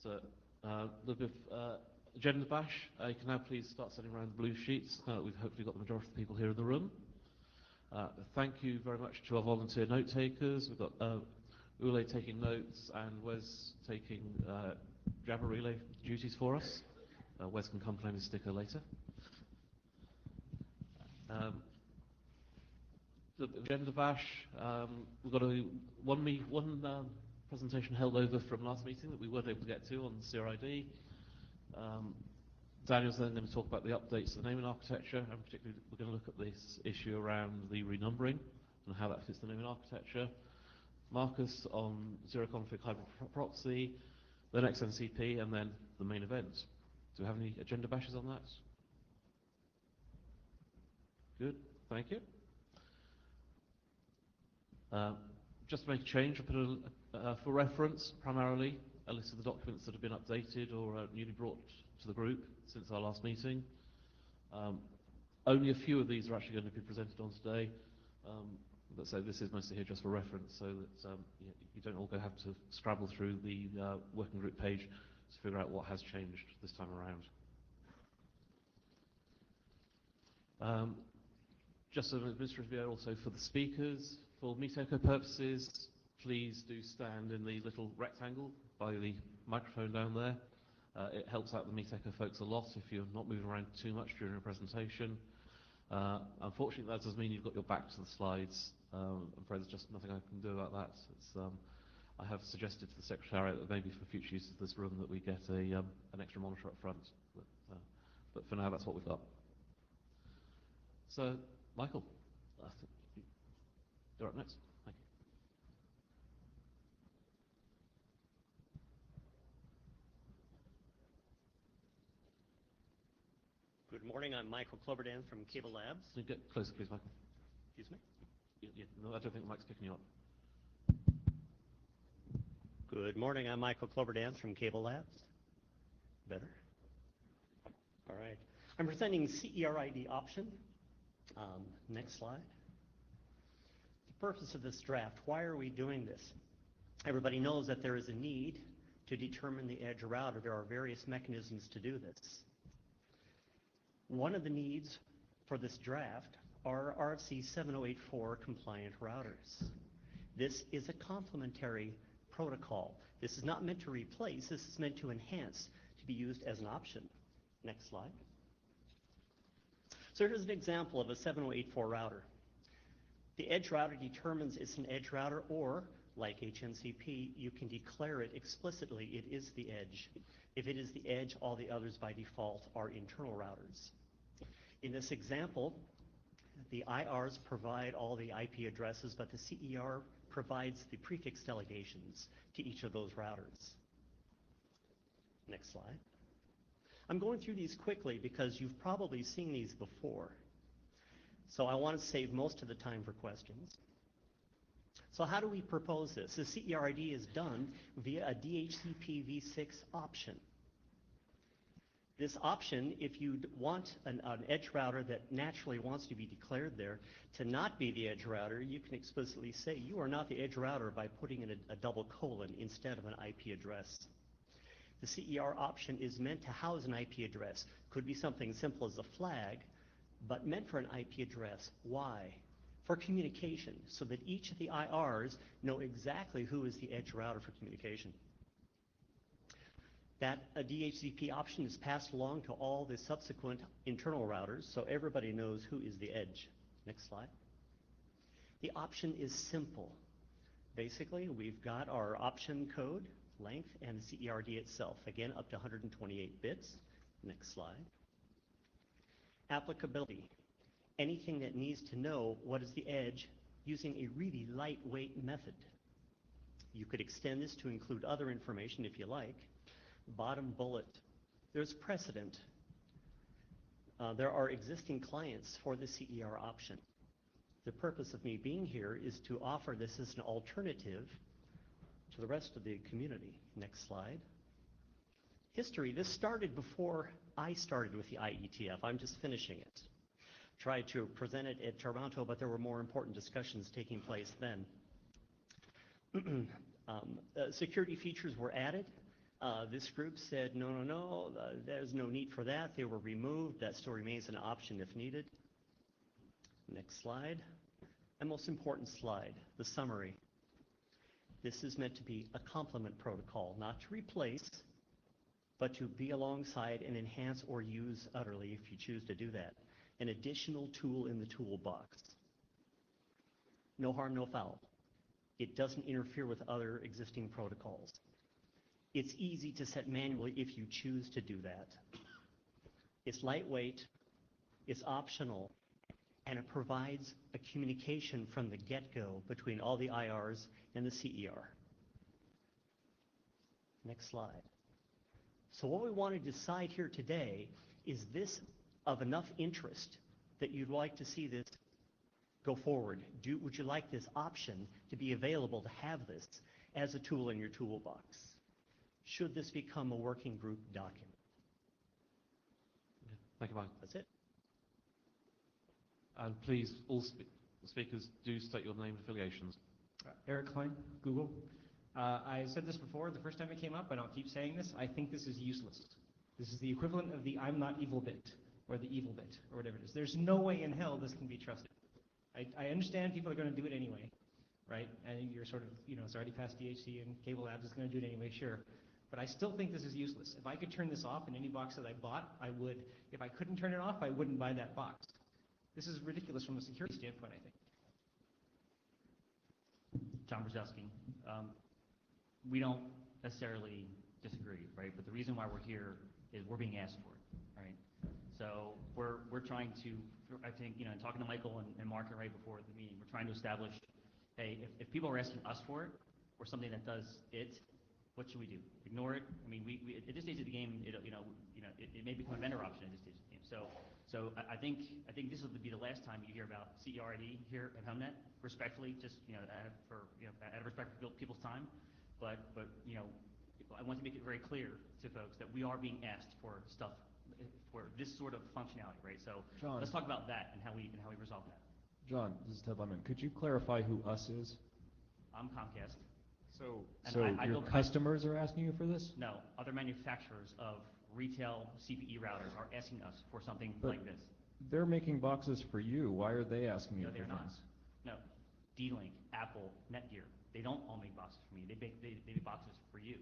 So, a little bit of agenda bash. You can now please start sending around the blue sheets now that we've hopefully got the majority of the people here in the room. Thank you very much to our volunteer note takers. We've got Ule taking notes and Wes taking Jabber relay duties for us. Wes can come claim his sticker later. The agenda bash, we've got one presentation held over from last meeting that we weren't able to get to on CRID. Daniel's then going to talk about the updates to the naming architecture, and particularly we're going to look at this issue around the renumbering and how that fits the naming architecture. Marcus on zero config hybrid proxy, the next NCP, and then the main event. Do we have any agenda bashes on that? Good, thank you. Just to make a change, I put for reference, primarily, a list of the documents that have been updated or newly brought to the group since our last meeting. Only a few of these are actually going to be presented on today. But so this is mostly here just for reference, so that you don't all have to scrabble through the working group page to figure out what has changed this time around. Just an administrative note also for the speakers. For Meet Echo purposes, please do stand in the little rectangle by the microphone down there. It helps out the Meet Echo folks a lot if you're not moving around too much during a presentation. Unfortunately, that does mean you've got your back to the slides. I'm afraid there's just nothing I can do about that. I have suggested to the Secretariat that maybe for future use of this room that we get an extra monitor up front. But for now, that's what we've got. So, Michael, I think you're up next. Thank you. Good morning. I'm Michael Cloberdan from Cable Labs. Can you get closer, please, Michael? Excuse me? Yeah, no, I don't think the mic's picking you up. Good morning. I'm Michael Cloberdan from Cable Labs. Better? All right. I'm presenting CERID option. Next slide. The purpose of this draft, why are we doing this? Everybody knows that there is a need to determine the edge router. There are various mechanisms to do this. One of the needs for this draft are RFC 7084 compliant routers. This is a complementary protocol. This is not meant to replace, this is meant to enhance, to be used as an option. Next slide. So here's an example of a 7084 router. The edge router determines it's an edge router, or like HNCP, you can declare it explicitly, it is the edge. If it is the edge, all the others by default are internal routers. In this example, the IRs provide all the IP addresses, but the CER provides the prefix delegations to each of those routers. Next slide. I'm going through these quickly because you've probably seen these before. So I want to save most of the time for questions. So how do we propose this? The CERID is done via a DHCP v6 option. This option, if you want an edge router that naturally wants to be declared there to not be the edge router, you can explicitly say you are not the edge router by putting in a double colon instead of an IP address. The CER option is meant to house an IP address. Could be something simple as a flag, but meant for an IP address. Why? For communication, so that each of the IRs know exactly who is the edge router for communication. That a DHCP option is passed along to all the subsequent internal routers, so everybody knows who is the edge. Next slide. The option is simple. Basically, we've got our option code, length, and the CERD itself. Again, up to 128 bits. Next slide. Applicability. Anything that needs to know what is the edge using a really lightweight method. You could extend this to include other information if you like. Bottom bullet. There's precedent. There are existing clients for the CER option. The purpose of me being here is to offer this as an alternative to the rest of the community. Next slide. History. This started before I started with the IETF. I'm just finishing it. Tried to present it at Toronto, but there were more important discussions taking place then. Security features were added. This group said, no, no, no, there's no need for that. They were removed. That still remains an option if needed. Next slide. And most important slide, the summary. This is meant to be a complement protocol, not to replace, but to be alongside and enhance or use utterly if you choose to do that. An additional tool in the toolbox. No harm, no foul. It doesn't interfere with other existing protocols. It's easy to set manually if you choose to do that. It's lightweight, it's optional, and it provides a communication from the get-go between all the IRs and the CER. Next slide. So what we want to decide here today, is this of enough interest that you'd like to see this go forward? Would you like this option to be available to have this as a tool in your toolbox? Should this become a working group document? Thank you, Mike. That's it. And please, all speakers do state your name and affiliations. Eric Klein, Google. I said this before, the first time it came up, and I'll keep saying this, I think this is useless. This is the equivalent of the I'm not evil bit, or the evil bit, or whatever it is. There's no way in hell this can be trusted. I understand people are going to do it anyway, right? And you're sort of, it's already past DHC and Cable Labs is going to do it anyway, sure. But I still think this is useless. If I could turn this off in any box that I bought, I would. If I couldn't turn it off, I wouldn't buy that box. This is ridiculous from a security standpoint, I think. John Brzezowski. We don't necessarily disagree, right? But the reason why we're here is we're being asked for it, right? So we're trying to, I think, talking to Michael and Mark right before the meeting, we're trying to establish, hey, if people are asking us for it, or something that does it, what should we do? Ignore it? I mean, we at this stage of the game, it may become a vendor option at this stage of the game. So I think this will be the last time you hear about CERID here at Homenet. Respectfully, just out of respect for people's time, but I want to make it very clear to folks that we are being asked for stuff for this sort of functionality, right? So John, let's talk about that and how we resolve that. John, this is Ted Lemon. Could you clarify who us is? I'm Comcast. So I your customers are asking you for this? No, other manufacturers of retail CPE routers are asking us for something like this. They're making boxes for you. Why are they asking you No, for they're not. things? No, D-Link, Apple, Netgear, they don't all make boxes for me. They make boxes for you,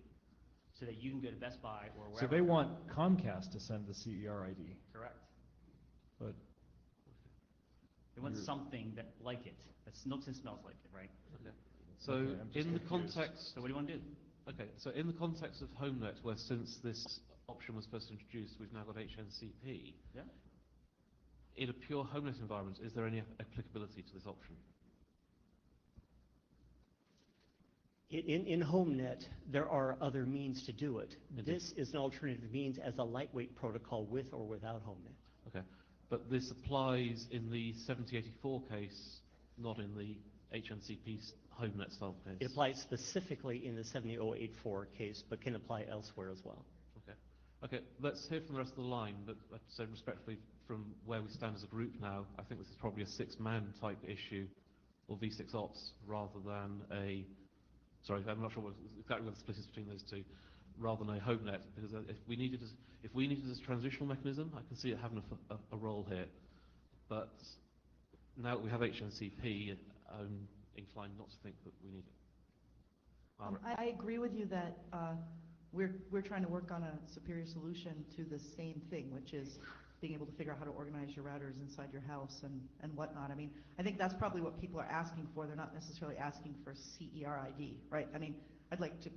so that you can go to Best Buy or wherever. So they want Comcast to send the CERID. Correct. But they want something that like it, that looks and smells like it, right? Okay. So Okay, I'm just in the confused. context, So what do you want to do? okay, so in the context of Homenet, where since this option was first introduced, we've now got HNCP. Yeah. In a pure Homenet environment, is there any applicability to this option? In Homenet, there are other means to do it. Indeed. This is an alternative means as a lightweight protocol with or without Homenet. Okay, but this applies in the 7084 case, not in the HNCP Homenet style case. It applies specifically in the 70084 case, but can apply elsewhere as well. Okay. Okay, let's hear from the rest of the line, but I'd say respectfully from where we stand as a group now, I think this is probably a six-man type issue, or V6 Ops, rather than a, sorry, I'm not sure exactly what the split is between those two, rather than a Homenet, because if we needed as a transitional mechanism, I can see it having a role here. But now that we have HNCP, I'm inclined not to think that we need it. I agree with you that we're trying to work on a superior solution to the same thing, which is being able to figure out how to organize your routers inside your house and whatnot. I mean, I think that's probably what people are asking for. They're not necessarily asking for CERID, right? I mean, I'd like to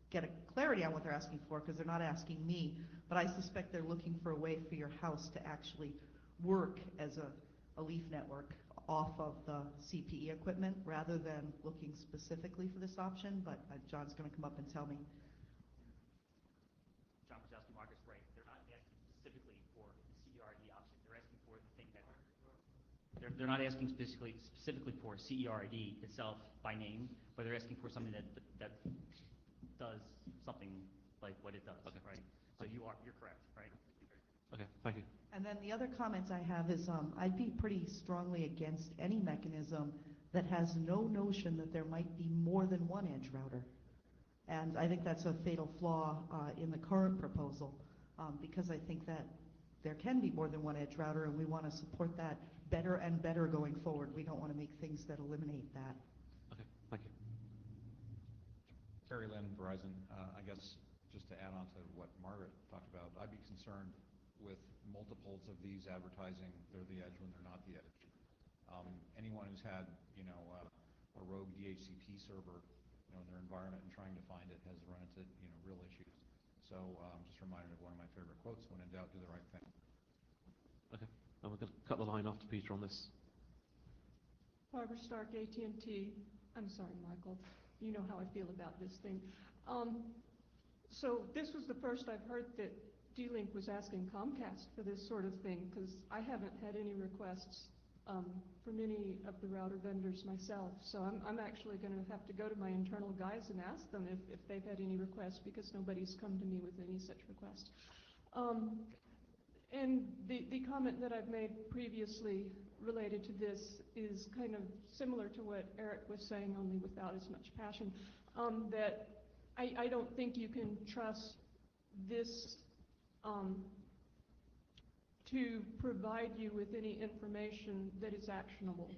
get a clarity on what they're asking for, because they're not asking me, but I suspect they're looking for a way for your house to actually work as a leaf network off of the CPE equipment, rather than looking specifically for this option. But John's going to come up and tell me. John Brzezowski, Marcus, right. They're not asking specifically for the CERID option. They're asking for the thing that they're not asking specifically for CERID itself by name, but they're asking for something that does something like what it does. Okay. Right. So you're correct, right? Okay, thank you. And then the other comments I have is I'd be pretty strongly against any mechanism that has no notion that there might be more than one edge router. And I think that's a fatal flaw in the current proposal, because I think that there can be more than one edge router, and we want to support that better and better going forward. We don't want to make things that eliminate that. Okay, thank you. Terry Lynn, Verizon. I guess just to add on to what Margaret talked about, I'd be concerned with multiples of these advertising they're the edge when they're not the edge. Anyone who's had, a rogue DHCP server, in their environment and trying to find it has run into, real issues. So I'm just reminded of one of my favorite quotes: "When in doubt, do the right thing." Okay, and we're going to cut the line off to Peter on this. Barbara Stark, AT&T. I'm sorry, Michael. You know how I feel about this thing. So this was the first I've heard that D-Link was asking Comcast for this sort of thing, because I haven't had any requests from any of the router vendors myself. So I'm actually going to have to go to my internal guys and ask them if they've had any requests, because nobody's come to me with any such request. And the comment that I've made previously related to this is kind of similar to what Eric was saying, only without as much passion, that I don't think you can trust this to provide you with any information that is actionable.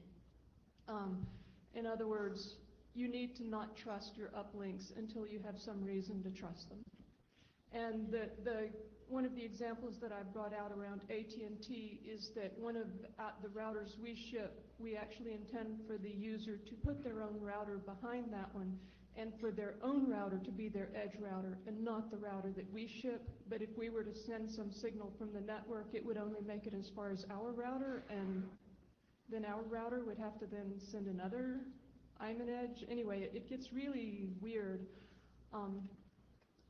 In other words, you need to not trust your uplinks until you have some reason to trust them. And one of the examples that I brought out around AT&T is that one of the routers we ship, we actually intend for the user to put their own router behind that one, and for their own router to be their edge router and not the router that we ship. But if we were to send some signal from the network, it would only make it as far as our router, and then our router would have to then send another I'm an edge. Anyway, it gets really weird.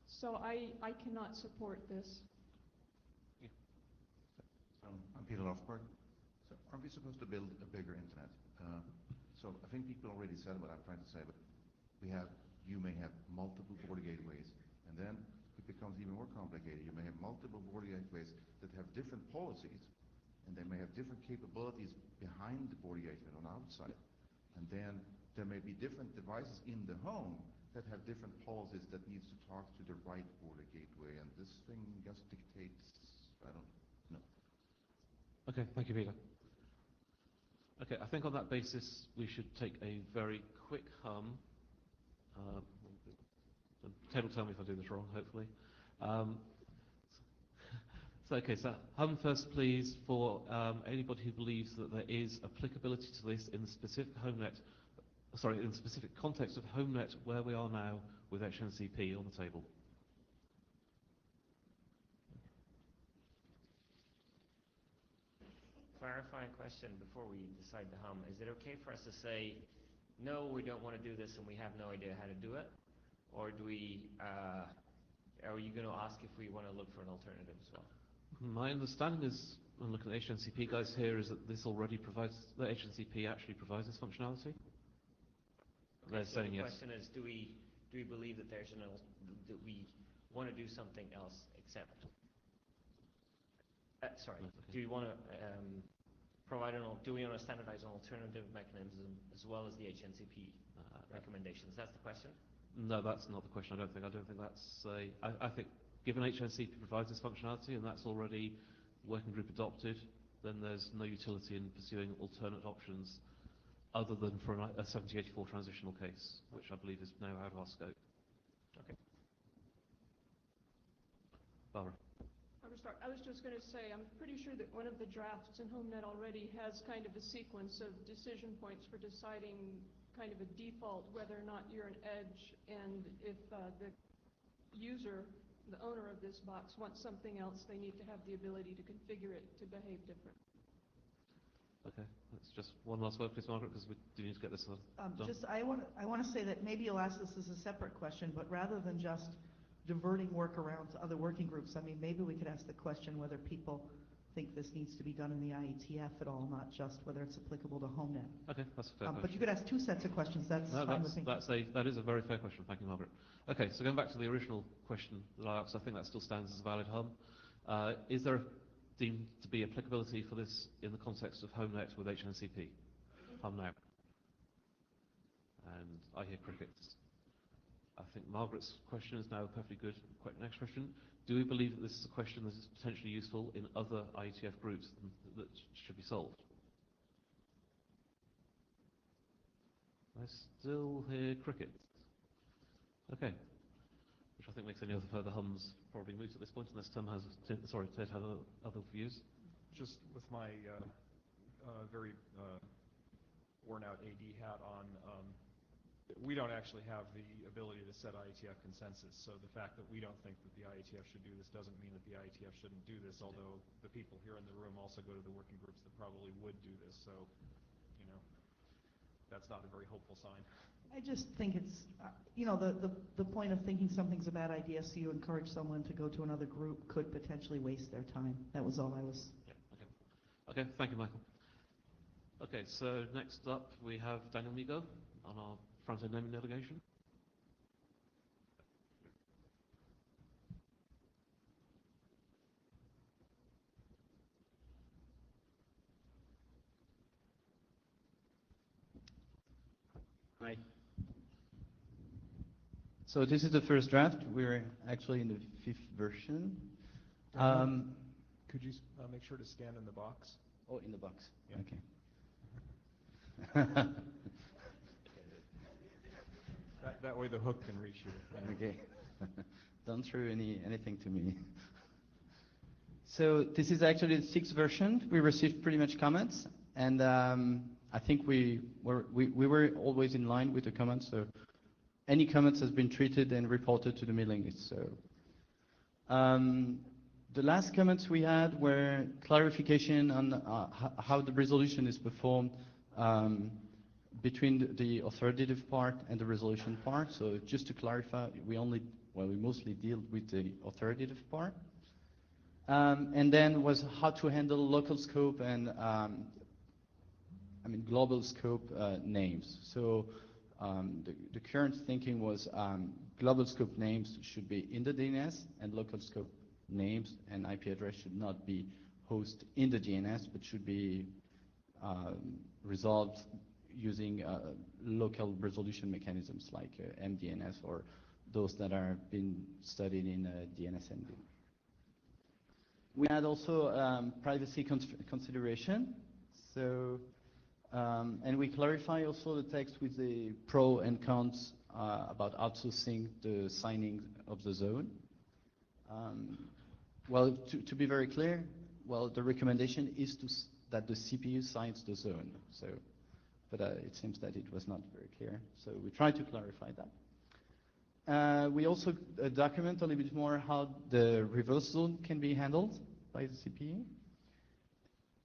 So I cannot support this. I'm Peter Lofberg. So aren't we supposed to build a bigger internet? So I think people already said what I'm trying to say, but you may have multiple border gateways, and then it becomes even more complicated. You may have multiple border gateways that have different policies, and they may have different capabilities behind the border gateway on the outside. And then there may be different devices in the home that have different policies that needs to talk to the right border gateway, and this thing just dictates, I don't know. Okay, thank you, Peter. Okay, I think on that basis we should take a very quick hum. Ted will tell me if I do this wrong, hopefully. So hum first, please, for anybody who believes that there is applicability to this in the specific in the specific context of Homenet where we are now with HNCP on the table. Clarifying question before we decide to hum. Is it okay for us to say, no, we don't want to do this and we have no idea how to do it? Or are you going to ask if we want to look for an alternative as well? My understanding is, when looking at HNCP guys here, is that this already provides, that HNCP actually provides this functionality. Okay, They're so saying the yes. question is, do we believe that that we want to do something else except? Do we want to do we want to standardize an alternative mechanism as well as the HNCP recommendations? That's the question? No, that's not the question. I don't think that's I think given HNCP provides this functionality and that's already working group adopted, then there's no utility in pursuing alternate options other than for a 7084 transitional case, which I believe is now out of our scope. Okay. Barbara. I was just going to say, I'm pretty sure that one of the drafts in Homenet already has kind of a sequence of decision points for deciding kind of a default whether or not you're an edge, and if the user, the owner of this box, wants something else, they need to have the ability to configure it to behave different. Okay, that's just one last word, please, Margaret, because we do need to get this done. I want to say that maybe you'll ask this as a separate question, but rather than just diverting work around to other working groups, I mean, maybe we could ask the question whether people think this needs to be done in the IETF at all, not just whether it's applicable to Homenet. Okay, that's a fair question. But you could ask two sets of questions. That's fine with me. That is a very fair question. Thank you, Margaret. Okay, so going back to the original question that I asked, I think that still stands as a valid hum. Is there deemed to be applicability for this in the context of Homenet with HNCP? Hum now. And I hear crickets. I think Margaret's question is now a perfectly good next question. Do we believe that this is a question that is potentially useful in other IETF groups that should be solved? I still hear crickets. Okay. Which I think makes any other further hums probably moot at this point, unless Ted has other views. Just with my very worn-out AD hat on, we don't actually have the ability to set IETF consensus. So the fact that we don't think that the IETF should do this doesn't mean that the IETF shouldn't do this, although the people here in the room also go to the working groups that probably would do this. So, that's not a very hopeful sign. I just think it's, the point of thinking something's a bad idea, so you encourage someone to go to another group could potentially waste their time. That was all I was. Yeah, okay. Okay, thank you, Michael. Okay, so next up we have Daniel Migo on our front-end naming delegation. Hi. So this is the first draft. We're actually in the 5th version. Could you make sure to scan in the box? Oh, in the box. Yeah. Okay. That way the hook can reach you. Okay. Don't throw anything to me. So this is actually the 6th version. We received pretty much comments, and I think we were always in line with the comments. So any comments has been treated and reported to the mailing list. So the last comments we had were clarification on how the resolution is performed between the authoritative part and the resolution part. So just to clarify, we mostly deal with the authoritative part. And then was how to handle local scope and global scope names. So the current thinking was global scope names should be in the DNS, and local scope names and IP address should not be hosted in the DNS, but should be resolved using local resolution mechanisms like MDNS or those that are being studied in DNSNB. We had also privacy consideration. So, and we clarify also the text with the pro and cons about outsourcing the signing of the zone. Well, to be very clear, the recommendation is that the CPU signs the zone. So, but it seems that it was not very clear. So we tried to clarify that. We also document a little bit more how the reverse zone can be handled by the CPU,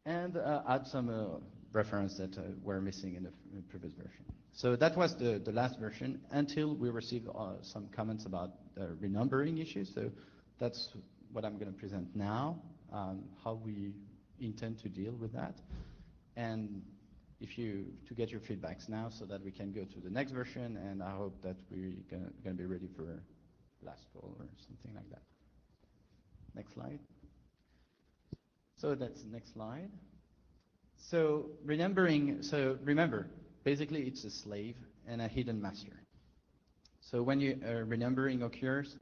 and add some reference that were missing in the previous version. So that was the last version until we received some comments about renumbering issues. So that's what I'm going to present now, how we intend to deal with that, and to get your feedbacks now so that we can go to the next version, and I hope that we're going to be ready for last fall or something like that. Next slide. So that's the next slide. So remember, basically it's a slave and a hidden master. So when renumbering occurs,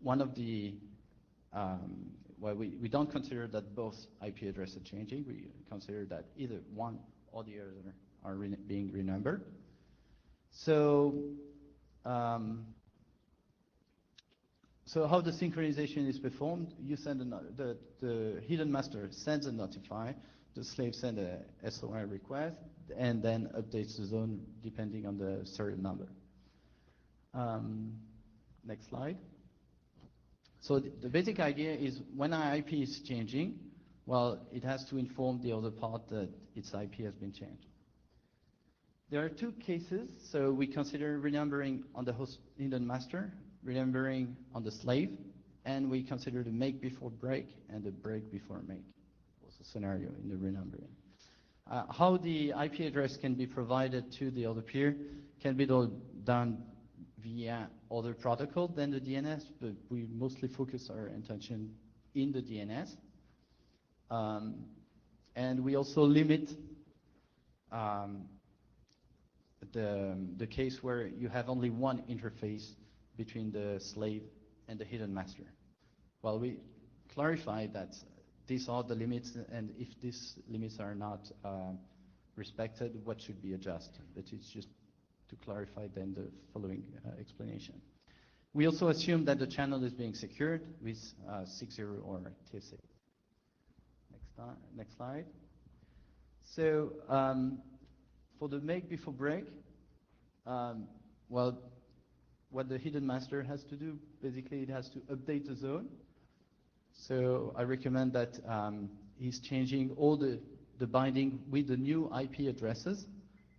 one of the, we don't consider that both IP addresses are changing. We consider that either one or the other are being renumbered. So, so how the synchronization is performed, you send the hidden master sends a notify, the slave sends a SOI request, and then updates the zone depending on the serial number. Next slide. So the basic idea is when our IP is changing, it has to inform the other part that its IP has been changed. There are two cases. So we consider renumbering on the host hidden master, renumbering on the slave, and we consider the make before break and the break before make. Was a scenario in the renumbering. How the IP address can be provided to the other peer can be done via other protocol than the DNS, but we mostly focus our attention in the DNS. And we also limit the case where you have only one interface between the slave and the hidden master. Well, we clarify that these are the limits, and if these limits are not respected, what should be adjusted. But it's just to clarify then the following explanation. We also assume that the channel is being secured with 6.0 or TSA. Next slide. So for the make before break, well, what the hidden master has to do, basically it has to update the zone. So I recommend that he's changing all the binding with the new IP addresses,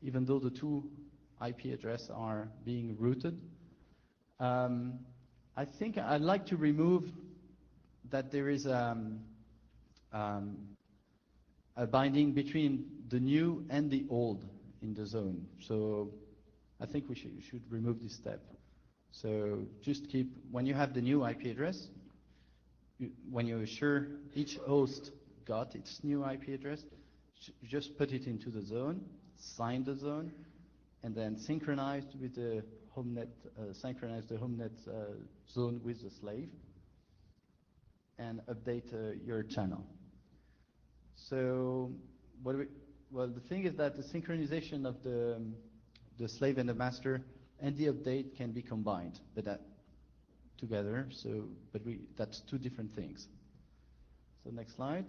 even though the two IP addresses are being routed. I think I'd like to remove that there is a binding between the new and the old in the zone. So I think we should remove this step. So just keep, when you have the new IP address, when you're sure each host got its new IP address, just put it into the zone, sign the zone, and then synchronize with the Homenet, synchronize the Homenet zone with the slave, and update your channel. So well, the thing is that the synchronization of the slave and the master and the update can be combined, but that together. So, but that's two different things. So next slide.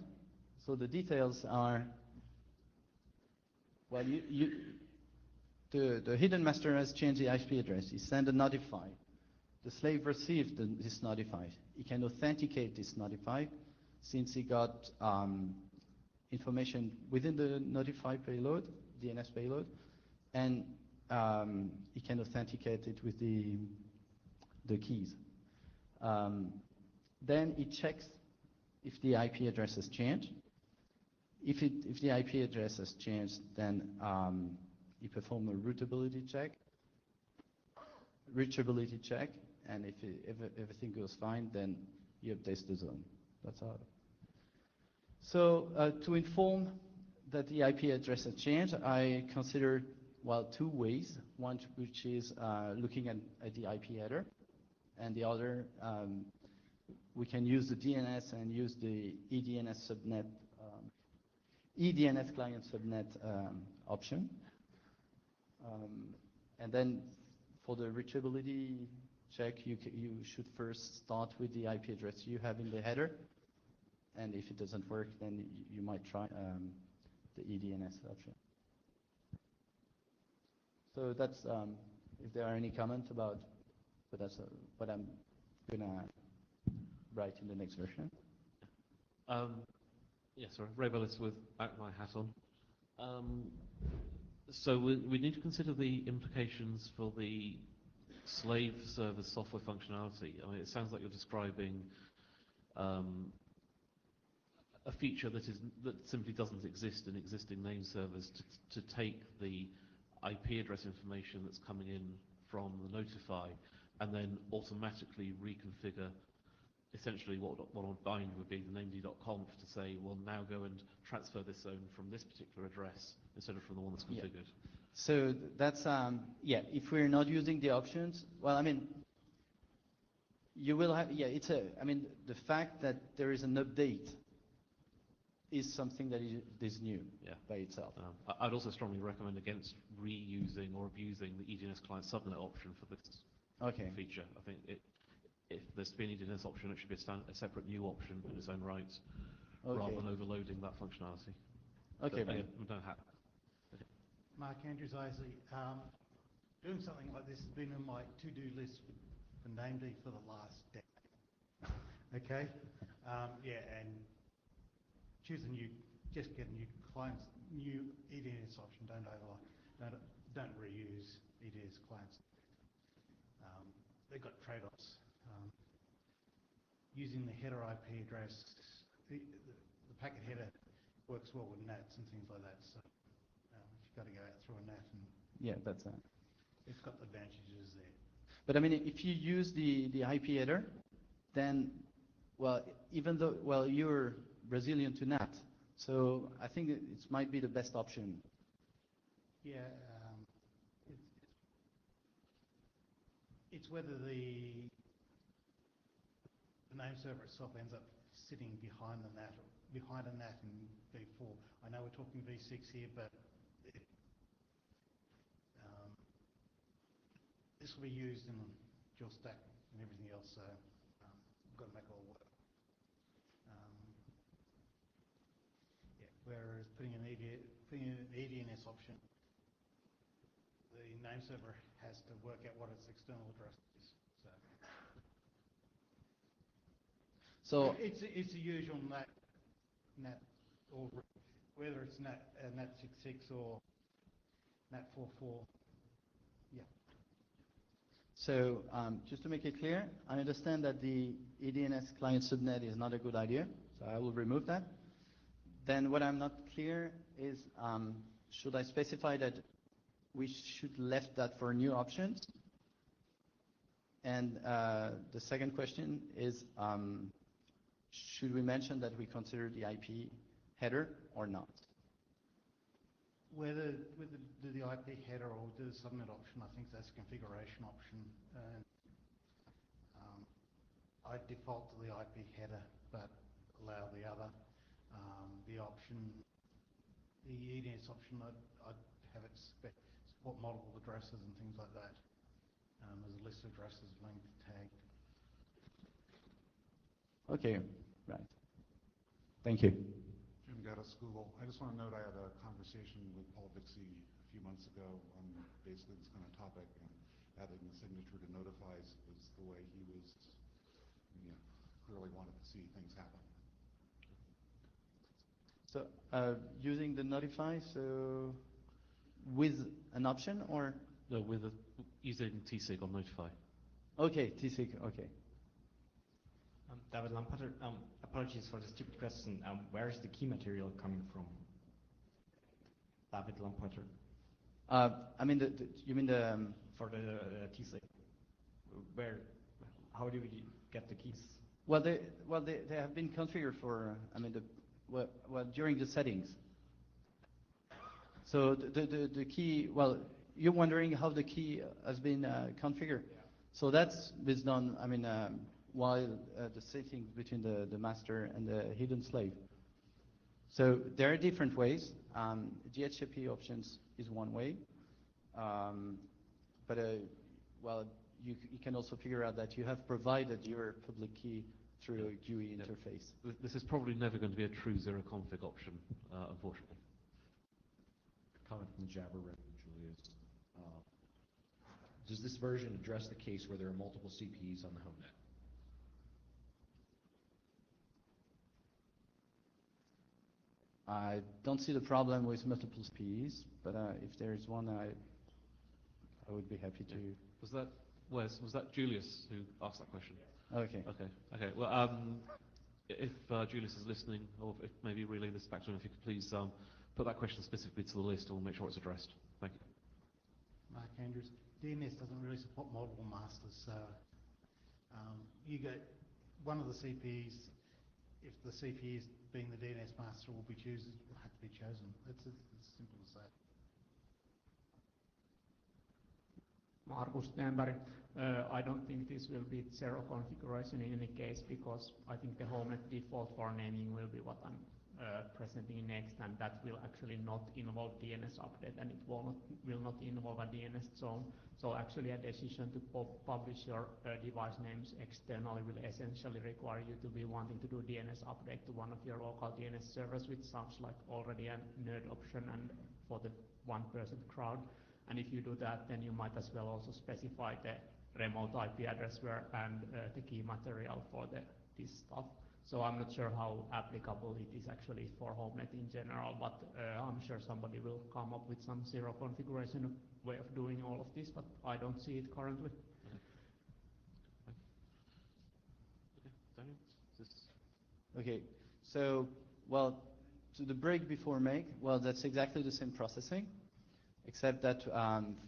So the details are, well, the hidden master has changed the IP address. He sent a notify. The slave received this notify. He can authenticate this notify since he got information within the notify payload, DNS payload, and he can authenticate it with the keys. Then it checks if the IP address has changed. If the IP address has changed, then you perform a reachability check, and if everything goes fine, then you update the zone. That's all. So to inform that the IP address has changed, I consider, well, two ways. One which is looking at the IP header, and the other, we can use the DNS and use the EDNS subnet, EDNS client subnet option. And then for the reachability check, you should first start with the IP address you have in the header, and if it doesn't work, then you might try the EDNS option. So that's, if there are any comments about, but that's what I'm gonna write in the next version. Yes, sorry, Ray Bellis with Back My Hat On. So we need to consider the implications for the slave server software functionality. I mean, it sounds like you're describing a feature that simply doesn't exist in existing name servers to take the IP address information that's coming in from the notify and then automatically reconfigure essentially what on bind would be the named.conf to say, well, now go and transfer this zone from this particular address instead of from the one that's configured. Yeah. So that's, yeah, if we're not using the options, well, I mean, you will have, yeah, I mean, the fact that there is an update is something that is new, yeah, by itself. I'd also strongly recommend against reusing or abusing the EDNS client subnet option for this feature. I think if there's to be an EDNS option, it should be a separate new option in its own right, rather than overloading that functionality. Okay. But, no hat. Mark Andrews, Isley. Doing something like this has been on my to-do list for NameD for the last decade. Okay? Yeah, and just get a new clients, new EDNS option, don't reuse EDNS clients. They've got trade-offs. Using the header IP address, the packet header works well with NATs and things like that, so you've got to go out through a NAT. And yeah, that's it. It's got the advantages there. But I mean, if you use the IP header, then, well, even though, well, you're resilient to NAT, so I think it might be the best option. Yeah, it's whether the name server itself ends up sitting behind the NAT, behind a NAT in V4. I know we're talking V6 here, but this will be used in dual stack and everything else, so we've got to make it all work. Yeah, whereas putting an EDNS option, the name server has to work out what its external address is. So it's the usual NAT, or whether it's NAT66 or NAT44. Yeah. So just to make it clear, I understand that the EDNS client subnet is not a good idea, so I will remove that. Then what I'm not clear is, should I specify that we should left that for new options? And the second question is, should we mention that we consider the IP header or not? Whether do the IP header or do the subnet option, I think that's a configuration option. I default to the IP header, but allow the other. The option, the EDNS option, I'd have it support multiple addresses and things like that. There's a list of addresses linked, tagged. Okay, right. Thank you. Jim Gaddis, Google. I just want to note I had a conversation with Paul Bixie a few months ago on basically this kind of topic, and adding the signature to notifies was the way he was, clearly wanted to see things happen. So using the notify, so with an option or? No, using TSIG on notify. Okay, TSIG, okay. David Lampeter, apologies for the stupid question. Where is the key material coming from? David Lampeter. I mean, you mean the... For the TSIG. How do we get the keys? Well, they have been configured for, during the settings. So the key, you're wondering how the key has been configured. Yeah. So that's done, while the settings between the master and the hidden slave. So there are different ways. DHCP options is one way. You can also figure out that you have provided your public key through a GUI interface. This is probably never going to be a true zero config option, unfortunately. Comment from the Jabber room, Julius. Does this version address the case where there are multiple CPEs on the Homenet? I don't see the problem with multiple CPEs, but if there is one, I would be happy to. Was that Wes? Was that Julius who asked that question? Okay. Okay. Well, if Julius is listening, or if maybe relay this back to him, if you could please put that question specifically to the list, and we'll make sure it's addressed. Thank you. Mark Andrews. DNS doesn't really support multiple masters, so you get one of the CPEs. If the CPE is being the DNS master will have to be chosen. It's as simple as that. Markus Stenberg. I don't think this will be zero configuration in any case, because I think the Homenet default for naming will be what I'm presenting next, and that will actually not involve DNS update, and it will not involve a DNS zone. So actually a decision to publish your device names externally will essentially require you to be wanting to do DNS update to one of your local DNS servers, which sounds like already a nerd option and for the 1% crowd. And if you do that, then you might as well also specify the remote IP address and the key material for this stuff. So I'm not sure how applicable it is actually for Homenet in general, but I'm sure somebody will come up with some zero configuration way of doing all of this, but I don't see it currently. Okay, so, to the break before make, that's exactly the same processing, except that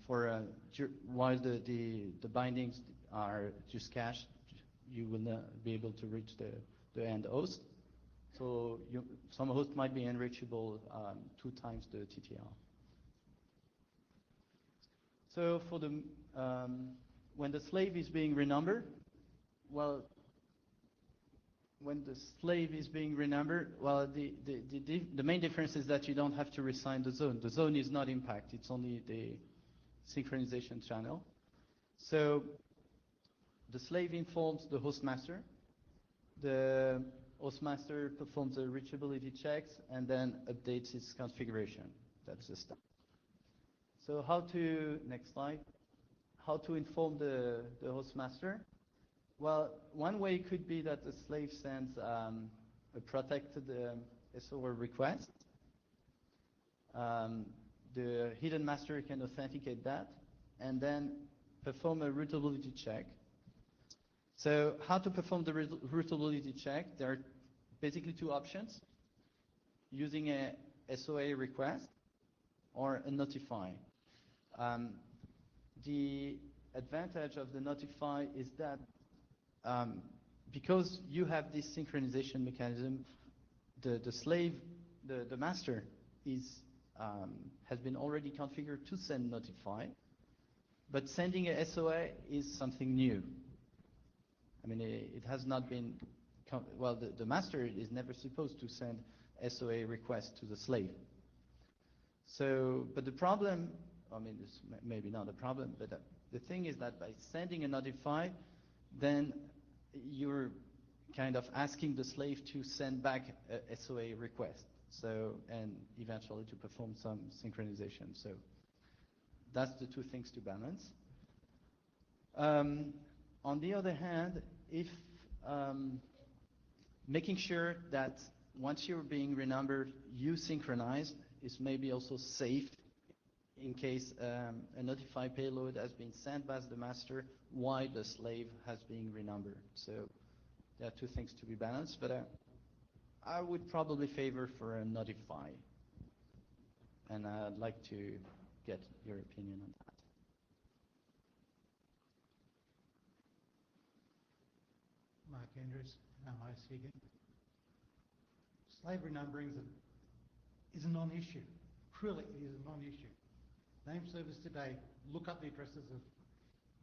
while the bindings are just cached, you will not be able to reach the end host. So some host might be enrichable 2 times the TTL. So for the when the slave is being renumbered, well, when the slave is being renumbered, well, the main difference is that you don't have to reassign the zone. The zone is not impact, it's only the synchronization channel. So the slave informs the host master. The host master performs the reachability checks and then updates its configuration. That's the step. So how to, next slide, how to inform the host master? Well, one way could be that the slave sends a protected SOA request. The hidden master can authenticate that and then perform a routability check. So how to perform the routability check? There are basically two options: using a SOA request or a notify. The advantage of the notify is that because you have this synchronization mechanism, the slave, the master has been already configured to send notify, but sending a SOA is something new. I mean, it has not been, well, the master is never supposed to send SOA request to the slave. So, but the problem, I mean, this maybe not a problem, but the thing is that by sending a notify, then you're kind of asking the slave to send back a SOA request. So, and eventually to perform some synchronization. So that's the two things to balance. On the other hand, if making sure that once you're being renumbered, you synchronize is maybe also safe in case a notify payload has been sent by the master while the slave has been renumbered. So there are two things to be balanced, but I would probably favor for a notify. And I'd like to get your opinion on that. Mark Andrews, IC again. Slave renumbering is a non-issue. Truly, it is a non-issue. Name servers today look up the addresses of,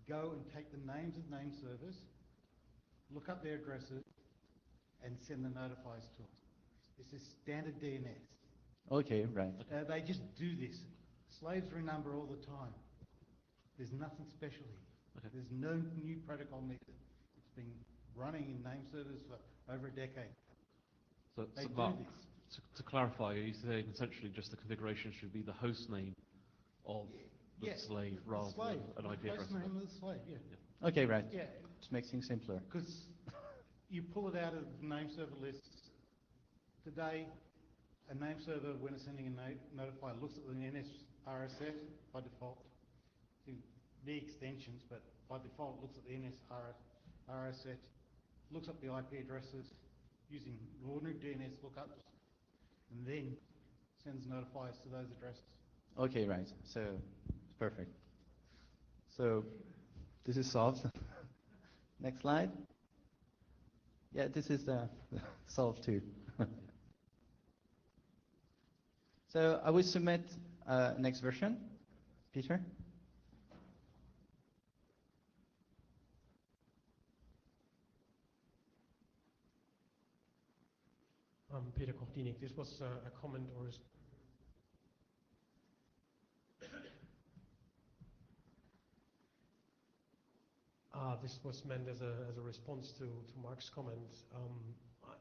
go and take the names of name servers, look up their addresses, and send the notifies to them. This is standard DNS. Okay, right. They just do this. Slaves renumber all the time. There's nothing special here. Okay. There's no new protocol needed. It's been running in name servers for over a decade. So Mark, to clarify, are you saying essentially just the configuration should be the host name of the slave rather than an IP address? Host name of the slave, yeah. Okay, right. Yeah. Just makes things simpler. Because you pull it out of name server lists. Today, a name server, when it's sending a notify, looks at the NSRSF by default. The extensions, but by default looks at the NSRSF, looks up the IP addresses using ordinary DNS lookups, and then sends notifiers to those addresses. Okay, right. So it's perfect. So this is solved. Next slide. Yeah, this is solved too. So I will submit next version. Peter? Peter Kortinik. This was a comment or this was meant as a response to Mark's comment.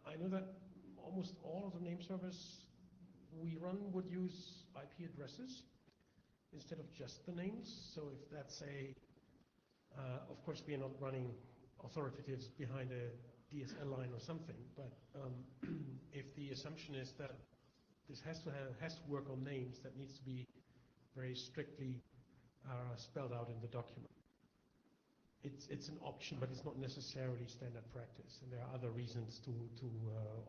I know that almost all of the name servers we run would use IP addresses instead of just the names. So if that's of course we are not running authoritatives behind a DSL line or something, but if the assumption is that this has to work on names, that needs to be very strictly spelled out in the document. It's an option, but it's not necessarily standard practice, and there are other reasons to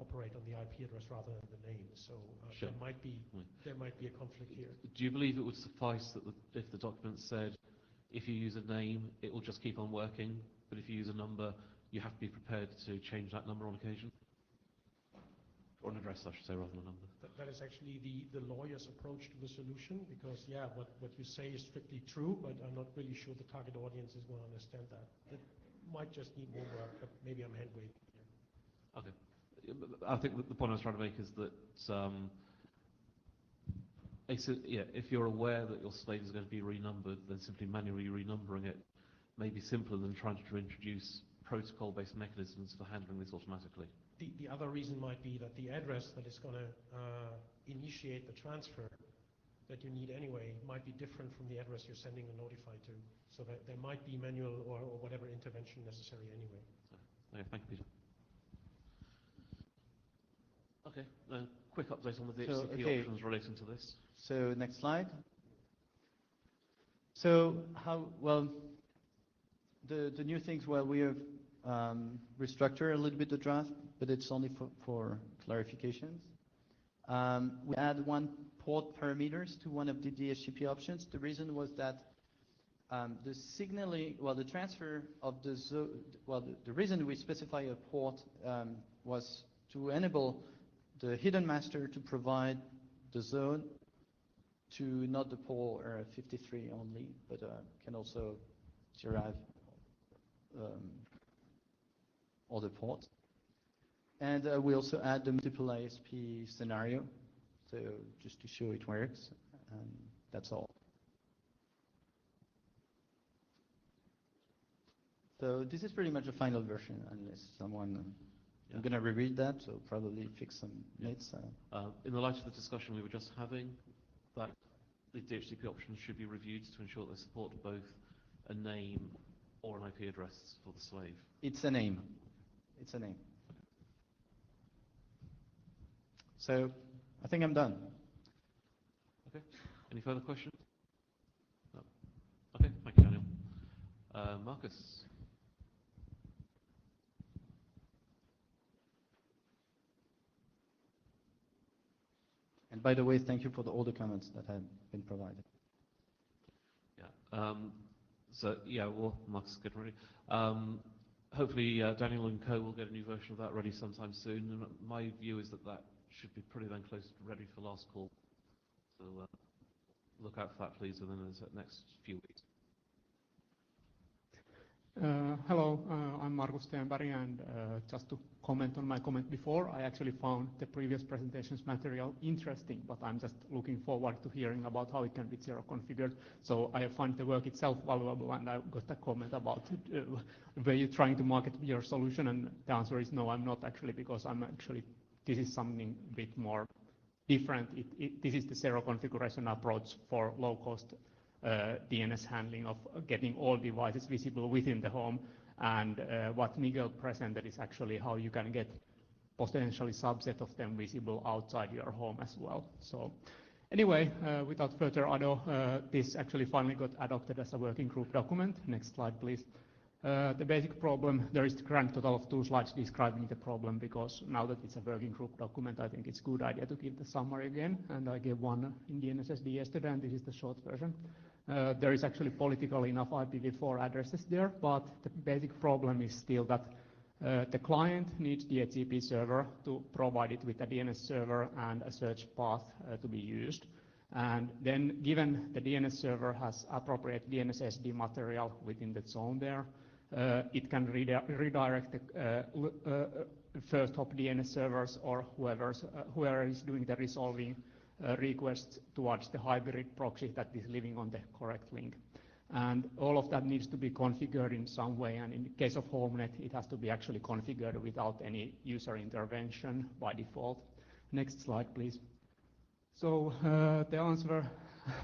operate on the IP address rather than the name. So Sure. there might be a conflict here. Do you believe it would suffice that if the document said, if you use a name, it will just keep on working, but if you use a number, you have to be prepared to change that number on occasion? or an address, I should say, rather than a number. That is actually the lawyer's approach to the solution, because yeah, what you say is strictly true, but I'm not really sure the target audience is going to understand that. It might just need more work, but maybe I'm hand waving here. Okay. I think that the point I was trying to make is that if you're aware that your slave is going to be renumbered, then simply manually renumbering it may be simpler than trying to introduce protocol-based mechanisms for handling this automatically. The other reason might be that the address that is going to initiate the transfer that you need anyway might be different from the address you're sending the notify to. So that there might be manual or whatever intervention necessary anyway. Okay, thank you, Peter. Okay, quick update on the DHCP options relating to this. So next slide. So the new things, we have restructured a little bit the draft, but it's only for clarifications. We add one port parameters to one of the DHCP options. The reason was that the signaling, the transfer of the reason we specify a port was to enable the hidden master to provide the zone to not the port 53 only, but can also derive other ports. And we also add the multiple ISP scenario, so just to show it works, and that's all. So this is pretty much a final version, unless someone... I'm going to reread that, so probably fix some bits. In the light of the discussion we were just having, that the DHCP options should be reviewed to ensure they support both a name or an IP address for the slave. It's a name. It's a name. So I think I'm done. Okay. Any further questions? No. Okay. Thank you, Daniel. Marcus. And by the way, thank you for all the comments that have been provided. Yeah. Marcus is getting ready. Hopefully, Daniel and Co will get a new version of that ready sometime soon. And my view is that should be pretty then close to ready for last call. So look out for that, please, within the next few weeks. Hello, I'm Markus Stenberg, and just to comment on my comment before, I actually found the previous presentation's material interesting, but I'm just looking forward to hearing about how it can be zero configured. So I find the work itself valuable, and I got a comment about were you trying to market your solution, and the answer is no, I'm not actually, because this is something a bit more different. This is the zero configuration approach for low-cost DNS handling of getting all devices visible within the home, and what Miguel presented is actually how you can get potentially subset of them visible outside your home as well. So anyway, without further ado, this actually finally got adopted as a working group document. Next slide, please. The basic problem, there is the grand total of 2 slides describing the problem, because now that it's a working group document, I think it's a good idea to give the summary again, and I gave one in the NSSD yesterday, and this is the short version. There is actually politically enough IPv4 addresses there, but the basic problem is still that the client needs the DHCP server to provide it with a DNS server and a search path to be used. And then given the DNS server has appropriate DNS SD material within the zone there, it can redirect the first hop DNS servers or whoever is doing the resolving requests towards the hybrid proxy that is living on the correct link. And all of that needs to be configured in some way, and in the case of Homenet, it has to be actually configured without any user intervention by default. Next slide, please. So the answer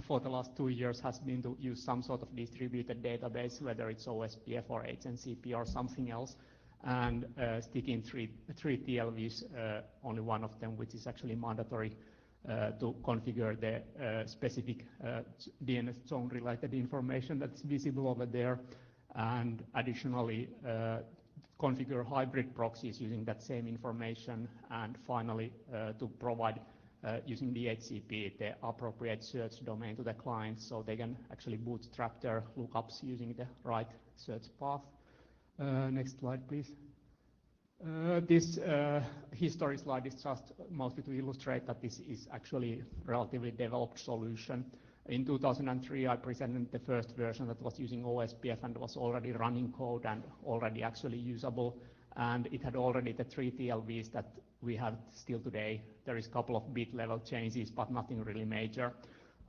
for the last 2 years has been to use some sort of distributed database, whether it's OSPF or HNCP or something else, and stick in three TLVs, only one of them which is actually mandatory to configure the specific DNS zone related information that's visible over there, and additionally configure hybrid proxies using that same information, and finally to provide using the DHCP the appropriate search domain to the client so they can actually bootstrap their lookups using the right search path. Next slide, please. This history slide is just mostly to illustrate that this is actually a relatively developed solution. In 2003, I presented the first version that was using OSPF and was already running code and already actually usable. And it had already the 3 TLVs that we have still today. There is a couple of bit level changes, but nothing really major.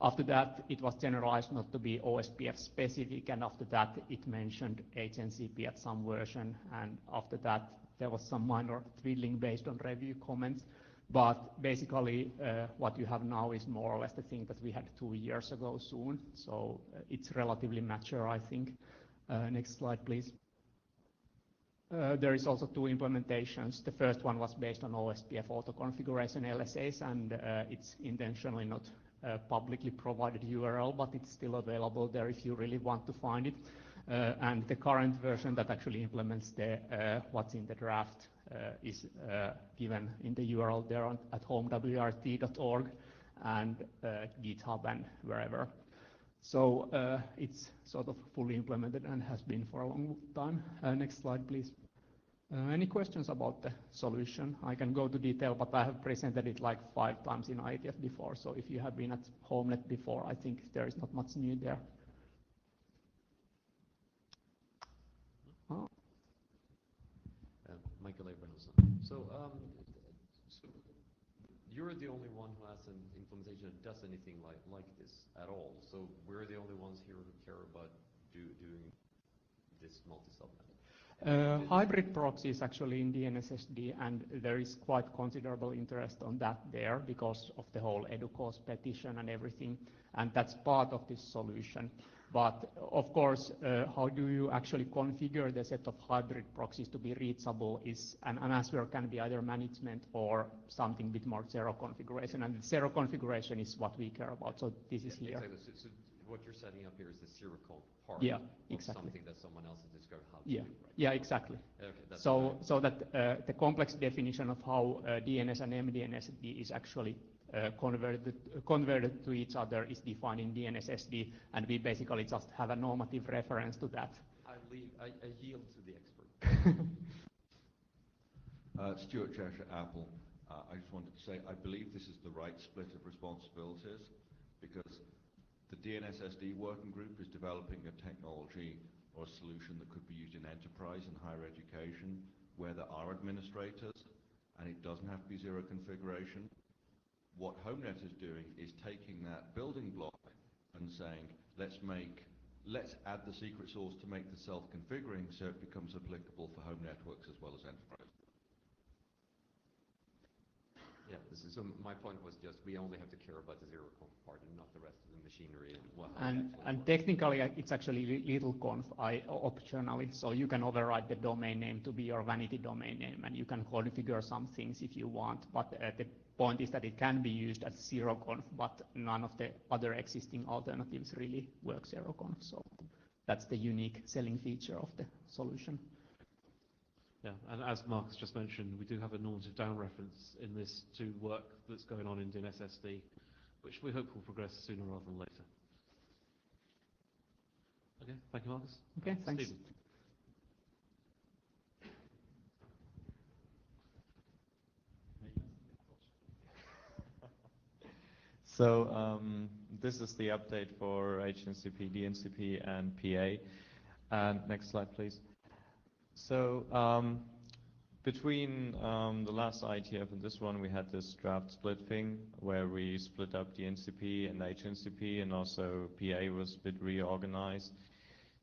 After that, it was generalized not to be OSPF specific, and after that, it mentioned HNCP at some version, and after that, there was some minor twiddling based on review comments. But basically, what you have now is more or less the thing that we had 2 years ago soon, so it's relatively mature, I think. Next slide, please. There is also 2 implementations. The first one was based on OSPF auto-configuration LSAs, and it's intentionally not publicly provided URL, but it's still available there if you really want to find it. And the current version that actually implements the what's in the draft is given in the URL there at homewrt.org and GitHub and wherever. So it's sort of fully implemented and has been for a long time. Next slide, please. Any questions about the solution? I can go to detail, but I have presented it like 5 times in IETF before, so if you have been at Homenet before, I think there is not much new there. Oh. Michael Abrahams. So you're the only one who has an implementation that does anything like this at all. So we're the only ones here who care about doing this multi-subnet. Hybrid proxy is actually in DNSSD, and there is quite considerable interest on that there because of the whole EduCause petition and everything, and that's part of this solution. But of course, how do you actually configure the set of hybrid proxies to be reachable is an answer can be either management or something bit more zero configuration, and the zero configuration is what we care about, so this is here. Exactly. So what you're setting up here is the zero conf part of something that someone else has discovered how to do. Right? Yeah, exactly. Okay, so that the complex definition of how DNS and MDNSD is actually converted to each other is defined in DNSSD, and we basically just have a normative reference to that. I yield to the expert. Stuart Cheshire, Apple. I just wanted to say I believe this is the right split of responsibilities because the DNSSD working group is developing a technology or a solution that could be used in enterprise and higher education where there are administrators and it doesn't have to be zero configuration. What Homenet is doing is taking that building block and saying, let's add the secret sauce to make the self-configuring so it becomes applicable for home networks as well as enterprise. Yeah, so my point was just we only have to care about the zero conf part and not the rest of the machinery. And technically, it's actually little conf optionally, so you can override the domain name to be your vanity domain name, and you can configure some things if you want, but the point is that it can be used as zero conf, but none of the other existing alternatives really work zero conf, so that's the unique selling feature of the solution. Yeah, and as Mark's just mentioned, we do have a normative down reference in this to work that's going on in DNSSD, which we hope will progress sooner rather than later. Okay, thank you, Marcus. Okay, thanks. Stephen. So this is the update for HNCP, DNCP, and PA. And next slide, please. So between the last IETF and this one, we had this draft split thing where we split up DNCP and HNCP, and also PA was a bit reorganized.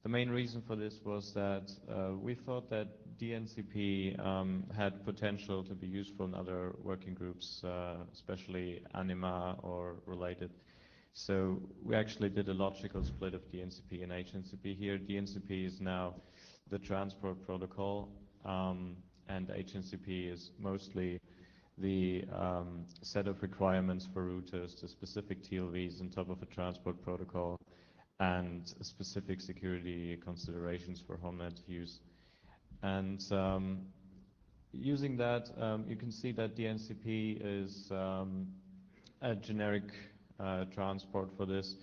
The main reason for this was that we thought that DNCP had potential to be useful in other working groups, especially Anima or related. So we actually did a logical split of DNCP and HNCP here. DNCP is now the transport protocol, and HNCP is mostly the set of requirements for routers, the specific TLVs on top of a transport protocol, and specific security considerations for Homenet use. And using that, you can see that DNCP is a generic transport for this.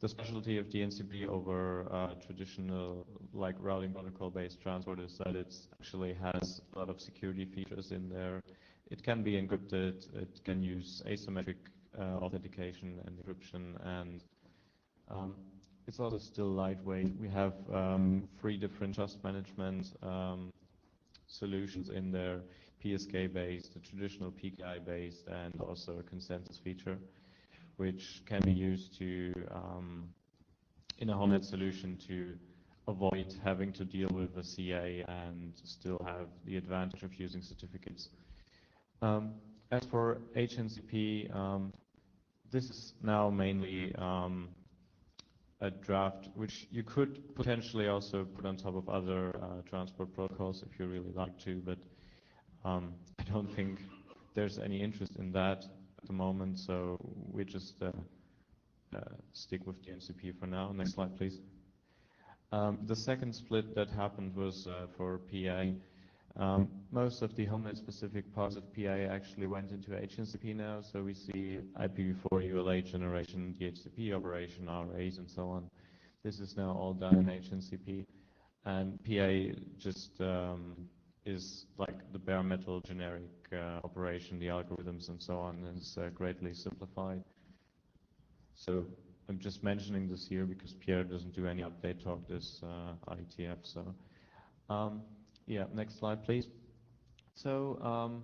The specialty of DNCP over traditional like routing protocol based transport is that it actually has a lot of security features in there. It can be encrypted, it can use asymmetric authentication and encryption, and it's also still lightweight. We have 3 different trust management solutions in there, PSK based, a traditional PKI based, and also a consensus feature, which can be used to in a Homenet solution to avoid having to deal with a CA and still have the advantage of using certificates. As for HNCP, this is now mainly a draft which you could potentially also put on top of other transport protocols if you really like to, but I don't think there's any interest in that at the moment, so we just stick with DNCP for now. Next slide, please. The second split that happened was for PA. Most of the Homenet specific parts of PA actually went into HNCP now, so we see IPv4 ULA generation, DHCP operation, RAs, and so on. This is now all done in HNCP, and PA just is like the bare metal generic operation, the algorithms and so on, and it's greatly simplified. So I'm just mentioning this here because Pierre doesn't do any update talk this IETF. So yeah, next slide, please. So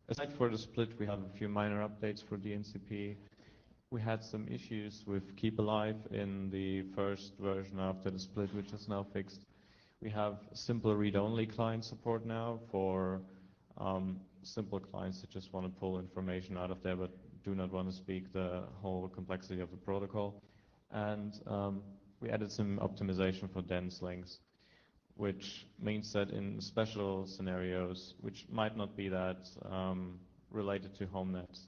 aside for the split, we have a few minor updates for DNCP. We had some issues with Keep Alive in the first version after the split, which is now fixed. We have simple read-only client support now for simple clients that just want to pull information out of there but do not want to speak the whole complexity of the protocol. And we added some optimization for dense links, which means that in special scenarios, which might not be that related to Homenet,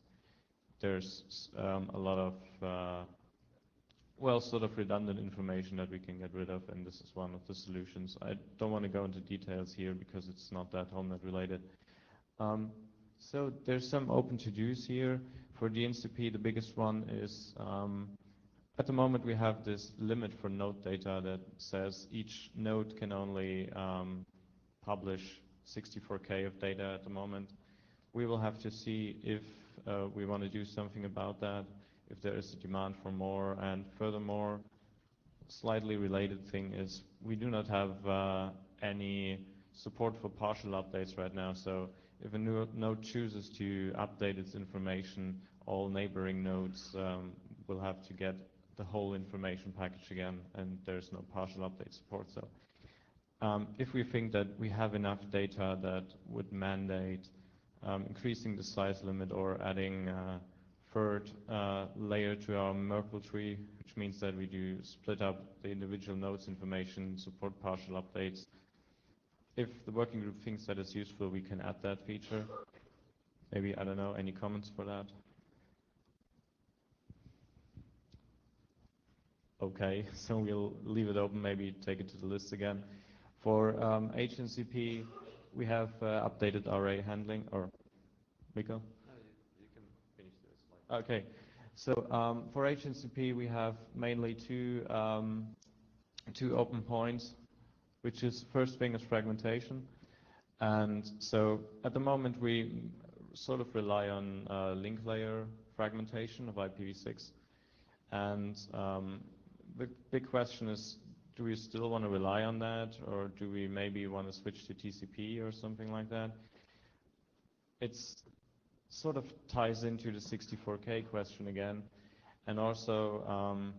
there's a lot of well, sort of redundant information that we can get rid of, and this is one of the solutions. I don't want to go into details here because it's not that Homenet related. So there's some open to-dos here. For DNCP, the biggest one is at the moment we have this limit for node data that says each node can only publish 64K of data at the moment. We will have to see if we want to do something about that, if there is a demand for more. And furthermore, slightly related thing is we do not have any support for partial updates right now. So if a new node chooses to update its information, all neighboring nodes will have to get the whole information package again, and there's no partial update support. So if we think that we have enough data that would mandate increasing the size limit or adding third layer to our Merkle tree, which means that we do split up the individual nodes information, support partial updates. If the working group thinks that is useful, we can add that feature. Maybe, I don't know, any comments for that? Okay, so we'll leave it open, maybe take it to the list again. For HNCP, we have updated RA handling, or Miko? You can finish this slide. Okay, so for HNCP we have mainly two open points, which is first thing is fragmentation. And so at the moment we sort of rely on link layer fragmentation of IPv6. And the big question is, do we still want to rely on that, or do we maybe want to switch to TCP or something like that? It's sort of ties into the 64K question again, and also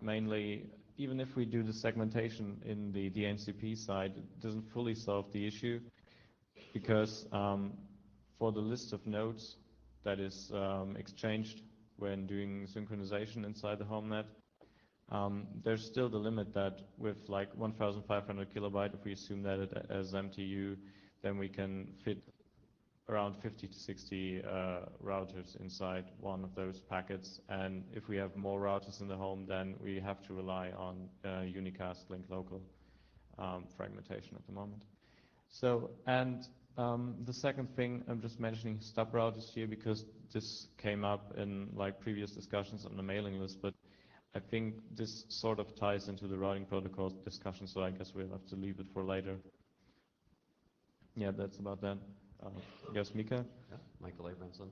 mainly, even if we do the segmentation in the DNCP side, it doesn't fully solve the issue, because for the list of nodes that is exchanged when doing synchronization inside the Homenet, there's still the limit that with like 1,500 kilobyte, if we assume that as MTU, then we can fit around 50 to 60 routers inside one of those packets. And if we have more routers in the home, then we have to rely on unicast link local fragmentation at the moment. So, and the second thing, I'm just mentioning stub routers here because this came up in like previous discussions on the mailing list, but I think this sort of ties into the routing protocol discussion, so I guess we'll have to leave it for later. Yeah, that's about that. Yes, Mika? Yeah, Michael Abramson.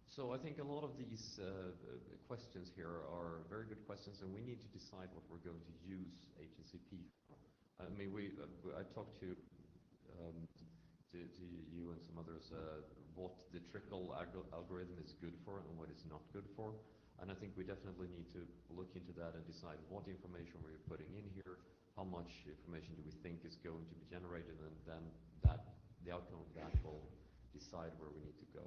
So I think a lot of these questions here are very good questions, and we need to decide what we're going to use HNCP for. I mean, I talked to you and some others what the trickle algorithm is good for and what it's not good for. And I think we definitely need to look into that and decide what information we're putting in here, how much information do we think is going to be generated, and then the outcome of that will decide where we need to go.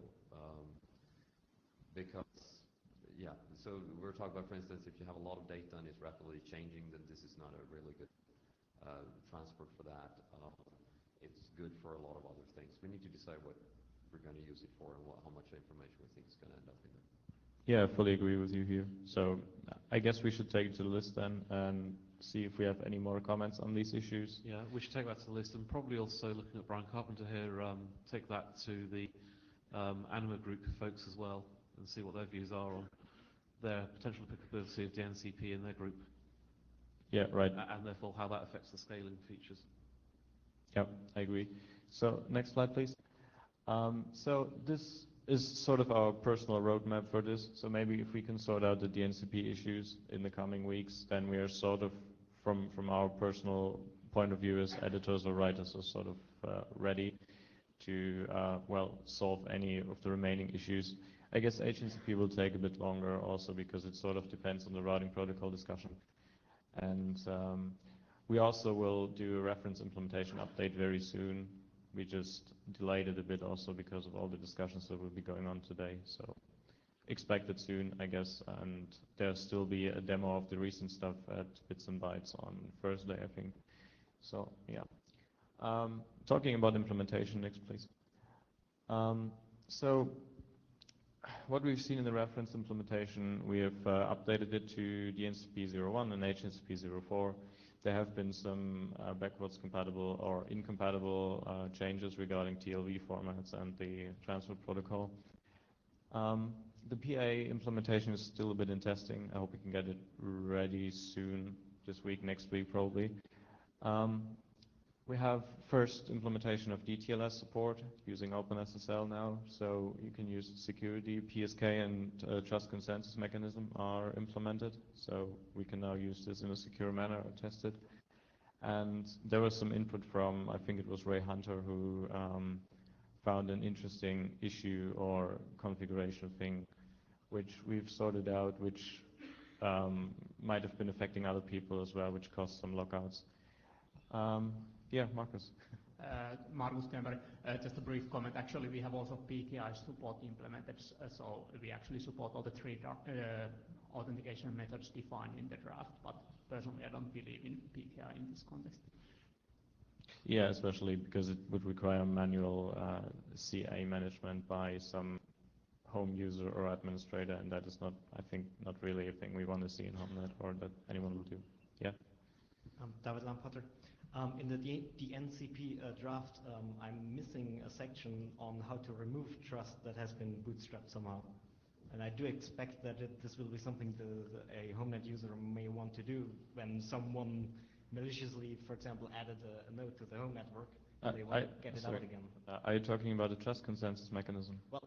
Yeah, so we're talking about, for instance, if you have a lot of data and it's rapidly changing, then this is not a really good transport for that. It's good for a lot of other things. We need to decide what we're going to use it for and how much information we think is going to end up in there. Yeah, I fully agree with you here. So I guess we should take it to the list then and see if we have any more comments on these issues. Yeah, we should take that to the list, and probably also looking at Brian Carpenter here, take that to the Anima Group folks as well and see what their views are on their potential applicability of DNCP in their group. Yeah, right. And therefore how that affects the scaling features. Yeah, I agree. So next slide, please. So this is sort of our personal roadmap for this. So maybe if we can sort out the DNCP issues in the coming weeks, then we are sort of, from our personal point of view as editors or writers, are sort of ready to, well, solve any of the remaining issues. I guess HNCP will take a bit longer also because it sort of depends on the routing protocol discussion. And we also will do a reference implementation update very soon. We just delayed it a bit also because of all the discussions that will be going on today. So expect it soon, I guess. And there'll still be a demo of the recent stuff at Bits and Bytes on Thursday, I think. So yeah. Talking about implementation next, please. So what we've seen in the reference implementation, we have updated it to DNCP 01 and HNCP 04. There have been some backwards compatible or incompatible changes regarding TLV formats and the transfer protocol. The PA implementation is still a bit in testing. I hope we can get it ready soon, this week, next week probably. We have first implementation of DTLS support using OpenSSL now, so you can use security, PSK and trust consensus mechanism are implemented, so we can now use this in a secure manner or test it. And there was some input from, I think it was Ray Hunter, who found an interesting issue or configuration thing, which we've sorted out, which might have been affecting other people as well, which caused some lockouts. Yeah, Markus. Markus Stenberg, just a brief comment. Actually, we have also PKI support implemented, so we actually support all the three authentication methods defined in the draft, but personally I don't believe in PKI in this context. Yeah, especially because it would require manual CA management by some home user or administrator, and that is not, I think, not really a thing we want to see in Homenet or that anyone will do. Yeah? David Lampotter. In the DNCP draft, I'm missing a section on how to remove trust that has been bootstrapped somehow. And I do expect that this will be something a Homenet user may want to do when someone maliciously, for example, added a node to the home network and they want to get it out again. Are you talking about the trust consensus mechanism? Well,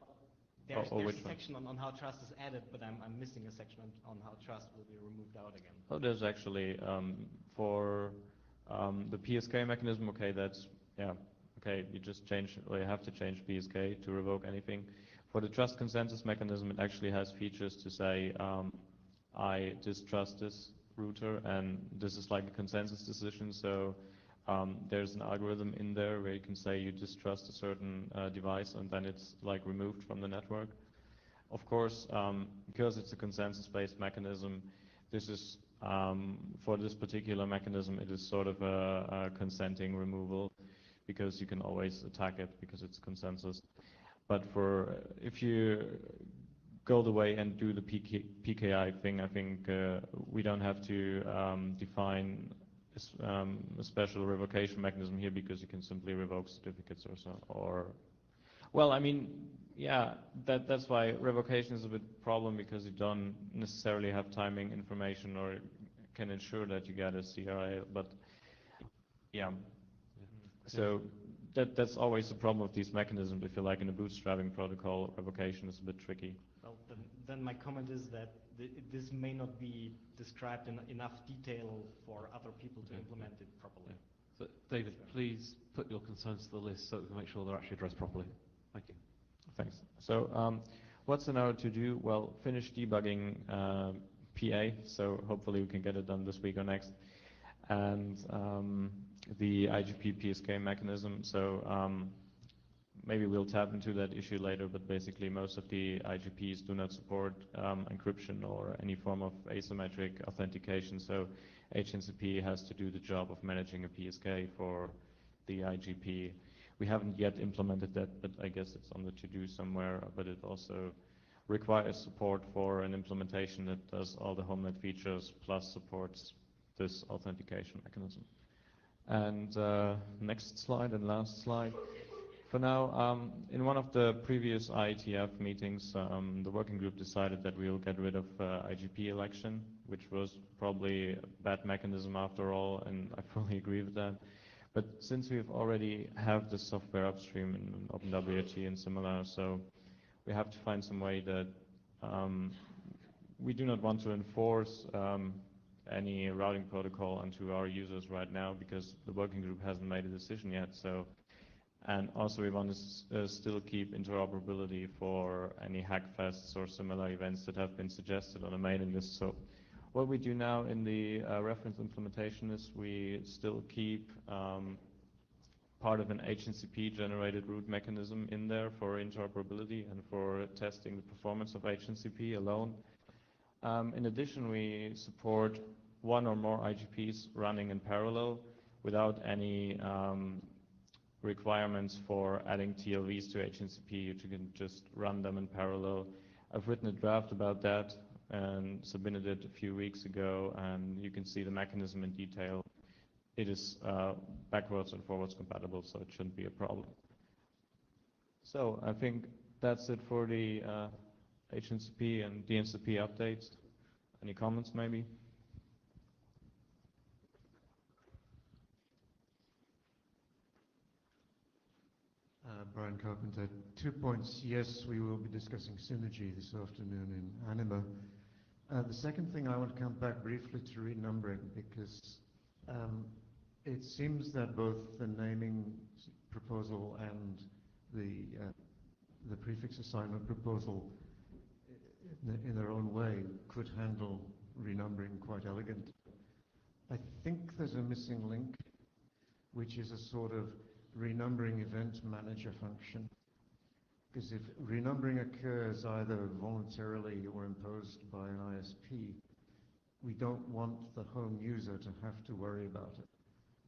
there's a section on how trust is added, but I'm missing a section on how trust will be removed out again. Oh, there's actually, for the PSK mechanism, okay, that's, yeah, okay, you just change, or you have to change PSK to revoke anything. For the trust consensus mechanism, it actually has features to say, I distrust this router, and this is like a consensus decision, so there's an algorithm in there where you can say you distrust a certain device, and then it's like removed from the network. Of course, because it's a consensus-based mechanism, this is for this particular mechanism, it is sort of a consenting removal because you can always attack it because it's consensus. But for if you go the way and do the PKI thing, I think we don't have to define a special revocation mechanism here because you can simply revoke certificates or so, Well, I mean, yeah, that's why revocation is a bit problem, because you don't necessarily have timing information or can ensure that you get a CRA, but yeah. So that's always the problem with these mechanisms. If you like, in a bootstrapping protocol, revocation is a bit tricky. Well, then my comment is that this may not be described in enough detail for other people to implement it properly. So, David, please put your concerns to the list so that we can make sure they're actually addressed properly. Thank you. Thanks. So what's in order to do? Well, finish debugging PA, so hopefully we can get it done this week or next. And the IGP PSK mechanism, so maybe we'll tap into that issue later, but basically most of the IGPs do not support encryption or any form of asymmetric authentication, so HNCP has to do the job of managing a PSK for the IGP. We haven't yet implemented that, but I guess it's on the to-do somewhere, but it also requires support for an implementation that does all the Homenet features plus supports this authentication mechanism. And next slide and last slide. For now, in one of the previous IETF meetings, the working group decided that we will get rid of IGP election, which was probably a bad mechanism after all, and I fully agree with that. But since we already have the software upstream in OpenWRT and similar, so we have to find some way that we do not want to enforce any routing protocol onto our users right now, because the working group hasn't made a decision yet. So, and also we want to still keep interoperability for any hackfests or similar events that have been suggested on the mailing list. So what we do now in the reference implementation is we still keep part of an HNCP generated root mechanism in there for interoperability and for testing the performance of HNCP alone. In addition, we support one or more IGPs running in parallel without any requirements for adding TLVs to HNCP. You can just run them in parallel. I've written a draft about that and submitted it a few weeks ago, and you can see the mechanism in detail. It is backwards and forwards compatible, so it shouldn't be a problem. So I think that's it for the HNCP and DNCP updates. Any comments maybe? Brian Carpenter. 2 points. Yes, we will be discussing synergy this afternoon in Anima. The second thing, I want to come back briefly to renumbering, because it seems that both the naming proposal and the prefix assignment proposal in their own way could handle renumbering quite elegantly. I think there's a missing link, which is a sort of renumbering event manager function. Because if renumbering occurs either voluntarily or imposed by an ISP, we don't want the home user to have to worry about it.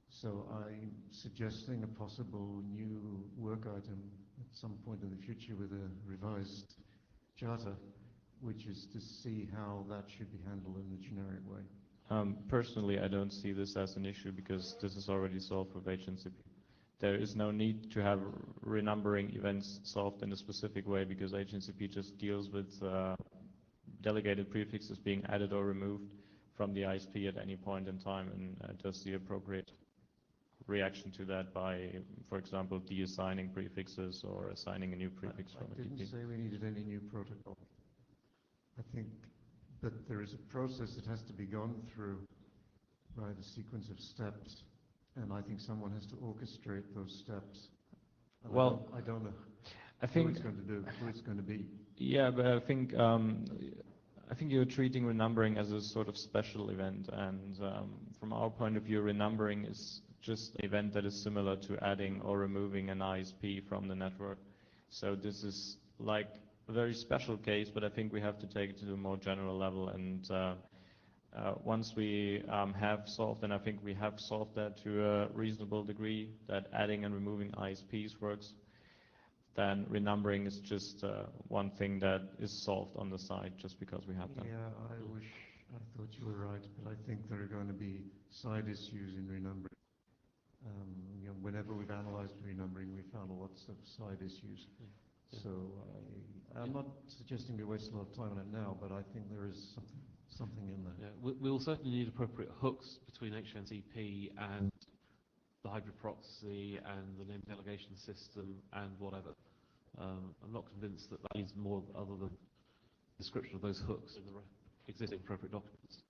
So I'm suggesting a possible new work item at some point in the future with a revised charter, which is to see how that should be handled in a generic way. Personally, I don't see this as an issue, because this is already solved with HNCP. There is no need to have renumbering events solved in a specific way, because HNCP just deals with delegated prefixes being added or removed from the ISP at any point in time, and does the appropriate reaction to that by, for example, deassigning prefixes or assigning a new prefix from a didn't TP. say we needed any new protocol. I think that there is a process that has to be gone through by the sequence of steps, and I think someone has to orchestrate those steps. And Well, I don't know I think who it's going to do, who it's going to be. Yeah, but I think you're treating renumbering as a sort of special event, and from our point of view, renumbering is just an event that is similar to adding or removing an ISP from the network. So this is like a very special case, but I think we have to take it to a more general level, and once we have solved, and I think we have solved that to a reasonable degree, that adding and removing ISPs works, then renumbering is just one thing that is solved on the side just because we have that. Yeah, I thought you were right, but I think there are going to be side issues in renumbering. whenever we've analyzed renumbering, we found lots of side issues. Yeah. So I'm not suggesting we waste a lot of time on it now, but I think there is something in there. Yeah, we'll certainly need appropriate hooks between HNCP and the hybrid proxy and the name delegation system and whatever. I'm not convinced that needs more other than description of those hooks in the existing appropriate documents.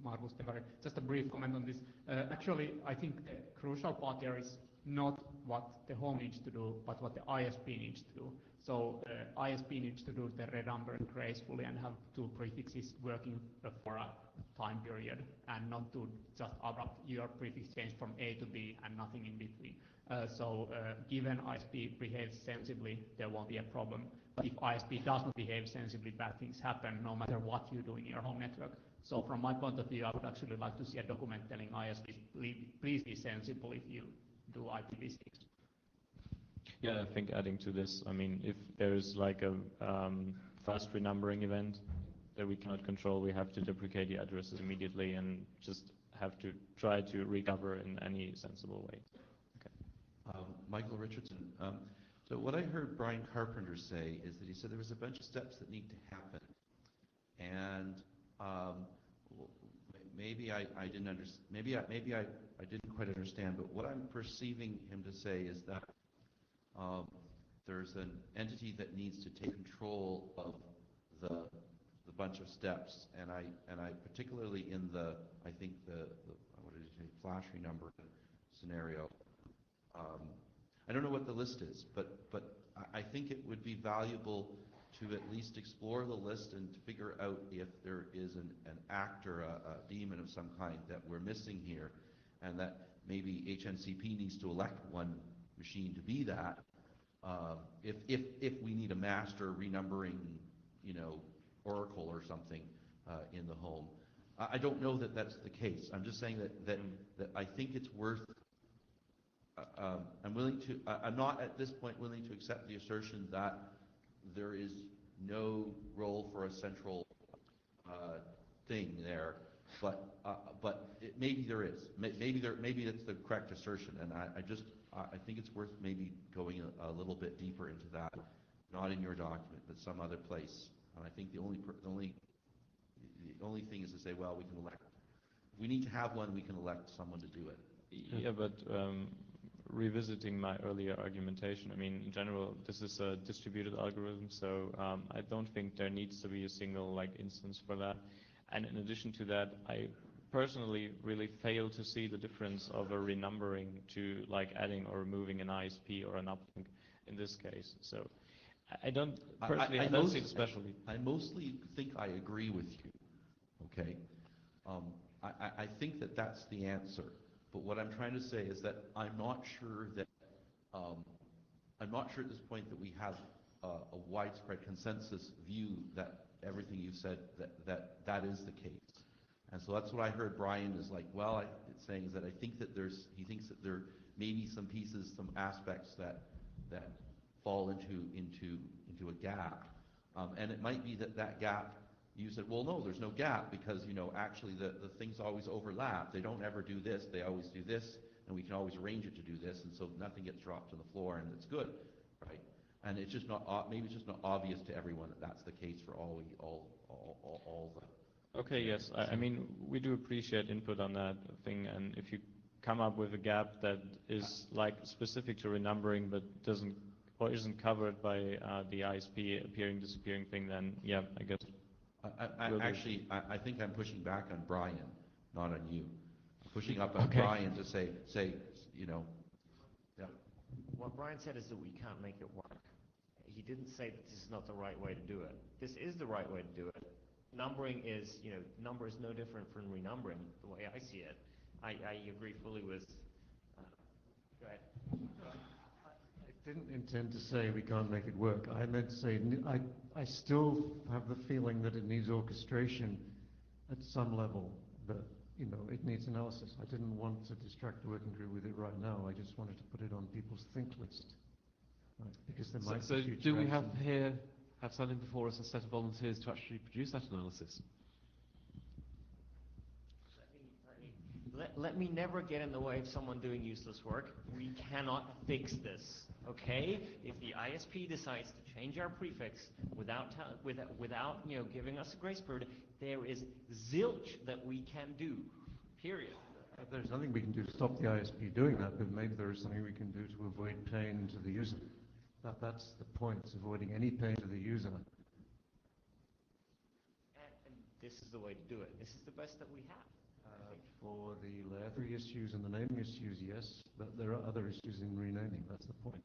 Markus Tevari. Just a brief comment on this. Actually, I think the crucial part there is not what the home needs to do, but what the ISP needs to do. So ISP needs to do the renumbering gracefully and have two prefixes working for a time period, and not to just abrupt your prefix change from A to B and nothing in between. Given ISP behaves sensibly, there won't be a problem. But if ISP does not behave sensibly, bad things happen no matter what you do in your home network. So from my point of view, I would actually like to see a document telling ISP, please be sensible if you do IPv6. Yeah, I think adding to this, I mean, if there's like a fast renumbering event that we cannot control, we have to deprecate the addresses immediately and just have to try to recover in any sensible way. Okay. Michael Richardson. So what I heard Brian Carpenter say is that he said there was a bunch of steps that need to happen, and maybe I didn't understand. Maybe I didn't quite understand. But what I'm perceiving him to say is that there's an entity that needs to take control of the bunch of steps, and I particularly in the I think the what did he say, flash renumber scenario. I don't know what the list is, but I think it would be valuable to at least explore the list and to figure out if there is an actor, a demon of some kind that we're missing here, and that maybe HNCP needs to elect one machine to be that. If we need a master renumbering, oracle or something in the home. I don't know that that's the case. I'm just saying that I think it's worth. I'm not at this point willing to accept the assertion that there is no role for a central thing there, but maybe there is. Maybe it's the correct assertion, and I think it's worth maybe going a little bit deeper into that, not in your document, but some other place. And I think the only thing is to say, well, we can elect. If we need to have one, we can elect someone to do it. Yeah, but revisiting my earlier argumentation, I mean, in general, this is a distributed algorithm, so I don't think there needs to be a single instance for that. And in addition to that, I personally really fail to see the difference of a renumbering to adding or removing an ISP or an uplink in this case. So I don't personally, I don't see the specialty. I mostly think I agree with you. Okay, I think that that's the answer. But what I'm trying to say is that I'm not sure at this point that we have a widespread consensus view that everything you've said that is the case. And so that's what I heard Brian is saying is that he thinks that there may be some pieces, some aspects that fall into a gap, and it might be that gap. You said, well, no, there's no gap because, actually the things always overlap. They don't ever do this. They always do this, and we can always arrange it to do this, and so nothing gets dropped to the floor, and it's good, right? And it's just not, maybe it's just not obvious to everyone that that's the case for all the... Okay, yes. I mean, we do appreciate input on that thing, and if you come up with a gap that is specific to renumbering but doesn't or isn't covered by the ISP appearing, disappearing thing, then yeah, I guess... I think I'm pushing back on Brian, not on you. I'm pushing up on Brian to say, yeah. What Brian said is that we can't make it work. He didn't say that this is not the right way to do it. This is the right way to do it. Numbering is, number is no different from renumbering, the way I see it. I agree fully with... go ahead. I didn't intend to say we can't make it work. I meant to say I still have the feeling that it needs orchestration at some level, but it needs analysis. I didn't want to distract the working group with it right now. I just wanted to put it on people's think list, right? Because there might be future do we have action. have standing before us a set of volunteers to actually produce that analysis? let me never get in the way of someone doing useless work. We cannot fix this, okay? If the ISP decides to change our prefix without giving us a grace period, there is zilch that we can do, period. There's nothing we can do to stop the ISP doing that, but maybe there is something we can do to avoid pain to the user. That's the point, it's avoiding any pain to the user. And this is the way to do it. This is the best that we have. For the leather issues and the naming issues, yes, but there are other issues in renaming, that's the point.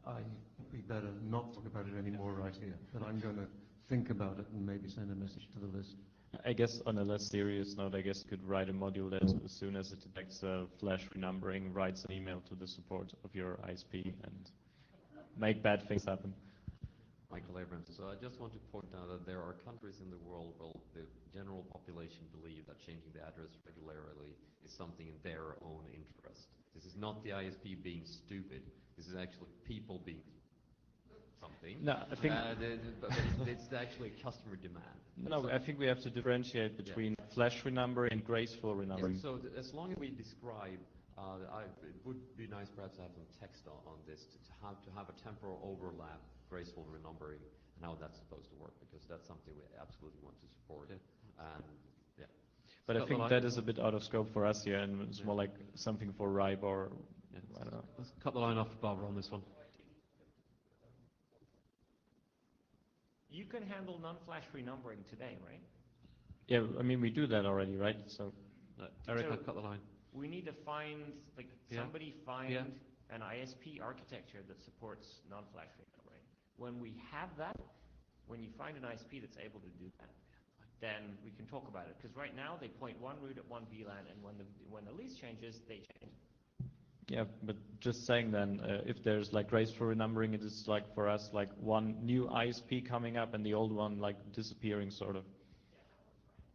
I think we better not talk about it anymore right here, but I'm going to think about it and maybe send a message to the list. I guess on a less serious note, I guess you could write a module that as soon as it detects flash renumbering, writes an email to the support of your ISP and make bad things happen. Michael Abrams. So I just want to point out that there are countries in the world where the general population believe that changing the address regularly is something in their own interest. This is not the ISP being stupid. This is actually people being something. No, I think but it's actually customer demand. No, I think we have to differentiate between flash renumbering and graceful renumbering. So as long as we describe, it would be nice perhaps to have some text on this to have a temporal overlap, graceful renumbering, and how that's supposed to work, because that's something we absolutely want to support. But I think that is a bit out of scope for us here, and it's more like something for RIBE or I don't know. Let's cut the line off Barbara on this one. You can handle non-flash renumbering today, right? Yeah, I mean we do that already, right? So Eric, I'll cut the line. We need to find, somebody find an ISP architecture that supports non-flash renumbering. When we have that, when you find an ISP that's able to do that, then we can talk about it. Because right now they point one route at one VLAN, and when the lease changes, they change. Yeah, but just saying then, if there's like graceful renumbering, it is like for us like one new ISP coming up and the old one like disappearing, sort of.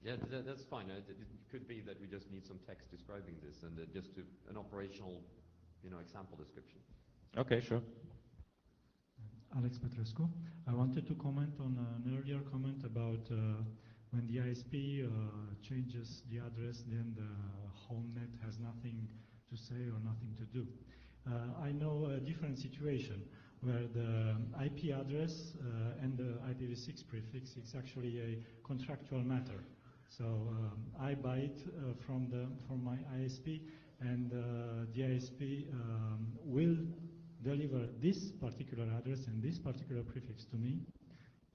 Yeah, that's fine. It could be that we just need some text describing this and just an operational, example description. Okay, sure. Alex Petrescu. I wanted to comment on an earlier comment about when the ISP changes the address, then the Homenet has nothing to say or nothing to do. I know a different situation where the IP address and the IPv6 prefix is actually a contractual matter. So I buy it from my ISP, and the ISP will deliver this particular address and this particular prefix to me.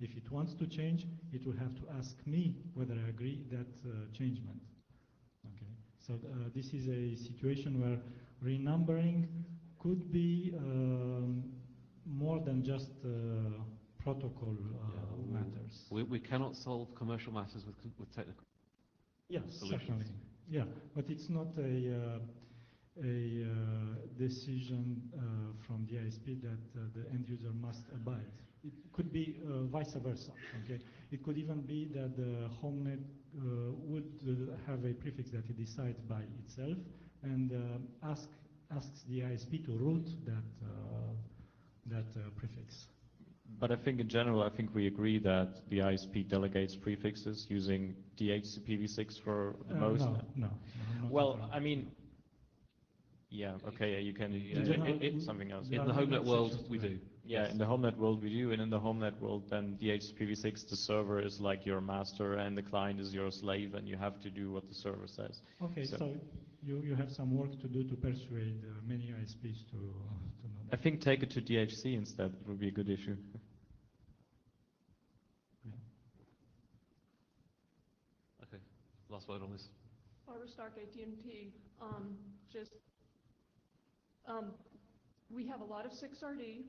If it wants to change, it will have to ask me whether I agree that changement. Okay. So this is a situation where renumbering could be more than just protocol matters. We cannot solve commercial matters with technical solutions. Certainly. Yeah, but it's not a decision from the ISP that the end user must abide. It could be vice versa. Okay, it could even be that the Homenet would have a prefix that it decides by itself and asks the ISP to route that prefix. But I think in general, I think we agree that the ISP delegates prefixes using DHCPv6 for the most. No. Well, I mean, yeah, okay, you can. Something else. In the Homenet world, we do. Yeah, in the Homenet world we do, and in the Homenet world, then DHCPv6, the server is like your master, and the client is your slave, and you have to do what the server says. Okay, so you have some work to do to persuade many ISPs to know. I think take it to DHC instead. It would be a good issue. Okay, last word on this. Barbara Stark, AT&T. We have a lot of 6RD,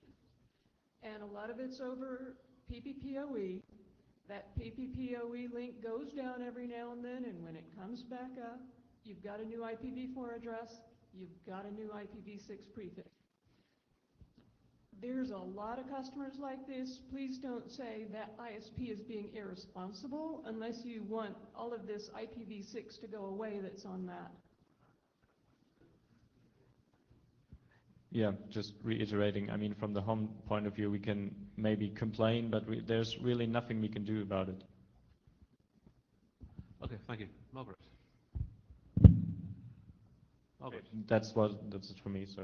and a lot of it's over PPPoE. That PPPoE link goes down every now and then, and when it comes back up, you've got a new IPv4 address, you've got a new IPv6 prefix. There's a lot of customers like this. Please don't say that ISP is being irresponsible unless you want all of this IPv6 to go away that's on that. Yeah, just reiterating, I mean, from the home point of view, we can maybe complain, but there's really nothing we can do about it. Okay, thank you. Margaret. Okay. That's it for me, so.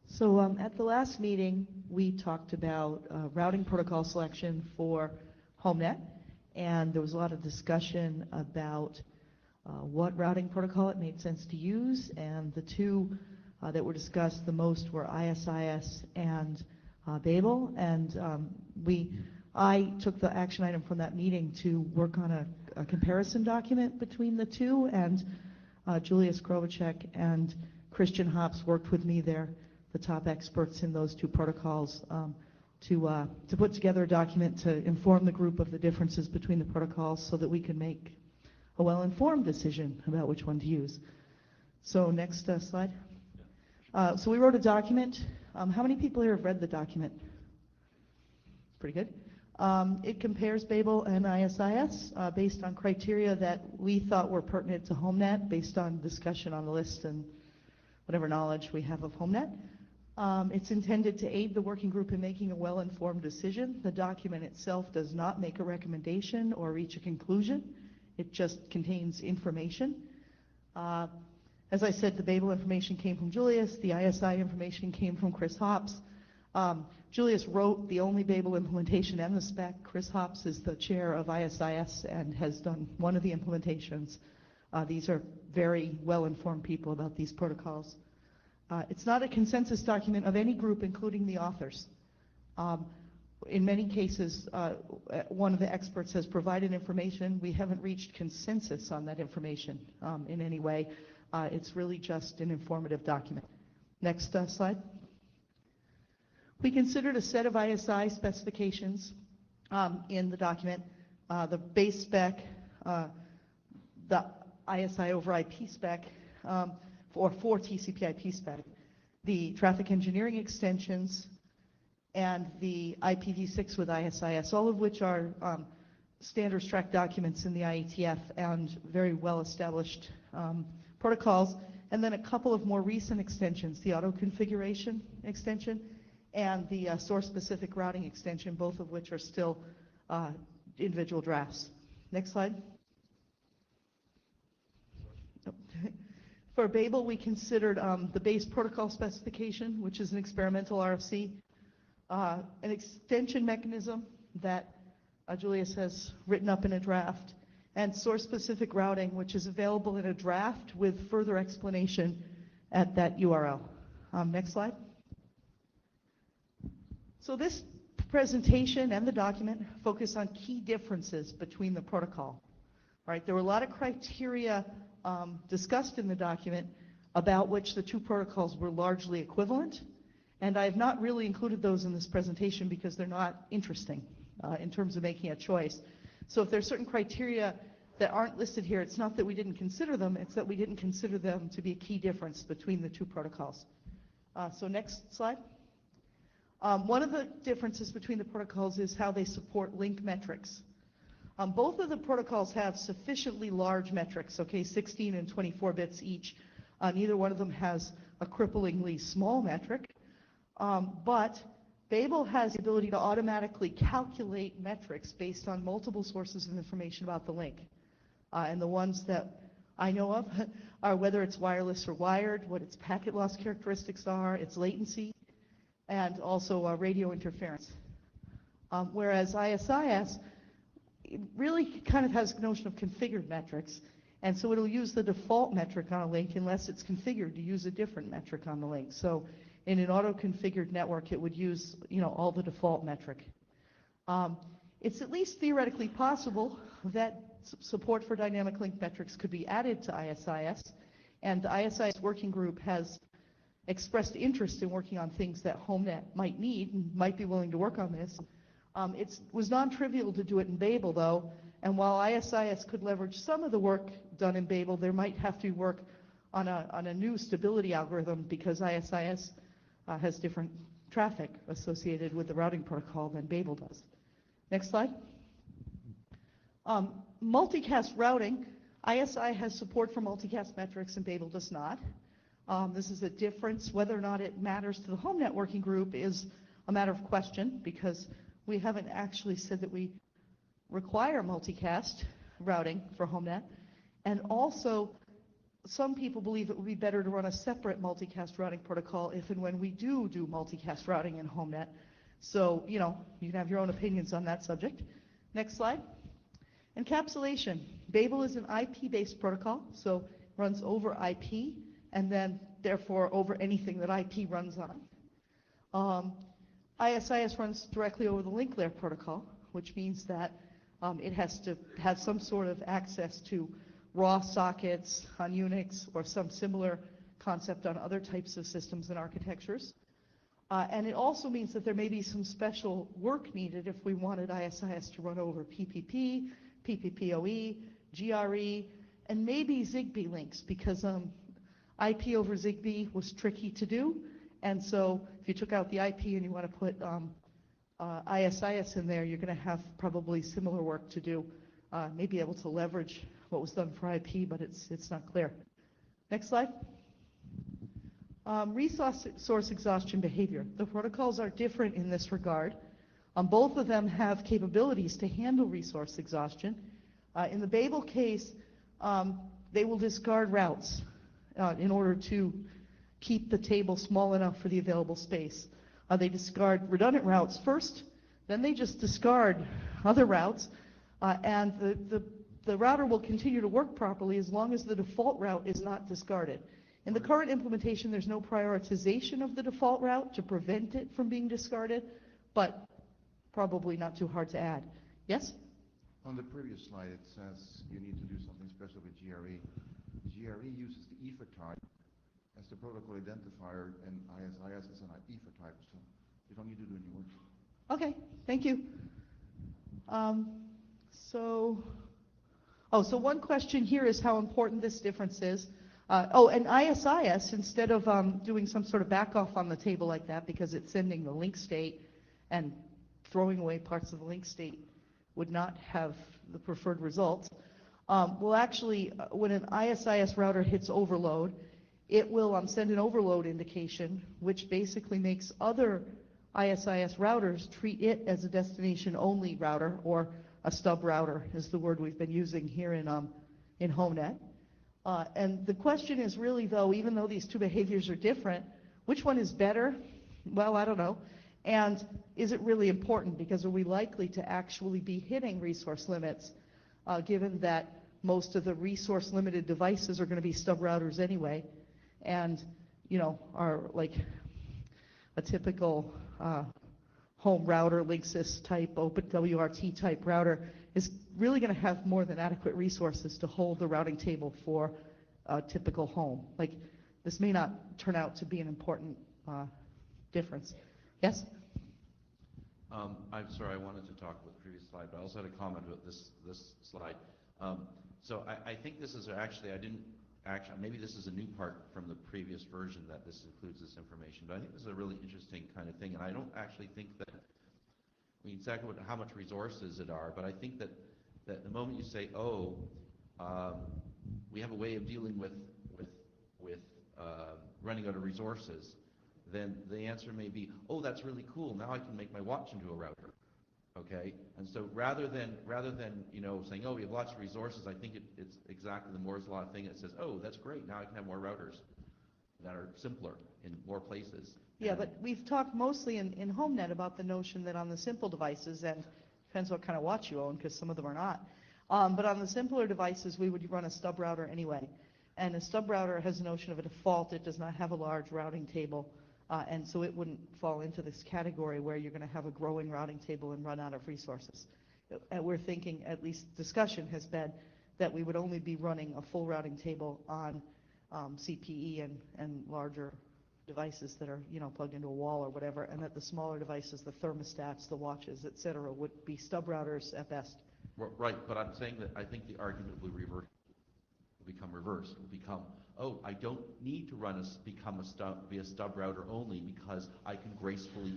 So at the last meeting, we talked about routing protocol selection for Homenet, and there was a lot of discussion about what routing protocol it made sense to use, and the two that were discussed the most were ISIS and Babel, and I took the action item from that meeting to work on a comparison document between the two, and Julius Krovacek and Christian Hops worked with me there, the top experts in those two protocols, to put together a document to inform the group of the differences between the protocols so that we could make a well-informed decision about which one to use. So next slide. So we wrote a document. How many people here have read the document? Pretty good. It compares Babel and ISIS based on criteria that we thought were pertinent to Homenet based on discussion on the list and whatever knowledge we have of Homenet. It's intended to aid the working group in making a well-informed decision. The document itself does not make a recommendation or reach a conclusion. It just contains information. As I said, the Babel information came from Julius. The ISI information came from Chris Hops. Julius wrote the only Babel implementation and the spec. Chris Hops is the chair of ISIS and has done one of the implementations. These are very well-informed people about these protocols. It's not a consensus document of any group, including the authors. In many cases, one of the experts has provided information. We haven't reached consensus on that information in any way. It's really just an informative document. Next slide. We considered a set of ISI specifications in the document. The base spec, the ISI over IP spec, or for TCP/IP spec, the traffic engineering extensions, and the IPv6 with ISIS, all of which are standards track documents in the IETF and very well-established protocols, and then a couple of more recent extensions, the auto-configuration extension and the source-specific routing extension, both of which are still individual drafts. Next slide. For Babel, we considered the base protocol specification, which is an experimental RFC, an extension mechanism that Julius has written up in a draft, and source-specific routing, which is available in a draft with further explanation at that URL. Next slide. So this presentation and the document focus on key differences between the protocol. Right? There were a lot of criteria discussed in the document about which the two protocols were largely equivalent, and I have not really included those in this presentation because they're not interesting in terms of making a choice. So if there are certain criteria that aren't listed here, it's not that we didn't consider them, it's that we didn't consider them to be a key difference between the two protocols. So next slide. One of the differences between the protocols is how they support link metrics. Both of the protocols have sufficiently large metrics, okay, 16 and 24 bits each. Neither one of them has a cripplingly small metric, but Babel has the ability to automatically calculate metrics based on multiple sources of information about the link. And the ones that I know of are whether it's wireless or wired, what its packet loss characteristics are, its latency, and also radio interference. Whereas ISIS, it really kind of has the notion of configured metrics, and so it'll use the default metric on a link unless it's configured to use a different metric on the link. So in an auto-configured network, it would use, all the default metric. It's at least theoretically possible that support for dynamic link metrics could be added to ISIS, and the ISIS working group has expressed interest in working on things that Homenet might need and might be willing to work on this. It was non-trivial to do it in Babel, though, and while ISIS could leverage some of the work done in Babel, there might have to be work on a new stability algorithm because ISIS has different traffic associated with the routing protocol than Babel does. Next slide. Multicast routing, ISI has support for multicast metrics and Babel does not. This is a difference. Whether or not it matters to the Homenet working group is a matter of question because we haven't actually said that we require multicast routing for Homenet. And also, some people believe it would be better to run a separate multicast routing protocol if and when we do multicast routing in Homenet. So, you can have your own opinions on that subject. Next slide. Encapsulation. Babel is an IP-based protocol, so runs over IP, and then, therefore, over anything that IP runs on. ISIS runs directly over the link layer protocol, which means that it has to have some sort of access to raw sockets on Unix or some similar concept on other types of systems and architectures. And it also means that there may be some special work needed if we wanted ISIS to run over PPP, PPPoE, GRE, and maybe Zigbee links, because IP over Zigbee was tricky to do. And so if you took out the IP and you want to put ISIS in there, you're going to have probably similar work to do. Maybe able to leverage what was done for IP, but it's not clear. Next slide. Resource exhaustion behavior. The protocols are different in this regard. Both of them have capabilities to handle resource exhaustion. In the Babel case, they will discard routes in order to keep the table small enough for the available space. They discard redundant routes first, then they just discard other routes, and the router will continue to work properly as long as the default route is not discarded. In the current implementation, there's no prioritization of the default route to prevent it from being discarded, but probably not too hard to add. Yes? On the previous slide, it says you need to do something special with GRE. GRE uses the ether type as the protocol identifier, and ISIS is an ether type, so you don't need to do any work. Okay, thank you. So one question here is how important this difference is. And ISIS, instead of doing some sort of back off on the table like that because it's sending the link state and throwing away parts of the link state would not have the preferred results, will actually, when an ISIS router hits overload, it will send an overload indication, which basically makes other ISIS routers treat it as a destination-only router, or a stub router is the word we've been using here in Homenet. And the question is really, though, even though these two behaviors are different, which one is better? Well, I don't know. And is it really important? Because are we likely to actually be hitting resource limits, given that most of the resource-limited devices are going to be stub routers anyway, and are like a typical home router, Linksys type, OpenWRT type router is really going to have more than adequate resources to hold the routing table for a typical home. Like, this may not turn out to be an important difference. Yes? I'm sorry, I wanted to talk about the previous slide, but I also had a comment about this slide. So I think this is actually, maybe this is a new part from the previous version that this includes this information, but I think this is a really interesting kind of thing, and I don't actually think that, exactly how much resources it are, but I think that the moment you say, we have a way of dealing with running out of resources, then the answer may be, that's really cool, now I can make my watch into a router. Okay, and so rather than saying, we have lots of resources, I think it's exactly the Moore's Law thing that says, that's great, now I can have more routers that are simpler in more places. Yeah, but we've talked mostly in Homenet about the notion that on the simple devices, and depends what kind of watch you own, because some of them are not, but on the simpler devices, we would run a stub router anyway. And a stub router has a notion of a default. It does not have a large routing table. And so it wouldn't fall into this category where you're going to have a growing routing table and run out of resources. And we're thinking, at least discussion has been, that we would only be running a full routing table on CPE and larger devices that are plugged into a wall or whatever, and that the smaller devices, the thermostats, the watches, et cetera, would be stub routers at best. Right, but I'm saying that I think the argument will become reversed. It will become, I don't need to be a stub router only because I can gracefully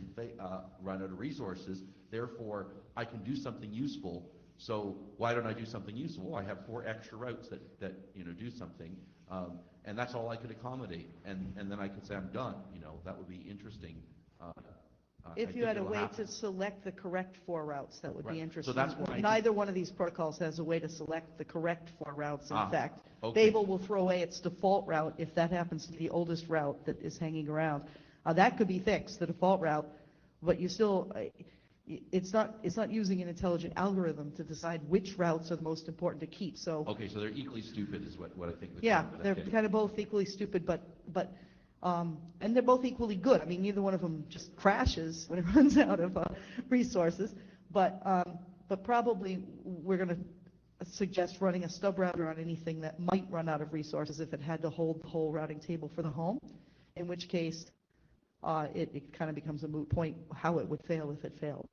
run out of resources. Therefore, I can do something useful So why don't I do something useful? I have 4 extra routes that do something, and that's all I could accommodate. And then I could say I'm done. That would be interesting. If you had a way to select the correct 4 routes, that would be Right. interesting. So that's why Neither one of these protocols has a way to select the correct 4 routes. In fact, okay. Babel will throw away its default route if that happens to be the oldest route that is hanging around. That could be fixed, the default route, but you still, it's not using an intelligent algorithm to decide which routes are the most important to keep. So Okay, so they're equally stupid is what I think. yeah, they're kind of both equally stupid, but and they're both equally good. I mean, neither one of them just crashes when it runs out of resources. But probably we're going to suggest running a stub router on anything that might run out of resources if it had to hold the whole routing table for the home, in which case it kind of becomes a moot point how it would fail if it failed.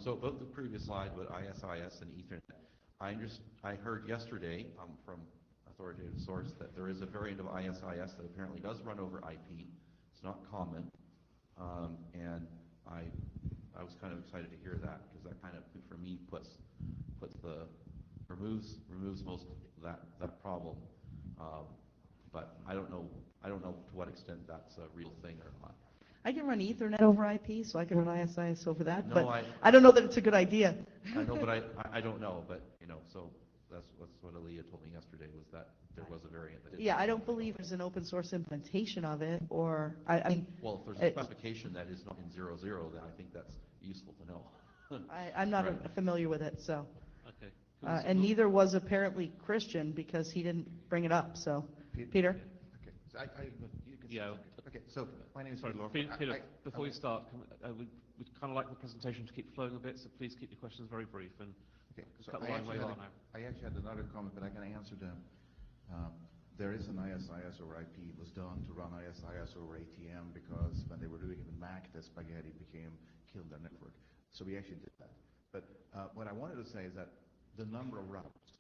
So about the previous slide with ISIS and Ethernet, I heard yesterday from authoritative source that there is a variant of ISIS that apparently does run over IP. It's not common, and I was kind of excited to hear that because that kind of, for me, removes most of that problem. But I don't know to what extent that's a real thing or not. I can run Ethernet over IP, so I can run ISIS over that. No, but I don't know that it's a good idea. I know, but I don't know. But so that's what Aaliyah told me yesterday was that there was a variant. Yeah, I don't believe there's an open source implementation of it, or well, if there's a specification that is not in 0.0, then I think that's useful to know. I'm not right. familiar with it, so. Okay. And neither was apparently Christian because he didn't bring it up. So, Peter. Okay. So yeah. Okay. So my name is Peter. Before you start, we'd kind of like the presentation to keep flowing a bit, so please keep your questions very brief and cut the line where you are now. I actually had another comment, but I can answer them. There is an ISIS over IP. It was done to run ISIS over ATM because when they were doing it in Mac, the spaghetti killed their network. So we actually did that. But what I wanted to say is that the number of routes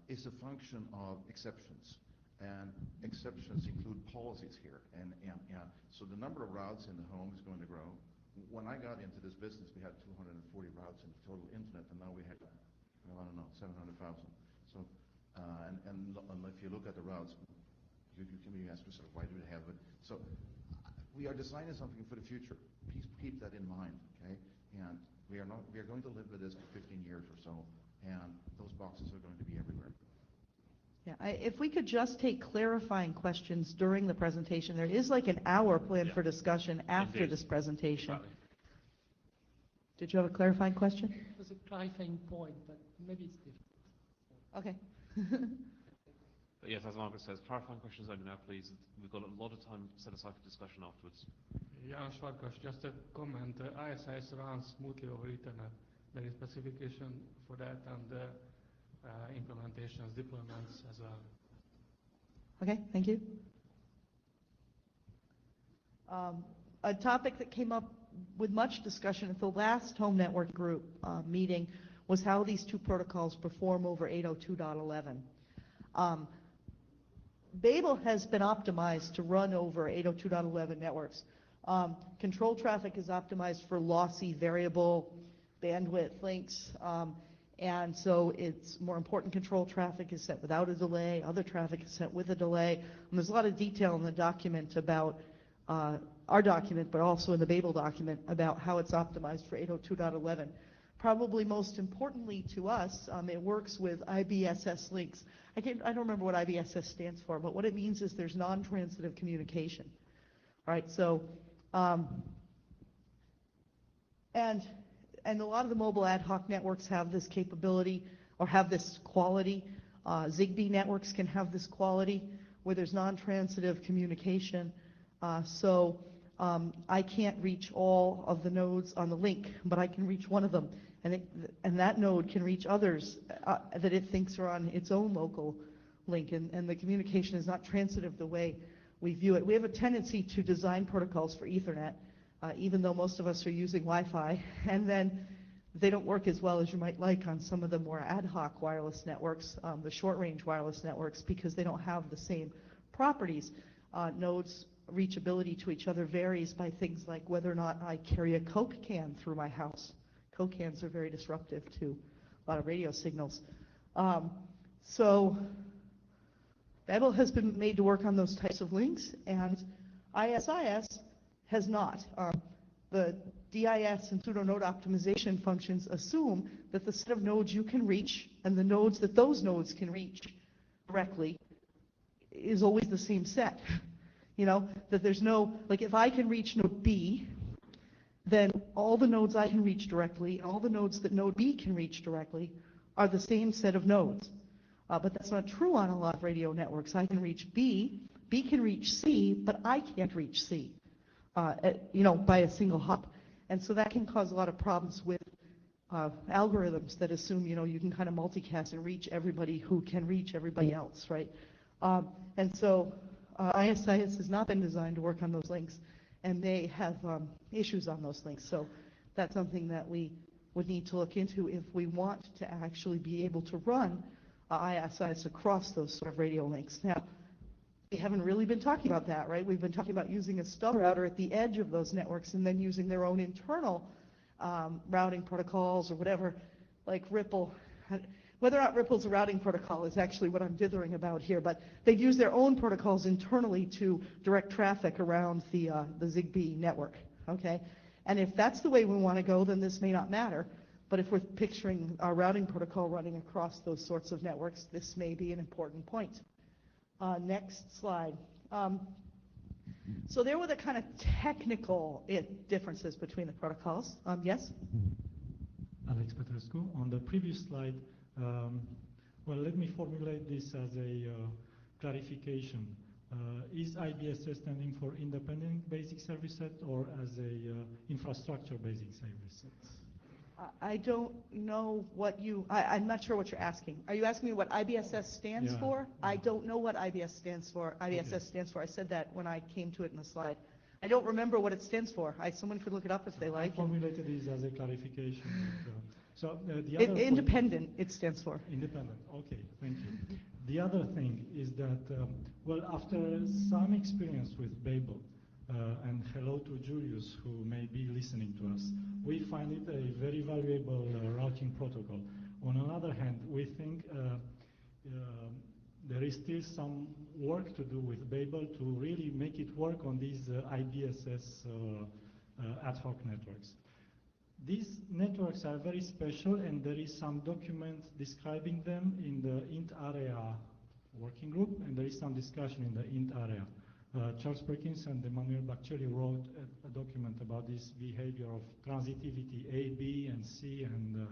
is a function of exceptions. And exceptions include policies here. And so the number of routes in the home is going to grow. When I got into this business, we had 240 routes in the total internet, and now we have, I don't know, 700,000. So, and if you look at the routes, you can ask yourself, why do they have it? So we are designing something for the future. Please keep that in mind, okay? And we are going to live with this for 15 years or so, and those boxes are going to be everywhere. Yeah, if we could just take clarifying questions during the presentation. There is like an hour planned for discussion after this presentation. Did you have a clarifying question? It was a clarifying point, but maybe it's different. Okay. But yes, as Margaret says, clarifying questions only now, please. We've got a lot of time set aside for discussion afterwards. Jan Svarkas, just a comment. ISIS runs smoothly over Ethernet. There is specification for that and implementations, deployments as well. Okay, thank you. A topic that came up with much discussion at the last home network group meeting was how these 2 protocols perform over 802.11. Babel has been optimized to run over 802.11 networks. Control traffic is optimized for lossy variable bandwidth links. And so it's more important control traffic is sent without a delay, other traffic is sent with a delay. And there's a lot of detail in the document about our document, but also in the Babel document about how it's optimized for 802.11. Probably most importantly to us, it works with IBSS links. I don't remember what IBSS stands for, but what it means is there's non-transitive communication. All right, so and a lot of the mobile ad hoc networks have this capability or have this quality. Zigbee networks can have this quality where there's non-transitive communication. So I can't reach all of the nodes on the link, but I can reach one of them. And that node can reach others that it thinks are on its own local link. And the communication is not transitive the way we view it. We have a tendency to design protocols for Ethernet, even though most of us are using Wi-Fi, and then they don't work as well as you might like on some of the more ad hoc wireless networks, the short-range wireless networks, because they don't have the same properties. Nodes' reachability to each other varies by things like whether or not I carry a Coke can through my house, cocans are very disruptive to a lot of radio signals. So Babel has been made to work on those types of links, and ISIS has not. The DIS and pseudo-node optimization functions assume that the set of nodes you can reach and the nodes that those nodes can reach directly is always the same set. You know, that there's no, like if I can reach node B, then all the nodes I can reach directly and all the nodes that node B can reach directly are the same set of nodes. But that's not true on a lot of radio networks. I can reach B, B can reach C, but I can't reach C, you know, by a single hop. And so that can cause a lot of problems with algorithms that assume, you know, you can kind of multicast and reach everybody who can reach everybody else, right? And so ISIS has not been designed to work on those links, and they have issues on those links. So that's something that we would need to look into if we want to actually be able to run ISIS across those sort of radio links. Now, we haven't really been talking about that, right? We've been talking about using a stub router at the edge of those networks and then using their own internal routing protocols or whatever, like Ripple. Whether or not Ripple's a routing protocol is actually what I'm dithering about here, but they'd use their own protocols internally to direct traffic around the Zigbee network, okay? And if that's the way we want to go, then this may not matter. But if we're picturing our routing protocol running across those sorts of networks, this may be an important point. Next slide. So there were the kind of technical differences between the protocols. Yes? Alex Petrescu. On the previous slide, well, let me formulate this as a clarification. Is IBSS standing for Independent Basic Service Set or as a Infrastructure Basic Service Set? I don't know what I'm not sure what you're asking. Are you asking me what IBSS stands for? I don't know what IBSS stands for. I said that when I came to it in the slide. I don't remember what it stands for. Someone could look it up if they like. I formulated this as a clarification. So the other independent, it stands for. Independent. Okay, thank you. The other thing is that, well, after some experience with Babel, and hello to Julius, who may be listening to us, we find it a very valuable routing protocol. On the other hand, we think there is still some work to do with Babel to really make it work on these IBSS ad hoc networks. These networks are very special, and there is some document describing them in the int area working group, and there is some discussion in the int area. Charles Perkins and Emmanuel Baccelli wrote a document about this behavior of transitivity A, B, and C, and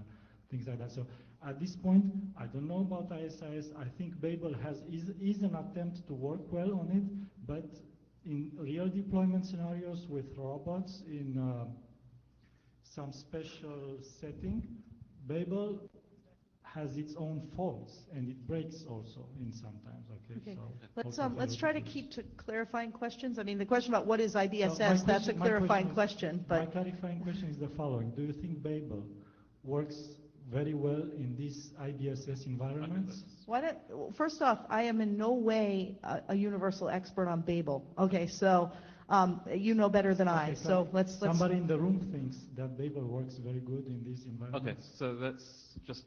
things like that. So at this point, I don't know about ISIS. I think Babel is an attempt to work well on it, but in real deployment scenarios with robots in some special setting, Babel has its own faults, and it breaks also in sometimes. Okay. So let's try to keep to clarifying questions. I mean, the question about what is IBSS, that's a clarifying question. But my clarifying question is the following: do you think Babel works very well in these IBSS environments? First off, I am in no way a universal expert on Babel. Okay, so you know better than I. So let's. Somebody in the room thinks that Babel works very good in these environments. Okay, so let's just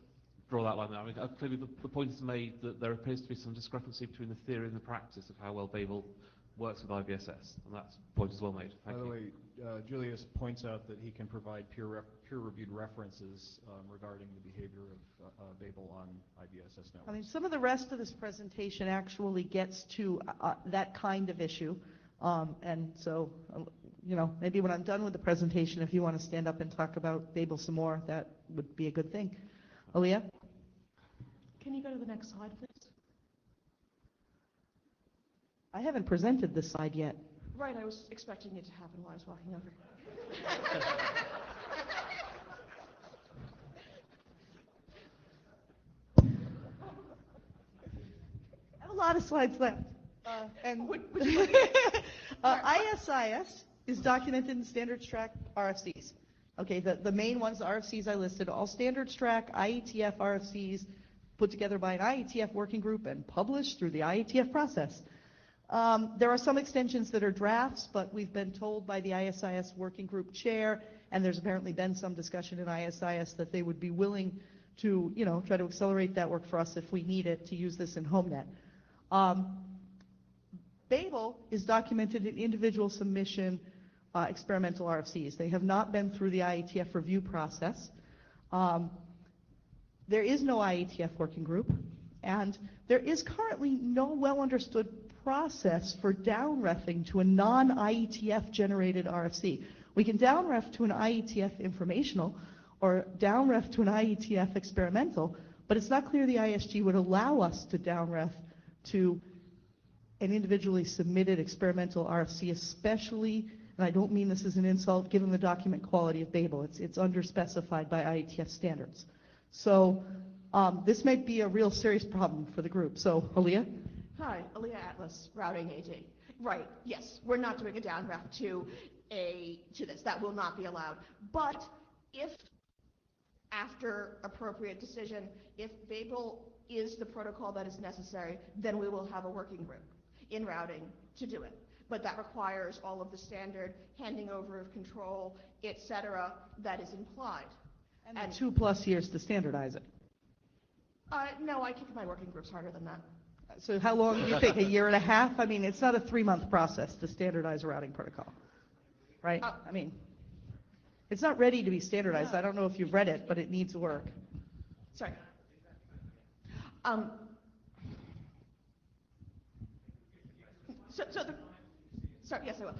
draw that line there. I mean, clearly the point is made that there appears to be some discrepancy between the theory and the practice of how well Babel works with IBSS, and that point is well made. Thank you. By the way, Julius points out that he can provide peer-reviewed references regarding the behavior of Babel on IBSS networks. I mean, some of the rest of this presentation actually gets to that kind of issue, and so, you know, maybe when I'm done with the presentation, if you want to stand up and talk about Babel some more, that would be a good thing. Aaliyah? Can you go to the next slide, please? I haven't presented this slide yet. Right, I was expecting it to happen while I was walking over. I have a lot of slides left. ISIS is documented in standards track RFCs. Okay, the main ones, the RFCs I listed, all standards track IETF RFCs put together by an IETF working group and published through the IETF process. There are some extensions that are drafts, but we've been told by the ISIS working group chair and there's apparently been some discussion in ISIS that they would be willing to, try to accelerate that work for us if we need it to use this in Homenet. Babel is documented in individual submission experimental RFCs. They have not been through the IETF review process. There is no IETF working group, and there is currently no well-understood process for downrefing to a non-IETF generated RFC. We can downref to an IETF informational or downref to an IETF experimental, but it's not clear the ISG would allow us to downref to an individually submitted experimental RFC, especially, and I don't mean this as an insult, given the document quality of Babel. It's underspecified by IETF standards. So this might be a real serious problem for the group. So, Aaliyah? Hi, Aaliyah Atlas, Routing AD. Right, yes, we're not doing a downref to this. That will not be allowed. But if, after appropriate decision, if Babel is the protocol that is necessary, then we will have a working group in routing to do it. But that requires all of the standard handing over of control, etc., that is implied. And 2+ years to standardize it. No, I kick my working groups harder than that. So how long do you think? A year and a half? I mean, it's not a 3-month process to standardize a routing protocol, right? I mean, it's not ready to be standardized. I don't know if you've read it, but it needs work. Sorry. Sorry, yes, I will.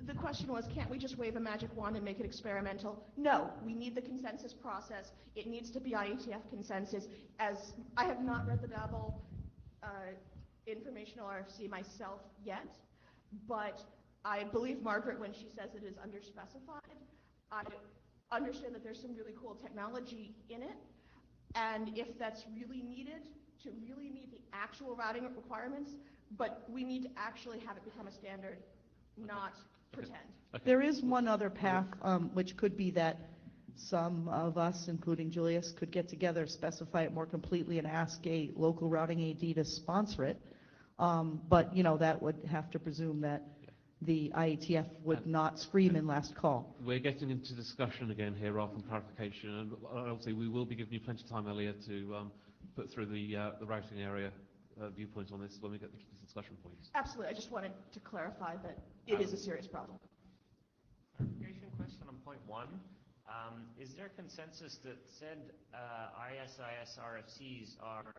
The question was, can't we just wave a magic wand and make it experimental? No, we need the consensus process. It needs to be IETF consensus. As I have not read the Babel informational RFC myself yet, but I believe Margaret when she says it is underspecified. I understand that there's some really cool technology in it, and if that's really needed to really meet the actual routing requirements, but we need to actually have it become a standard, not pretend. There is one other path, which could be that some of us, including Julius, could get together, specify it more completely, and ask a local routing AD to sponsor it. But, that would have to presume that the IETF would not scream in last call. We're getting into discussion again here rather than clarification, and obviously we will be giving you plenty of time, Elliot, to put through the routing area viewpoints on this when we get to the discussion points. Absolutely. I just wanted to clarify that it is a serious problem. Clarification question on point 1. Is there consensus that said ISIS RFCs are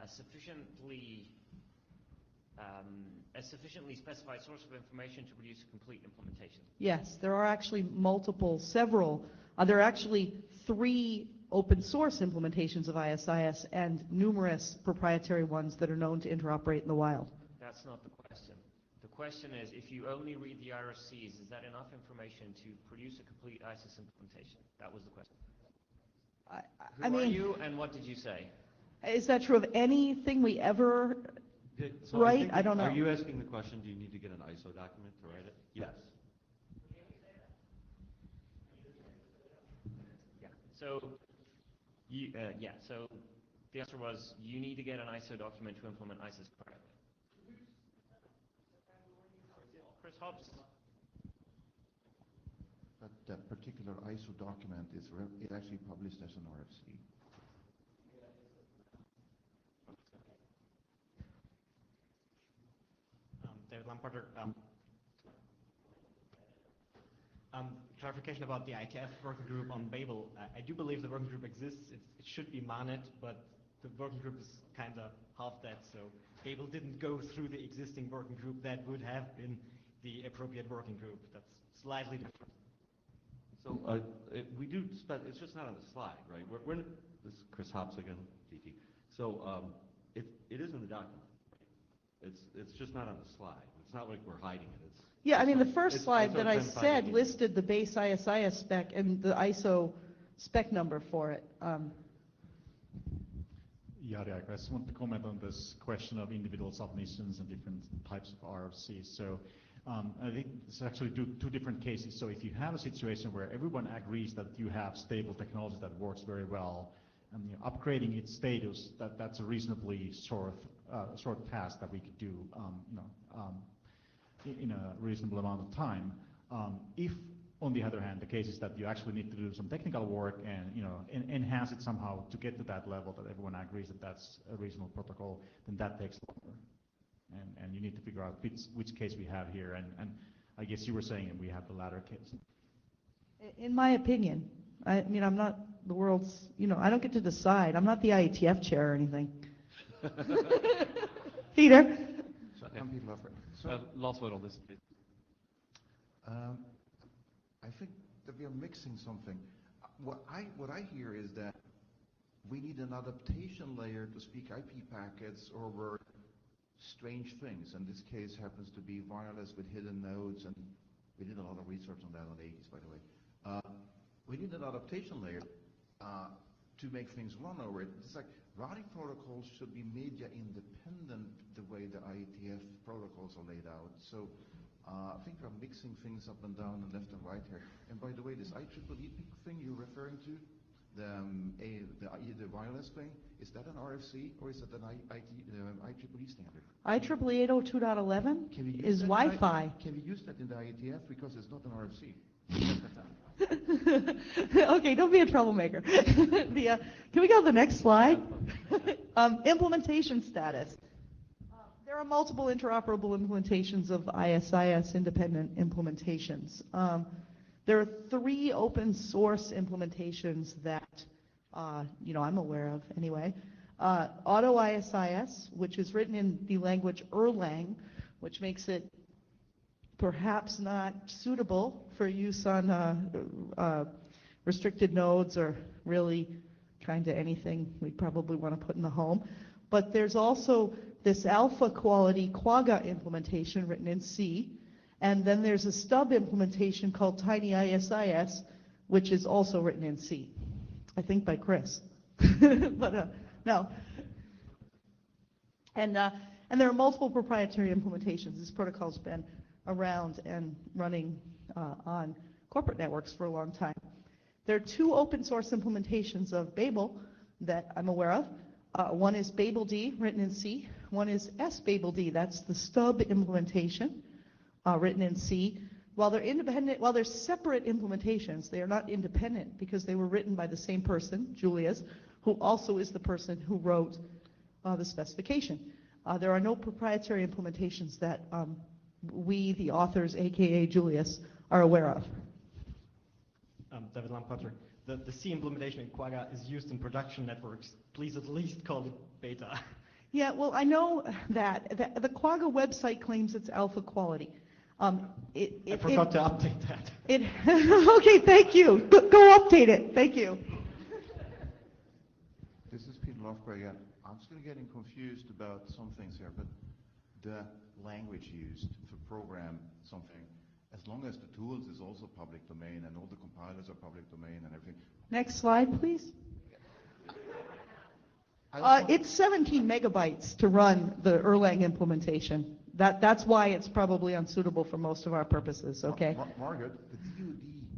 a sufficiently specified source of information to produce a complete implementation? Yes, there are actually several. There are actually 3 open source implementations of ISIS and numerous proprietary ones that are known to interoperate in the wild. That's not the question. The question is, if you only read the RFCs, is that enough information to produce a complete ISIS implementation? That was the question. Who are you and what did you say? Is that true of anything we ever write? I don't know. Are you asking the question, do you need to get an ISO document to write it? Yes. Yeah. So the answer was you need to get an ISO document to implement ISIS correctly. Chris Hobbs. That particular ISO document is actually published as an RFC. David Lamparter. Clarification about the IETF working group on Babel. I do believe the working group exists. It should be managed, but the working group is kind of half dead. So Babel didn't go through the existing working group that would have been the appropriate working group. That's slightly different. So we do spend, it's just not on the slide, right? This is Chris Hobbs again, DT. So it is in the document. It's just not on the slide. It's not like we're hiding it. Yeah, I mean, the first slide that I said listed the base ISIS spec and the ISO spec number for it. Yeah, I just want to comment on this question of individual submissions and different types of RFCs. So I think it's actually two different cases. So if you have a situation where everyone agrees that you have stable technology that works very well, and upgrading its status, that's a reasonably short task that we could do in a reasonable amount of time. If On the other hand, the cases that you actually need to do some technical work and enhance it somehow to get to that level that everyone agrees that that's a reasonable protocol, then that takes longer. And you need to figure out which case we have here. And I guess you were saying that we have the latter case. In my opinion, I mean, I'm not the world's, I don't get to decide. I'm not the IETF chair or anything. Peter? I'm Peter Lofgren. Last word on this, please. I think that we are mixing something. What I hear is that we need an adaptation layer to speak IP packets over strange things. And this case happens to be wireless with hidden nodes, and we did a lot of research on that in the 80s, by the way. We need an adaptation layer to make things run over it. It's like routing protocols should be media independent the way the IETF protocols are laid out. So I think we're mixing things up and down and left and right here. And by the way, this IEEE thing you're referring to, the wireless thing, is that an RFC or is that an IEEE standard? IEEE 802.11 is Wi-Fi. Can we use that in the IETF because it's not an RFC? Okay, don't be a troublemaker. Can we go to the next slide? Implementation status. There are multiple interoperable implementations of ISIS independent implementations. There are 3 open source implementations that I'm aware of anyway. Auto ISIS, which is written in the language Erlang, which makes it perhaps not suitable for use on restricted nodes or really kind of anything we probably want to put in the home. But there's also this alpha quality Quagga implementation written in C. And then there's a stub implementation called Tiny ISIS, which is also written in C, I think by Chris. But no. And there are multiple proprietary implementations. This protocol's been around and running on corporate networks for a long time. There are 2 open source implementations of Babel that I'm aware of. One is BabelD, written in C. One is SBabelD, that's the stub implementation, written in C. While they're independent, while they're separate implementations, they are not independent because they were written by the same person, Julius, who also is the person who wrote the specification. There are no proprietary implementations that we, the authors, aka Julius, are aware of. David Lampotter. The C implementation in Quagga is used in production networks. Please at least call it beta. Yeah, well, I know that the Quagga website claims it's alpha quality. I forgot to update that. Okay, thank you. Go update it. Thank you. This is Peter Lofgren again. I'm still getting confused about some things here, but the language used to program something, as long as the tools is also public domain and all the compilers are public domain and everything. Next slide, please. It's 17 megabytes to run the Erlang implementation. That's why it's probably unsuitable for most of our purposes, okay? Margaret, the DoD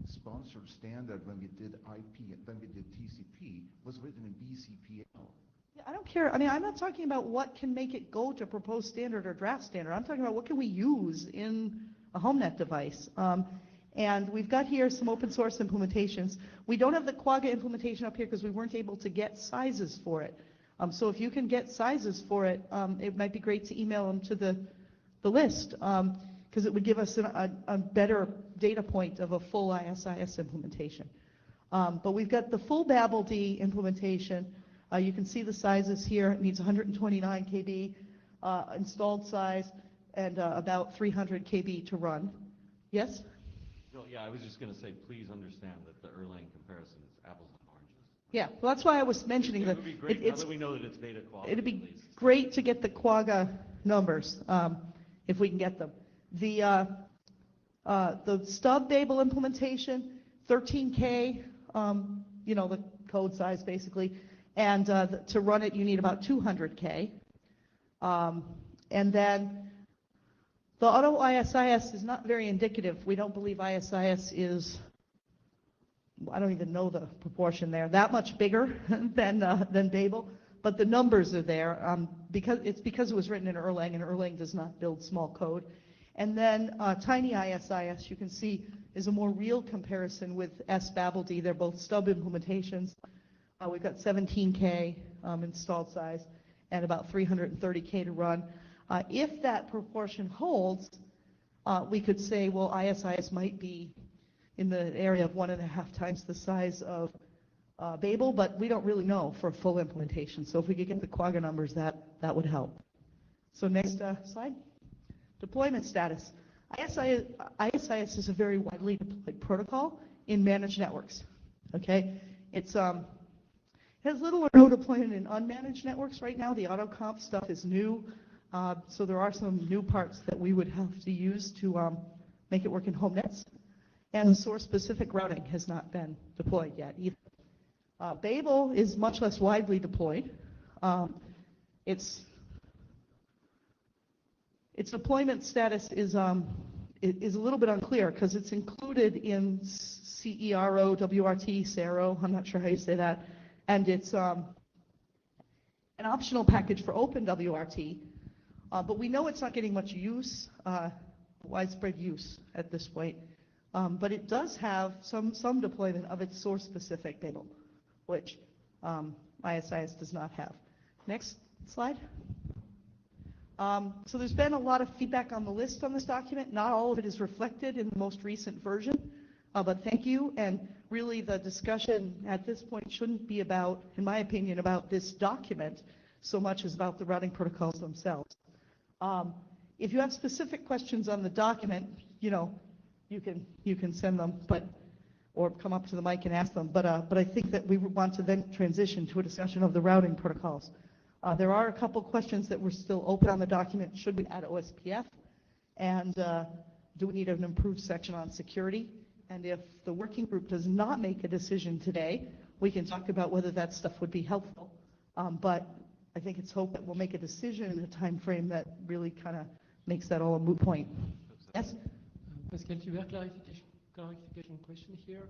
sponsored standard when we did IP, when we did TCP, was written in BCPL. Yeah, I don't care. I mean, I'm not talking about what can make it go to proposed standard or draft standard. I'm talking about what can we use in a Homenet device. And we've got here some open source implementations. We don't have the Quagga implementation up here because we weren't able to get sizes for it. So if you can get sizes for it, it might be great to email them to the list because it would give us a better data point of a full ISIS implementation. But we've got the full BabelD implementation. You can see the sizes here. It needs 129 KB installed size and about 300 KB to run. Yes? Well, yeah, I was just going to say, please understand that the Erlang comparison is apples and oranges. Yeah, well, that's why I was mentioning It that. would be great, now that we know that it's beta quality. It'd be great to get the Quagga numbers if we can get them. The stub Babel implementation, 13K, the code size basically, and to run it you need about 200K. And then the auto ISIS is not very indicative. We don't believe ISIS is, I don't even know the proportion there, that much bigger than Babel, but the numbers are there because it was written in Erlang, and Erlang does not build small code. And then Tiny ISIS, you can see is a more real comparison with S-Babel-D. They're both stub implementations. We've got 17K installed size and about 330K to run. If that proportion holds, we could say, well, ISIS might be in the area of 1.5 times the size of Babel, but we don't really know for full implementation. So if we could get the Quagga numbers, that would help. So next slide. Deployment status. ISIS is a very widely deployed protocol in managed networks. Okay, it has little or no deployment in unmanaged networks right now. The AutoComp stuff is new, so there are some new parts that we would have to use to make it work in Homenets. And source-specific routing has not been deployed yet either. Babel is much less widely deployed. Its deployment status is a little bit unclear because it's included in CERO, WRT, CERO, I'm not sure how you say that, and it's an optional package for OpenWRT, but we know it's not getting much use, widespread use at this point, but it does have some deployment of its source-specific Babel, which ISIS does not have. Next slide. So there's been a lot of feedback on the list on this document. Not all of it is reflected in the most recent version, but thank you. And really the discussion at this point shouldn't be about, in my opinion, about this document so much as about the routing protocols themselves. If you have specific questions on the document, you can send them, or come up to the mic and ask them. But I think that we want to then transition to a discussion of the routing protocols. There are a couple questions that were still open on the document. Should we add OSPF? And do we need an improved section on security? And if the working group does not make a decision today, we can talk about whether that stuff would be helpful. But I think it's hoped that we'll make a decision in a time frame that really kind of makes that all a moot point. Yes? Pascal Hubert, clarification question here.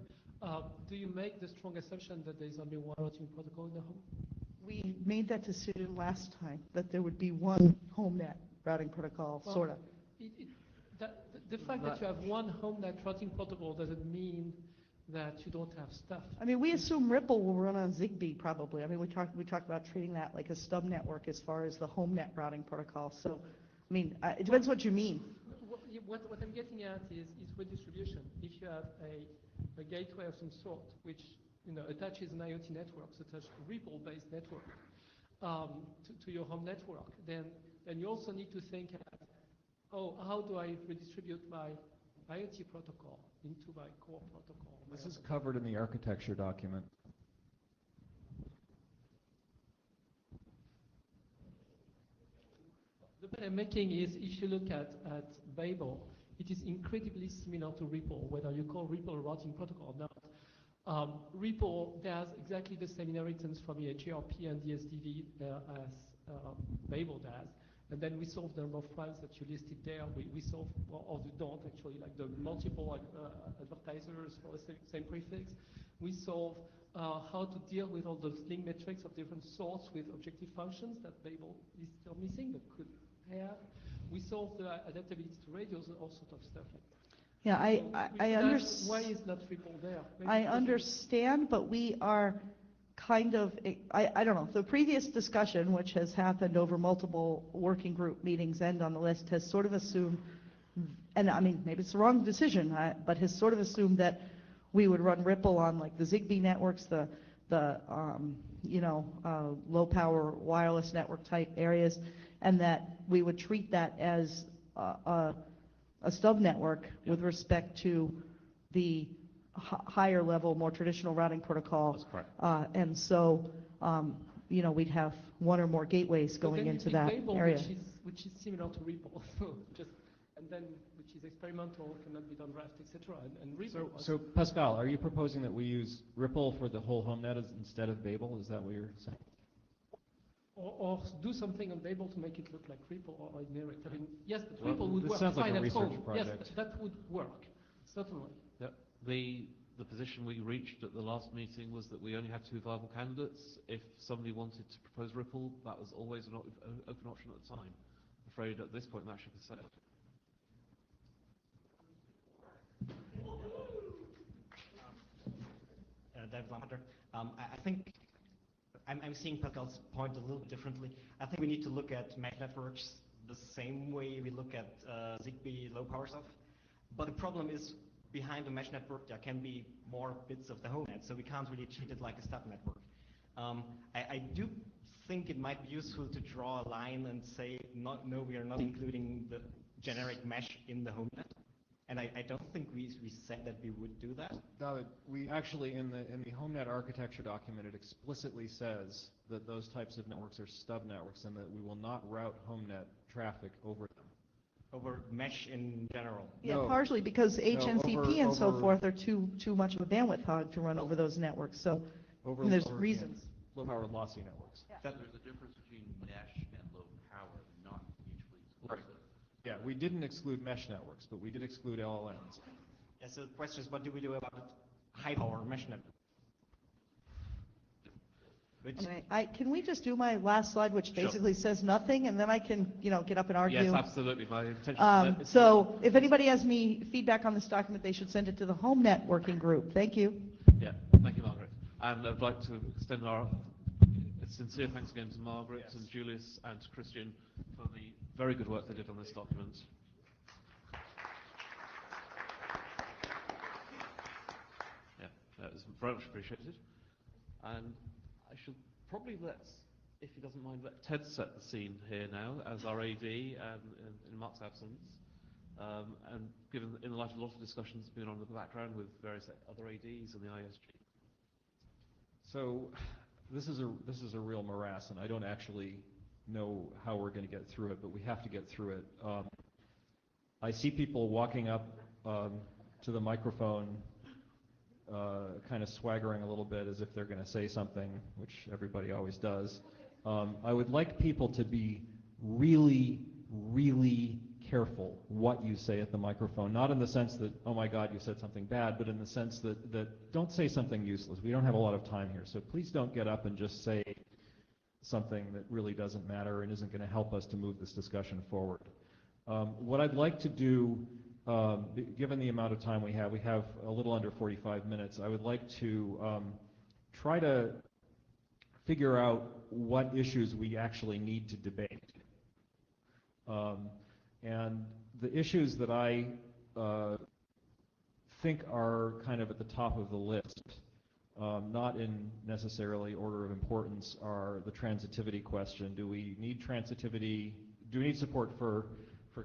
Do you make the strong assumption that there is only one routing protocol in the home? We made that decision last time, that there would be one Homenet routing protocol, Well, sort of. The fact that you have one Homenet routing protocol doesn't mean that you don't have stuff. I mean, we assume Ripple will run on Zigbee probably. I mean, we talked about treating that like a stub network as far as the Homenet routing protocol. So, I mean, it depends what you mean. What I'm getting at is redistribution. If you have a gateway of some sort which attaches an IoT network, such as a Ripple-based network, to your home network, then you also need to think about, how do I redistribute my IoT protocol into my core protocol? This is covered in the architecture document. The point I'm making is, if you look at Babel, it is incredibly similar to Ripple, whether you call Ripple a routing protocol or not. Ripple does exactly the same inheritance from EHRP and DSDV as Babel does. And then we solve the number of files that you listed there. We solve, or we don't actually, like the multiple advertisers for the same prefix. We solve how to deal with all those link metrics of different sorts with objective functions that Babel is still missing but could have. We solve the adaptability to radios and all sorts of stuff like that. Yeah, I understand. Why is not Ripple there? Maybe I understand, but we are kind of, I don't know, the previous discussion, which has happened over multiple working group meetings and on the list, has sort of assumed, and I mean, maybe it's the wrong decision, but has sort of assumed that we would run Ripple on like the Zigbee networks, the low power wireless network type areas, and that we would treat that as a stub network with respect to the higher level, more traditional routing protocol. That's correct. And so, we'd have one or more gateways going into that Babel, area. which is similar to Ripple, and then which is experimental, cannot be done raft, etc. And Ripple. So Pascal, are you proposing that we use Ripple for the whole Homenet instead of Babel? Is that what you're saying? Or do something on Babel to make it look like Ripple or inherit. I mean, yes, but Ripple would work sounds like fine a at research home. project. Yes, that would work, certainly. Yep. The position we reached at the last meeting was that we only had 2 viable candidates. If somebody wanted to propose Ripple, that was always an open option at the time. I'm afraid at this point that ship has sailed. David Lamenter. I think I'm seeing Pascal's point a little differently. I think we need to look at mesh networks the same way we look at ZigBee low power stuff. But the problem is, behind the mesh network, there can be more bits of the Homenet, so we can't really treat it like a stub network. I do think it might be useful to draw a line and say, no, we are not including the generic mesh in the Homenet. And I don't think we said that we would do that. David, we actually, in the Homenet architecture document, it explicitly says that those types of networks are stub networks and that we will not route Homenet traffic over them. Over mesh in general? Yeah, No. partially because HNCP over- and so over- forth are too much of a bandwidth hog to run over those networks, so there's reasons. Low power lossy networks. There's a difference between mesh and low power, not mutually exclusive. Yeah, we didn't exclude mesh networks, but we did exclude LLMs. Yeah, so the question is, what do we do about high power mesh network? Can we just do my last slide, which Sure. basically says nothing, and then I can, get up and argue? Yes, absolutely. My intention. So if anybody has any feedback on this document, they should send it to the Homenet working group. Thank you. Yeah, thank you, Margaret. And I'd like to extend our sincere thanks again to Margaret and Julius and to Christian for the very good work they did on this document. Yeah, that was very much appreciated. And I should probably if he doesn't mind, let Ted set the scene here now as our AD and in Mark's absence. And given in light of a lot of discussions been on in the background with various other ADs and the ISG. So this is a real morass, and I don't actually know how we're going to get through it, but we have to get through it. I see people walking up to the microphone, kind of swaggering a little bit as if they're going to say something, which everybody always does. I would like people to be really, really careful what you say at the microphone, not in the sense that, oh my God, you said something bad, but in the sense that don't say something useless. We don't have a lot of time here, so please don't get up and just say something that really doesn't matter and isn't going to help us to move this discussion forward. What I'd like to do, given the amount of time we have a little under 45 minutes, I would like to try to figure out what issues we actually need to debate. And the issues that I think are kind of at the top of the list, not in necessarily order of importance, are the transitivity question. Do we need transitivity? Do we need support for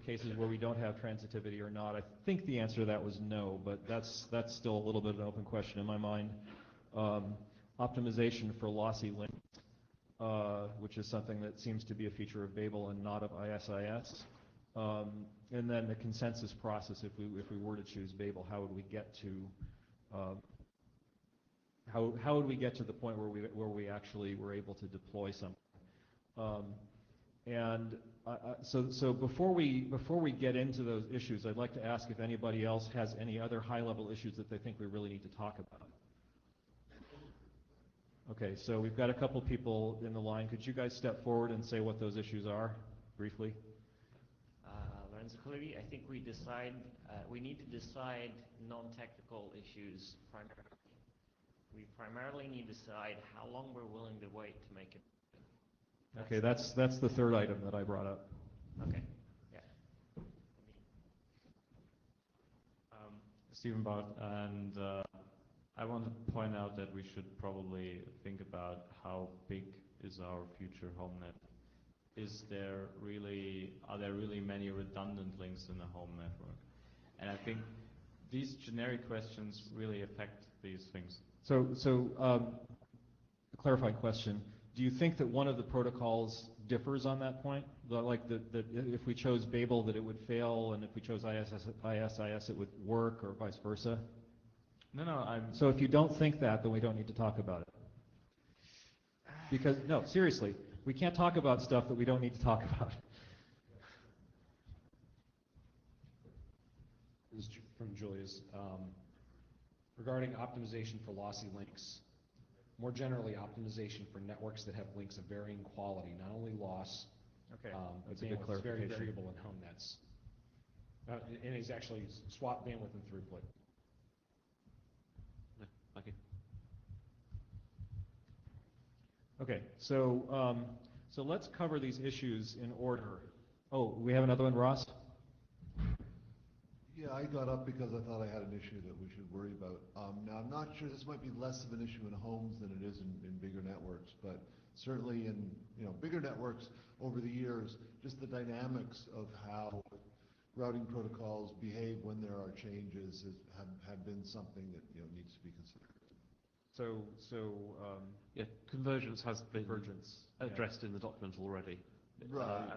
cases where we don't have transitivity or not? I think the answer to that was no, but that's still a little bit of an open question in my mind. Optimization for lossy links, which is something that seems to be a feature of Babel and not of ISIS. And then the consensus process, if we were to choose Babel, how would we get to how would we get to the point where we actually were able to deploy something? So before we get into those issues, I'd like to ask if anybody else has any other high-level issues that they think we really need to talk about. Okay, so we've got a couple people in the line. Could you guys step forward and say what those issues are, briefly? Lorenzo Colletti, I think we need to decide non-technical issues primarily. We primarily need to decide how long we're willing to wait to make it. Okay, that's the third item that I brought up. Okay, yeah. Stephen Bart, and I want to point out that we should probably think about how big is our future Homenet. Are there really many redundant links in the home network? And I think these generic questions really affect these things. So a clarifying question. Do you think that one of the protocols differs on that point? That if we chose Babel that it would fail, and if we chose ISIS it would work, or vice versa? No, So if you don't think that, then we don't need to talk about it. Because, no, seriously, we can't talk about stuff that we don't need to talk about. This is from Julius. Regarding optimization for lossy links, more generally optimization for networks that have links of varying quality, not only loss, okay. That's a good clarification. Very variable in home nets. And it's actually swap bandwidth and throughput. Thank you. Okay, so let's cover these issues in order. Oh, we have another one, Ross? Yeah, I got up because I thought I had an issue that we should worry about. Now, I'm not sure, this might be less of an issue in homes than it is in bigger networks, but certainly in bigger networks over the years, just the dynamics of how routing protocols behave when there are changes have been something that needs to be considered. Yeah, convergence has been Convergence, addressed in the document already. Right.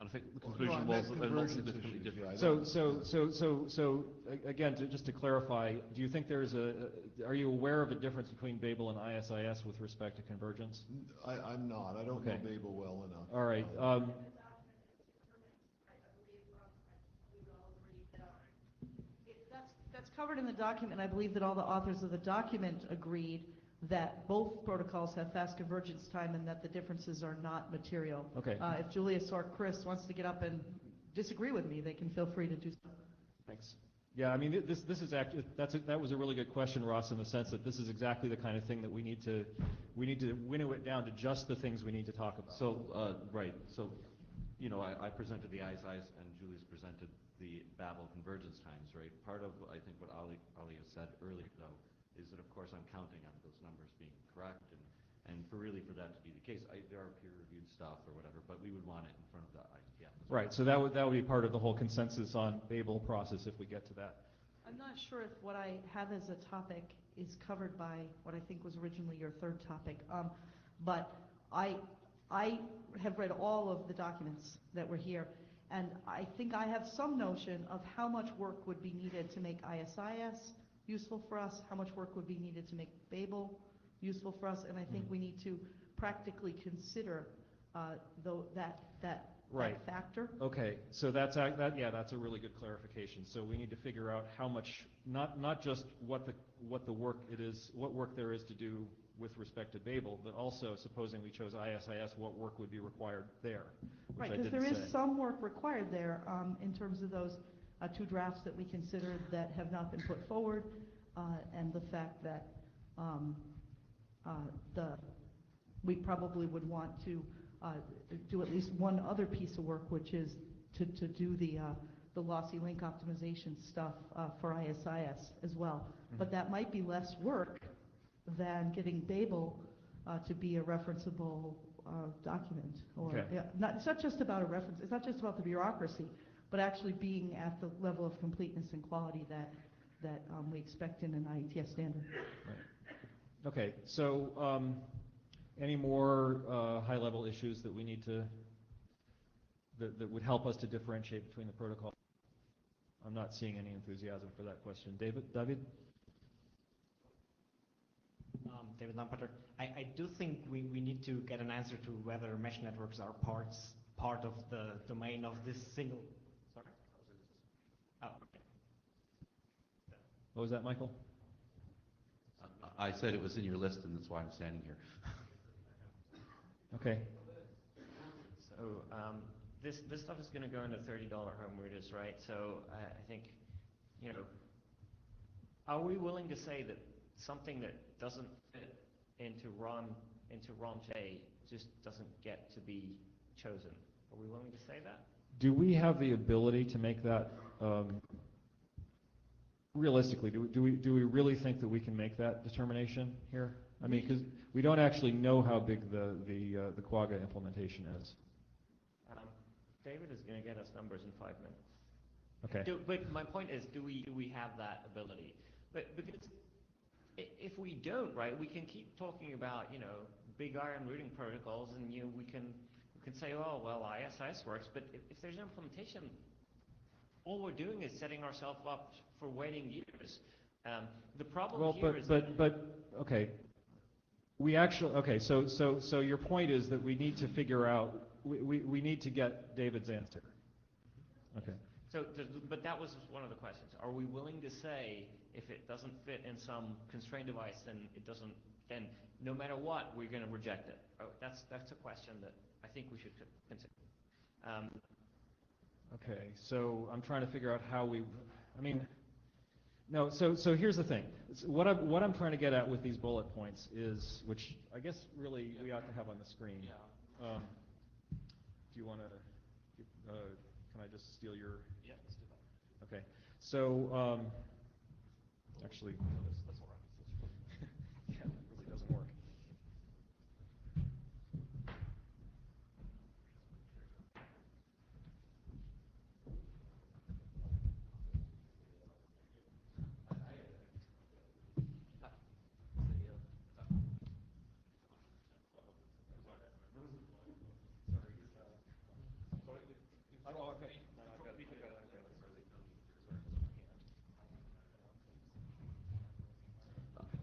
And I think the conclusion was that they're not significantly different. So again, just to clarify, do you think are you aware of a difference between Babel and ISIS with respect to convergence? I'm not. I don't know Babel well enough. All right. That's covered in the document, and I believe that all the authors of the document agreed that both protocols have fast convergence time and that the differences are not material. Okay. If Julius or Chris wants to get up and disagree with me, they can feel free to do so. Thanks. Yeah, I mean, this is actually that was a really good question, Ross, in the sense that this is exactly the kind of thing that we need to winnow it down to just the things we need to talk about. So right. So I presented the ISIS and Julius presented the Babel convergence times, right? Part of I think what Ali has said earlier though is that of course I'm counting on those numbers being correct and for that to be the case, there are peer-reviewed stuff or whatever, but we would want it in front of the IETF. Right, so that would be part of the whole consensus on Babel process if we get to that. I'm not sure if what I have as a topic is covered by what I think was originally your third topic, but I have read all of the documents that were here, and I think I have some notion of how much work would be needed to make ISIS useful for us, how much work would be needed to make Babel useful for us, and I think we need to practically consider that factor. Okay, so that's a really good clarification. So we need to figure out how much, not just what work there is to do with respect to Babel, but also supposing we chose ISIS, what work would be required there. Right, because there is some work required there in terms of those two drafts that we considered that have not been put forward, and the fact that we probably would want to do at least one other piece of work, which is to do the lossy link optimization stuff for ISIS as well. But that might be less work than getting Babel to be a referenceable document. It's not just about a reference. It's not just about the bureaucracy, but actually being at the level of completeness and quality that we expect in an IETF standard. Right. Okay, so any more high-level issues that we need to that would help us to differentiate between the protocols? I'm not seeing any enthusiasm for that question. David? David Lampeter. I do think we need to get an answer to whether mesh networks are part of the domain of this single. Sorry? Oh, okay. What was that, Michael? I said it was in your list, and that's why I'm standing here. Okay. So this stuff is going to go into $30 home routers, right? So I think, are we willing to say that something that doesn't fit into ROM-J just doesn't get to be chosen? Are we willing to say that? Do we have the ability to make that realistically? Do we really think that we can make that determination here? I mean, because we don't actually know how big the Quagga implementation is. David is going to get us numbers in 5 minutes. Okay. But my point is, do we have that ability? But because if we don't, right, we can keep talking about big iron routing protocols, and we can say, oh well, ISIS works, but if there's no implementation, all we're doing is setting ourselves up for waiting years. The problem here is okay. We actually So your point is that we need to figure out. We need to get David's answer. Okay. So, but that was one of the questions. Are we willing to say if it doesn't fit in some constrained device, then it doesn't? Then no matter what, we're going to reject it. That's a question that I think we should consider. Okay. So I'm trying to figure out how we. I mean, No, so here's the thing. What I'm trying to get at with these bullet points is, which I guess really we ought to have on the screen. Do you want to, can I just steal your? Yeah, let's do that. Okay, so actually, that's all right. Yeah, it really doesn't work.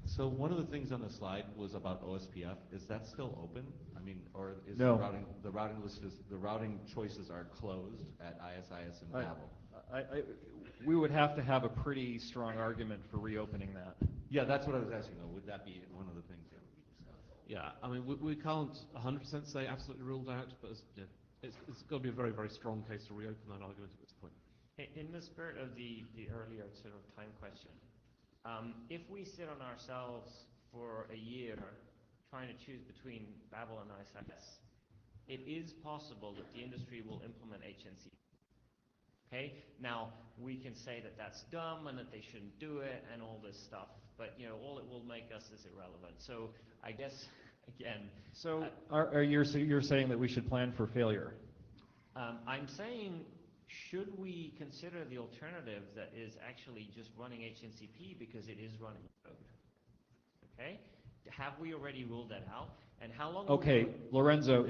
So one of the things on the slide was about OSPF. Is that still open? I mean, or is No. the routing list the routing choices are closed at ISIS and Babel? We would have to have a pretty strong argument for reopening that. Yeah, that's what I was asking though. Would that be one of the things that would be discussed? Yeah, I mean, we can't 100% say absolutely ruled out, but it's got to be a very, very strong case to reopen that argument at this point. In the spirit of the earlier sort of time question, if we sit on ourselves for a year trying to choose between Babel and ISIS, it is possible that the industry will implement HNC. Okay? Now, we can say that that's dumb and that they shouldn't do it and all this stuff, but all it will make us is irrelevant. So I guess, again... So you're saying that we should plan for failure? I'm saying, should we consider the alternative that is actually just running HNCP because it is running code? Okay? Have we already ruled that out? And how long... Okay, Lorenzo,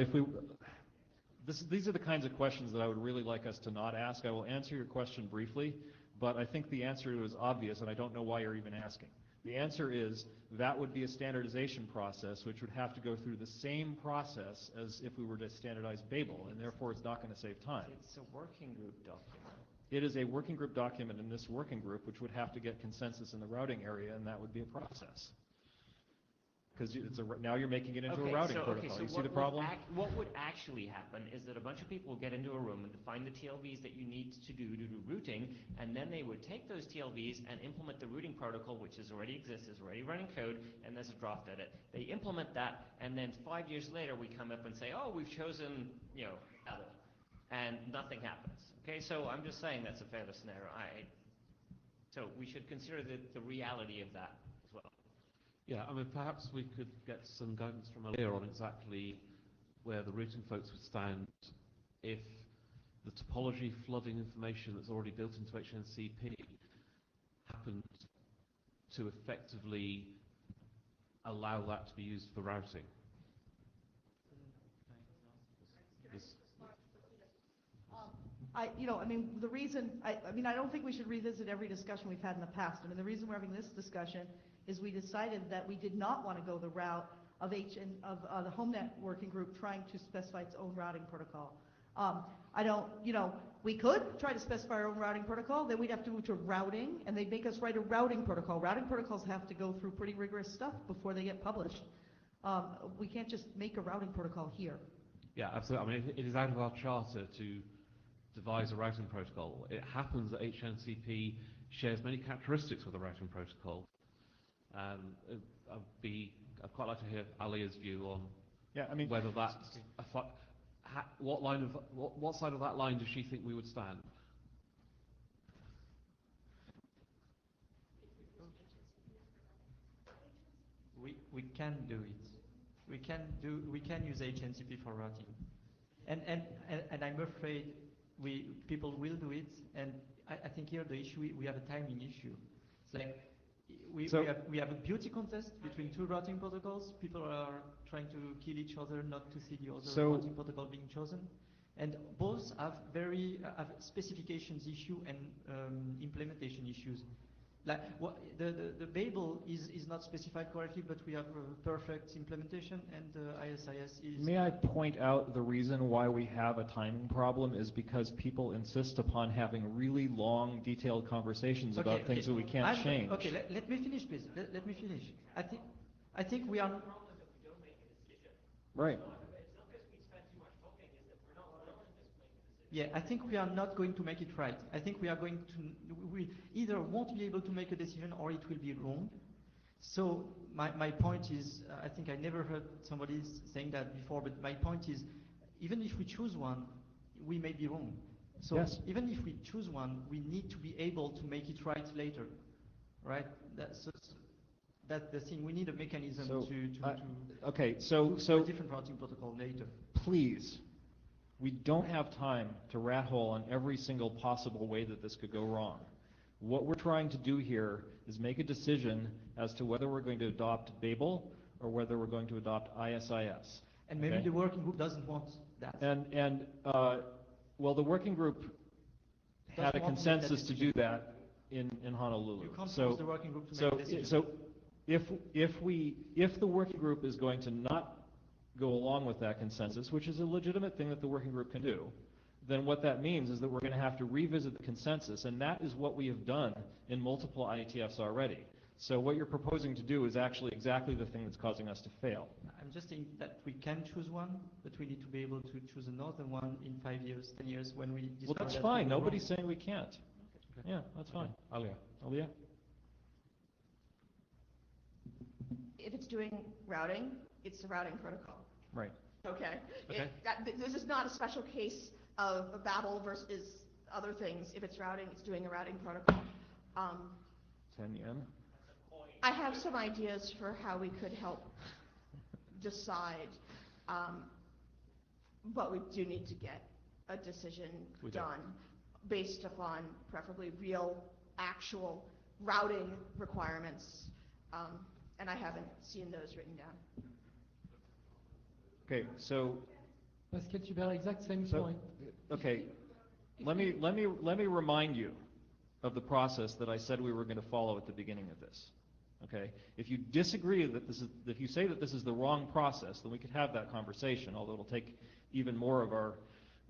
these are the kinds of questions that I would really like us to not ask. I will answer your question briefly, but I think the answer is obvious, and I don't know why you're even asking. The answer is that would be a standardization process, which would have to go through the same process as if we were to standardize Babel, and therefore it's not going to save time. It's a working group document. It is a working group document in this working group, which would have to get consensus in the routing area, and that would be a process. Because now you're making it into a routing protocol. So you see the problem? What would actually happen is that a bunch of people will get into a room and find the TLVs that you need to do routing, and then they would take those TLVs and implement the routing protocol, which already exists, is already running code, and there's a draft edit. They implement that, and then 5 years later we come up and say, oh, we've chosen, other, and nothing happens. Okay, so I'm just saying that's a fairly scenario. So we should consider the reality of that as well. Yeah, I mean, perhaps we could get some guidance from Alia on exactly where the routing folks would stand if the topology flooding information that's already built into HNCP happened to effectively allow that to be used for routing. The reason, I don't think we should revisit every discussion we've had in the past. The reason we're having this discussion is we decided that we did not want to go the route of the Homenet working group trying to specify its own routing protocol. We could try to specify our own routing protocol, then we'd have to move to routing, and they'd make us write a routing protocol. Routing protocols have to go through pretty rigorous stuff before they get published. We can't just make a routing protocol here. Yeah, absolutely. I mean, it is out of our charter to devise a routing protocol. It happens that HNCP shares many characteristics with the routing protocol. I'd quite like to hear Alia's view on whether that, what side of that line does she think we would stand? We can do it. We can use HNCP for routing, and I'm afraid people will do it. And I think here the issue we have a timing issue. It's like we have a beauty contest between two routing protocols. People are trying to kill each other not to see the other routing protocol being chosen, and both have specifications issue and implementation issues. Like the Babel is not specified correctly, but we have a perfect implementation, and ISIS is... May I point out the reason why we have a timing problem is because people insist upon having really long, detailed conversations about things that we can't change. Okay, let me finish, please. Let me finish. I think we are... Right. Yeah, I think we are not going to make it right. I think we are going to, we either won't be able to make a decision or it will be wrong. So my point is, I think I never heard somebody saying that before, but my point is, even if we choose one, we may be wrong. So Yes. even if we choose one, we need to be able to make it right later, right? That's the thing. We need a mechanism to a different routing protocol later. Please, we don't have time to rat hole on every single possible way that this could go wrong. What we're trying to do here is make a decision as to whether we're going to adopt Babel or whether we're going to adopt ISIS. And maybe the working group doesn't want that. Well, the working group had a consensus to do that in Honolulu. You can't force the working group to make a decision. So if the working group is going to not go along with that consensus, which is a legitimate thing that the working group can do, then what that means is that we're going to have to revisit the consensus, and that is what we have done in multiple IETFs already. So what you're proposing to do is actually exactly the thing that's causing us to fail. I'm just saying that we can choose one, but we need to be able to choose another one in 5 years, 10 years when we discover. Well, that's that fine. we were Nobody's wrong. saying we can't. Okay. Yeah, that's fine. Alia? If it's doing routing, it's the routing protocol. Right. Okay? Okay. This is not a special case of Babel versus other things. If it's routing, it's doing a routing protocol. 10 yen? I have some ideas for how we could help decide, but we do need to get a decision done based upon preferably real, actual routing requirements, and I haven't seen those written down. Okay, so Parce que tu verras exact same point. okay, let me remind you of the process that I said we were going to follow at the beginning of this. Okay, if you disagree that if you say that this is the wrong process, then we could have that conversation, although it'll take even more of our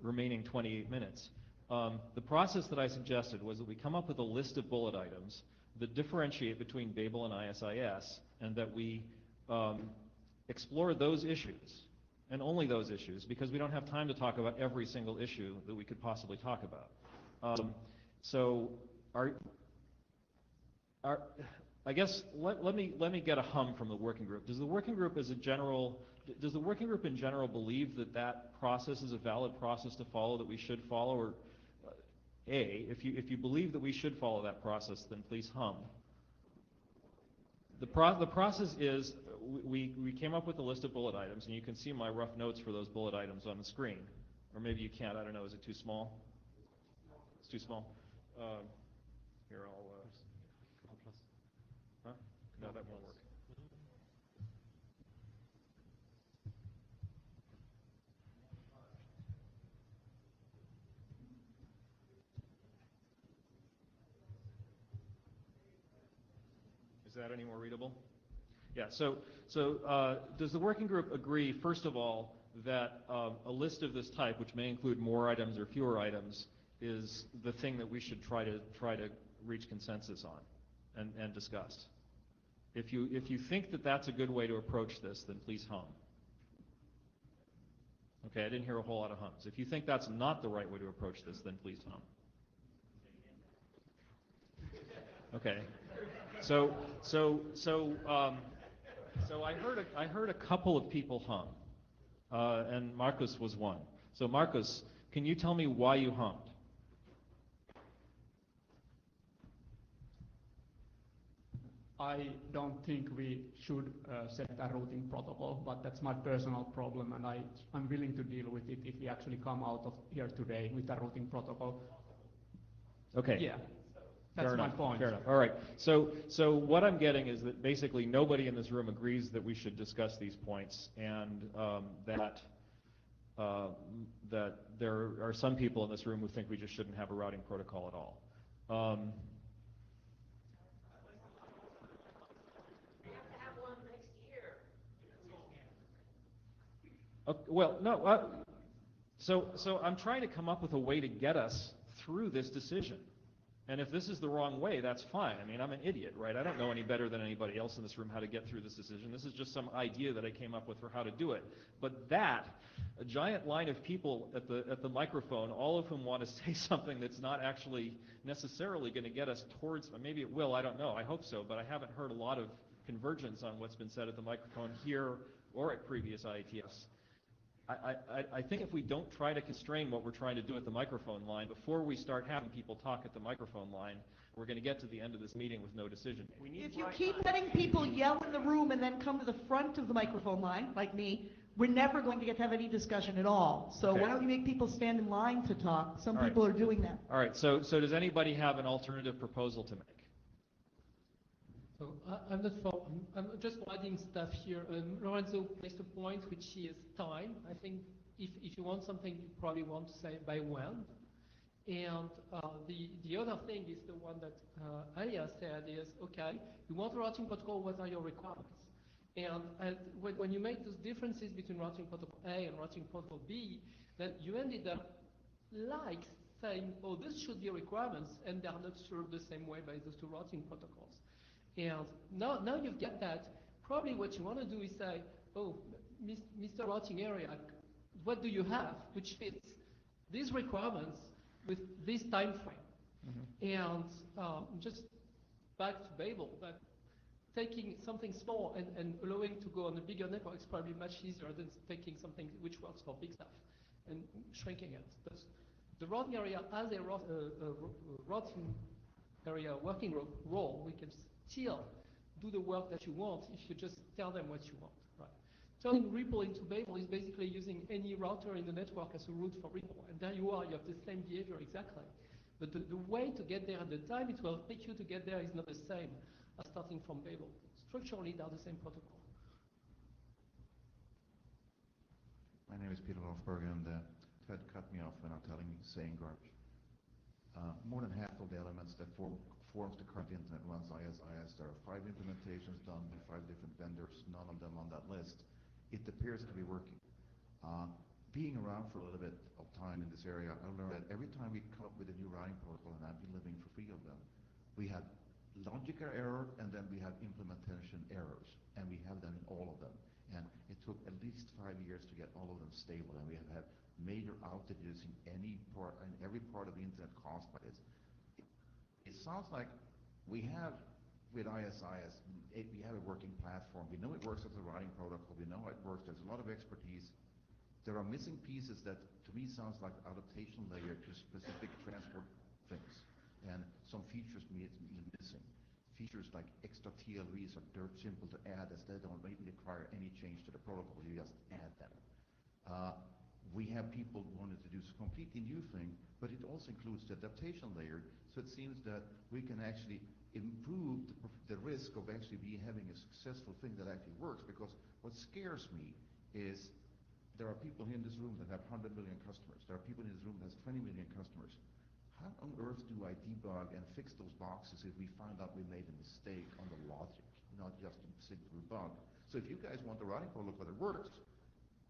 remaining 28 minutes. The process that I suggested was that we come up with a list of bullet items that differentiate between Babel and ISIS, and that we explore those issues, and only those issues, because we don't have time to talk about every single issue that we could possibly talk about. I guess let me get a hum from the working group. Does the working group in general believe that that process is a valid process to follow, that we should follow? Or if you believe that we should follow that process, then please hum. The process is we came up with a list of bullet items, and you can see my rough notes for those bullet items on the screen. Or maybe you can't. I don't know. Is it too small? It's too small. Here, I'll. Huh? No, that won't work. Is that any more readable? Yeah, so does the working group agree, first of all, that a list of this type, which may include more items or fewer items, is the thing that we should try to reach consensus on and discuss? If you think that that's a good way to approach this, then please hum. Okay, I didn't hear a whole lot of hums. If you think that's not the right way to approach this, then please hum. Okay. So I heard a couple of people hum, and Marcus was one. So Marcus, can you tell me why you hummed? I don't think we should set a routing protocol, but that's my personal problem, and I'm willing to deal with it if we actually come out of here today with a routing protocol. Okay. Yeah. That's my point. Fair enough. All right. So what I'm getting is that basically nobody in this room agrees that we should discuss these points, and that there are some people in this room who think we just shouldn't have a routing protocol at all. Well, no. So I'm trying to come up with a way to get us through this decision. And if this is the wrong way, that's fine. I mean, I'm an idiot, right? I don't know any better than anybody else in this room how to get through this decision. This is just some idea that I came up with for how to do it. But that, a giant line of people at the microphone, all of whom want to say something that's not actually necessarily going to get us towards, maybe it will, I don't know, I hope so, but I haven't heard a lot of convergence on what's been said at the microphone here or at previous IETFs. I think if we don't try to constrain what we're trying to do at the microphone line before we start having people talk at the microphone line, we're going to get to the end of this meeting with no decision. If you keep letting people yell in the room and then come to the front of the microphone line, like me, we're never going to get to have any discussion at all. So Okay. why don't you make people stand in line to talk? Some All right. people are doing that. All right, so does anybody have an alternative proposal to make? So I'm just adding stuff here. Lorenzo placed a point, which is time. I think if you want something, you probably want to say by when. And the other thing is the one that Alia said is, okay, you want a routing protocol, what are your requirements? And when you make those differences between routing protocol A and routing protocol B, then you ended up like saying, oh, this should be requirements, and they are not served the same way by those two routing protocols. And now you've got that. Probably what you want to do is say, oh, Mr. Routing Area, what do you have which fits these requirements with this time frame? And just back to Babel, that taking something small and allowing to go on a bigger network is probably much easier than taking something which works for big stuff and shrinking it. But the routing area as a routing area working role, we can still do the work that you want if you just tell them what you want. Right? Turning REPL into Babel is basically using any router in the network as a route for REPL. And there you are, you have the same behavior exactly. But the way to get there and the time it will take you to get there is not the same as starting from Babel. Structurally, they're the same protocol. My name is Peter Lofberg, and Ted cut me off when I'm saying garbage. More than half of the elements that forms the current internet runs ISIS. There are 5 implementations done by 5 different vendors, none of them on that list. It appears to be working. Being around for a little bit of time in this area, I learned that every time we come up with a new routing protocol, and I've been living for 3 of them, we had logical error, and then we have implementation errors, and we have them in all of them. And it took at least 5 years to get all of them stable, and we have had major outages in every part of the internet caused by this. It sounds like we have, with ISIS, we have a working platform. We know it works as a routing protocol. We know it works. There's a lot of expertise. There are missing pieces that, to me, sounds like adaptation layer to specific transport things. And some features missing. Features like extra TLVs are dirt simple to add, as they don't really require any change to the protocol. You just add them. We have people who wanted to do a completely new thing, but it also includes the adaptation layer. So it seems that we can actually improve the risk of actually having a successful thing that actually works. Because what scares me is there are people here in this room that have 100 million customers. There are people in this room that has 20 million customers. How on earth do I debug and fix those boxes if we find out we made a mistake on the logic, not just a single bug? So if you guys want the routing protocol that works,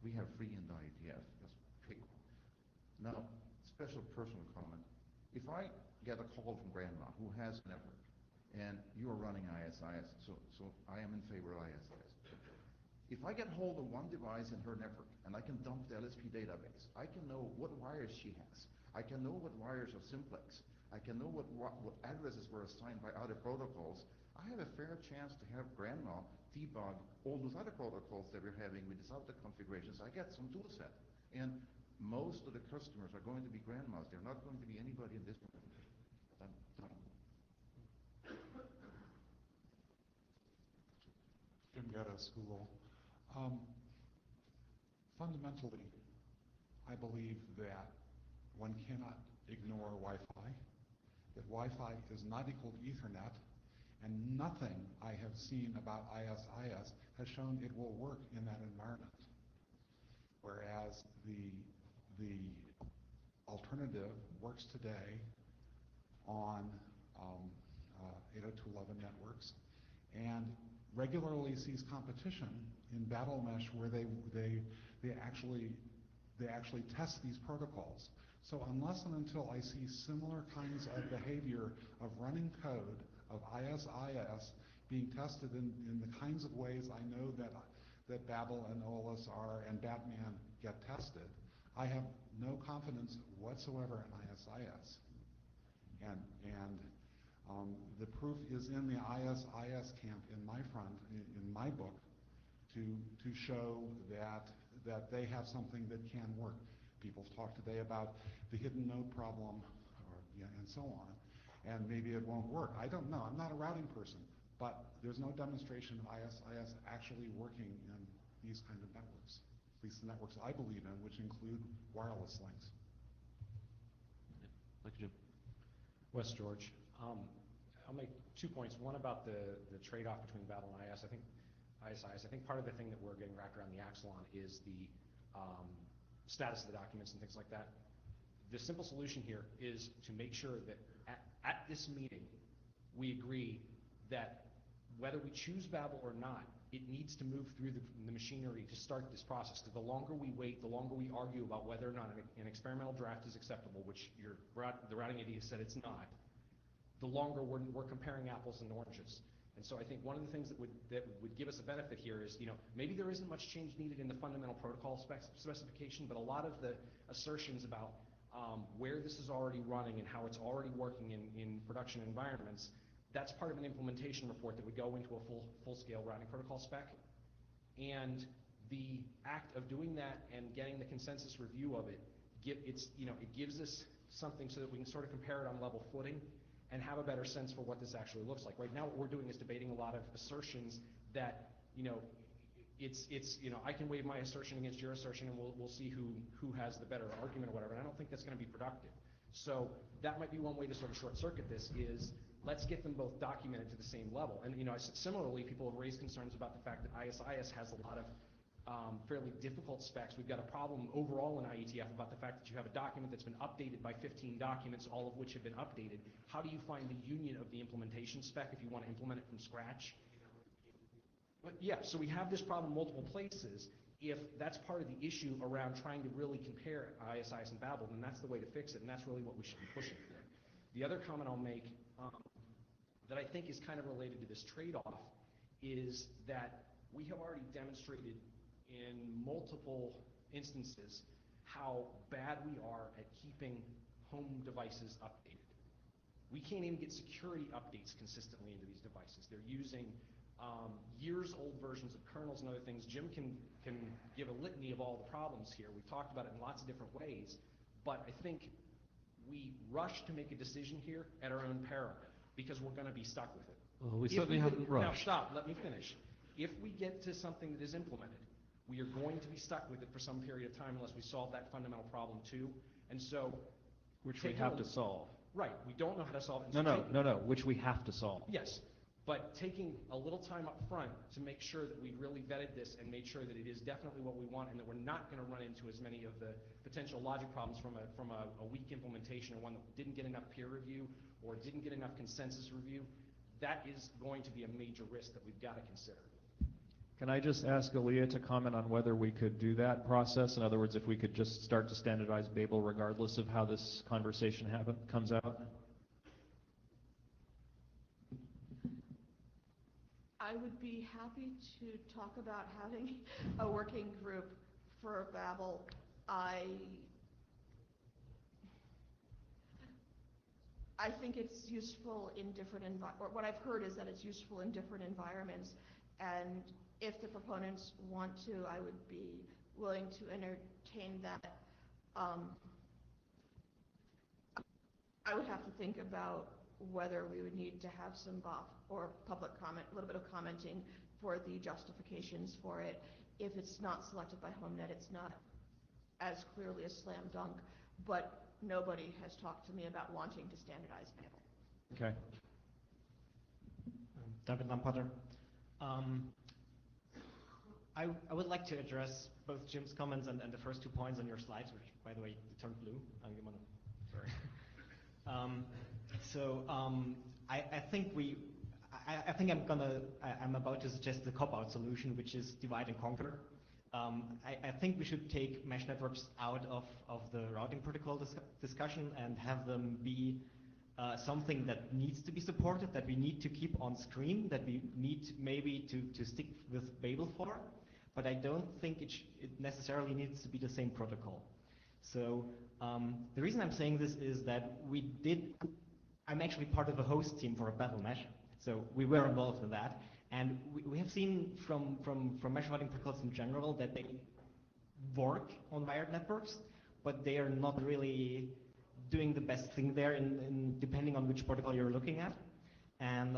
we have free in the IETF. Just pick one. Now, special personal comment. If I get a call from grandma who has a network, and you are running ISIS, so I am in favor of ISIS. If I get hold of one device in her network, and I can dump the LSP database, I can know what wires she has. I can know what wires are simplex. I can know what addresses were assigned by other protocols. I have a fair chance to have grandma debug all those other protocols that we're having with these other configurations. I get some tool set. And most of the customers are going to be grandmas. They're not going to be anybody in this room. Jim Getta School. Fundamentally, I believe that one cannot ignore Wi-Fi, that Wi-Fi is not equal to Ethernet, and nothing I have seen about ISIS has shown it will work in that environment. Whereas the alternative works today on 802.11 networks and regularly sees competition in battle mesh where they actually test these protocols. So unless and until I see similar kinds of behavior of running code, of ISIS being tested in the kinds of ways I know that Babel and OLS are and Batman get tested, I have no confidence whatsoever in ISIS. And the proof is in the ISIS camp in my book to show that they have something that can work. People talk today about the hidden node problem and so on, and maybe it won't work. I don't know. I'm not a routing person, but there's no demonstration of ISIS actually working in these kind of networks, at least the networks I believe in, which include wireless links. Thank you, Jim. Wes George. I'll make 2 points. One about the trade-off between Babel and ISIS. I think part of the thing that we're getting wrapped around the axle on is the status of the documents and things like that. The simple solution here is to make sure that at this meeting we agree that whether we choose Babel or not, it needs to move through the machinery to start this process. The longer we wait, the longer we argue about whether or not an experimental draft is acceptable, which the routing AD has said it's not, the longer we're comparing apples and oranges. And so I think one of the things that would give us a benefit here is, maybe there isn't much change needed in the fundamental protocol specification, but a lot of the assertions about where this is already running and how it's already working in production environments, that's part of an implementation report that would go into a full-scale routing protocol spec. And the act of doing that and getting the consensus review of it, it gives us something so that we can sort of compare it on level footing and have a better sense for what this actually looks like. Right now what we're doing is debating a lot of assertions that, I can waive my assertion against your assertion and we'll see who has the better argument or whatever, and I don't think that's going to be productive. So that might be one way to sort of short circuit this is, let's get them both documented to the same level. And similarly, people have raised concerns about the fact that ISIS has a lot of fairly difficult specs. We've got a problem overall in IETF about the fact that you have a document that's been updated by 15 documents, all of which have been updated. How do you find the union of the implementation spec if you want to implement it from scratch? But yeah, so we have this problem in multiple places. If that's part of the issue around trying to really compare ISIS and Babel, then that's the way to fix it, and that's really what we should be pushing for. The other comment I'll make that I think is kind of related to this trade-off is that we have already demonstrated in multiple instances how bad we are at keeping home devices updated. We can't even get security updates consistently into these devices. They're using years-old versions of kernels and other things. Jim can give a litany of all the problems here. We've talked about it in lots of different ways, but I think we rush to make a decision here at our own peril because we're going to be stuck with it. Well, we certainly haven't rushed. Now stop, let me finish. If we get to something that is implemented, we are going to be stuck with it for some period of time unless we solve that fundamental problem too. And so, which we have to solve. Right, we don't know how to solve it. No, which we have to solve. Yes, but taking a little time up front to make sure that we've really vetted this and made sure that it is definitely what we want and that we're not going to run into as many of the potential logic problems from a weak implementation or one that didn't get enough peer review or didn't get enough consensus review, that is going to be a major risk that we've got to consider. Can I just ask Aaliyah to comment on whether we could do that process? In other words, if we could just start to standardize Babel regardless of how this conversation comes out? I would be happy to talk about having a working group for Babel. I think it's useful in different what I've heard is that it's useful in different environments, and if the proponents want to, I would be willing to entertain that. I would have to think about whether we would need to have some BOF or public comment, a little bit of commenting for the justifications for it. If it's not selected by Homenet, it's not as clearly a slam dunk, but nobody has talked to me about wanting to standardize Babel. Okay. David Lampotter. I would like to address both Jim's comments and the first 2 points on your slides, which, by the way, turned blue. Sorry. I think I'm about to suggest the cop-out solution, which is divide and conquer. I think we should take mesh networks out of the routing protocol discussion and have them be something that needs to be supported, that we need to keep on screen, that we need maybe to stick with Babel for, but I don't think it necessarily needs to be the same protocol. So the reason I'm saying this is that I'm actually part of a host team for a battle mesh, so we were involved in that. And we have seen from mesh routing protocols in general that they work on wired networks, but they are not really doing the best thing there in depending on which protocol you're looking at. And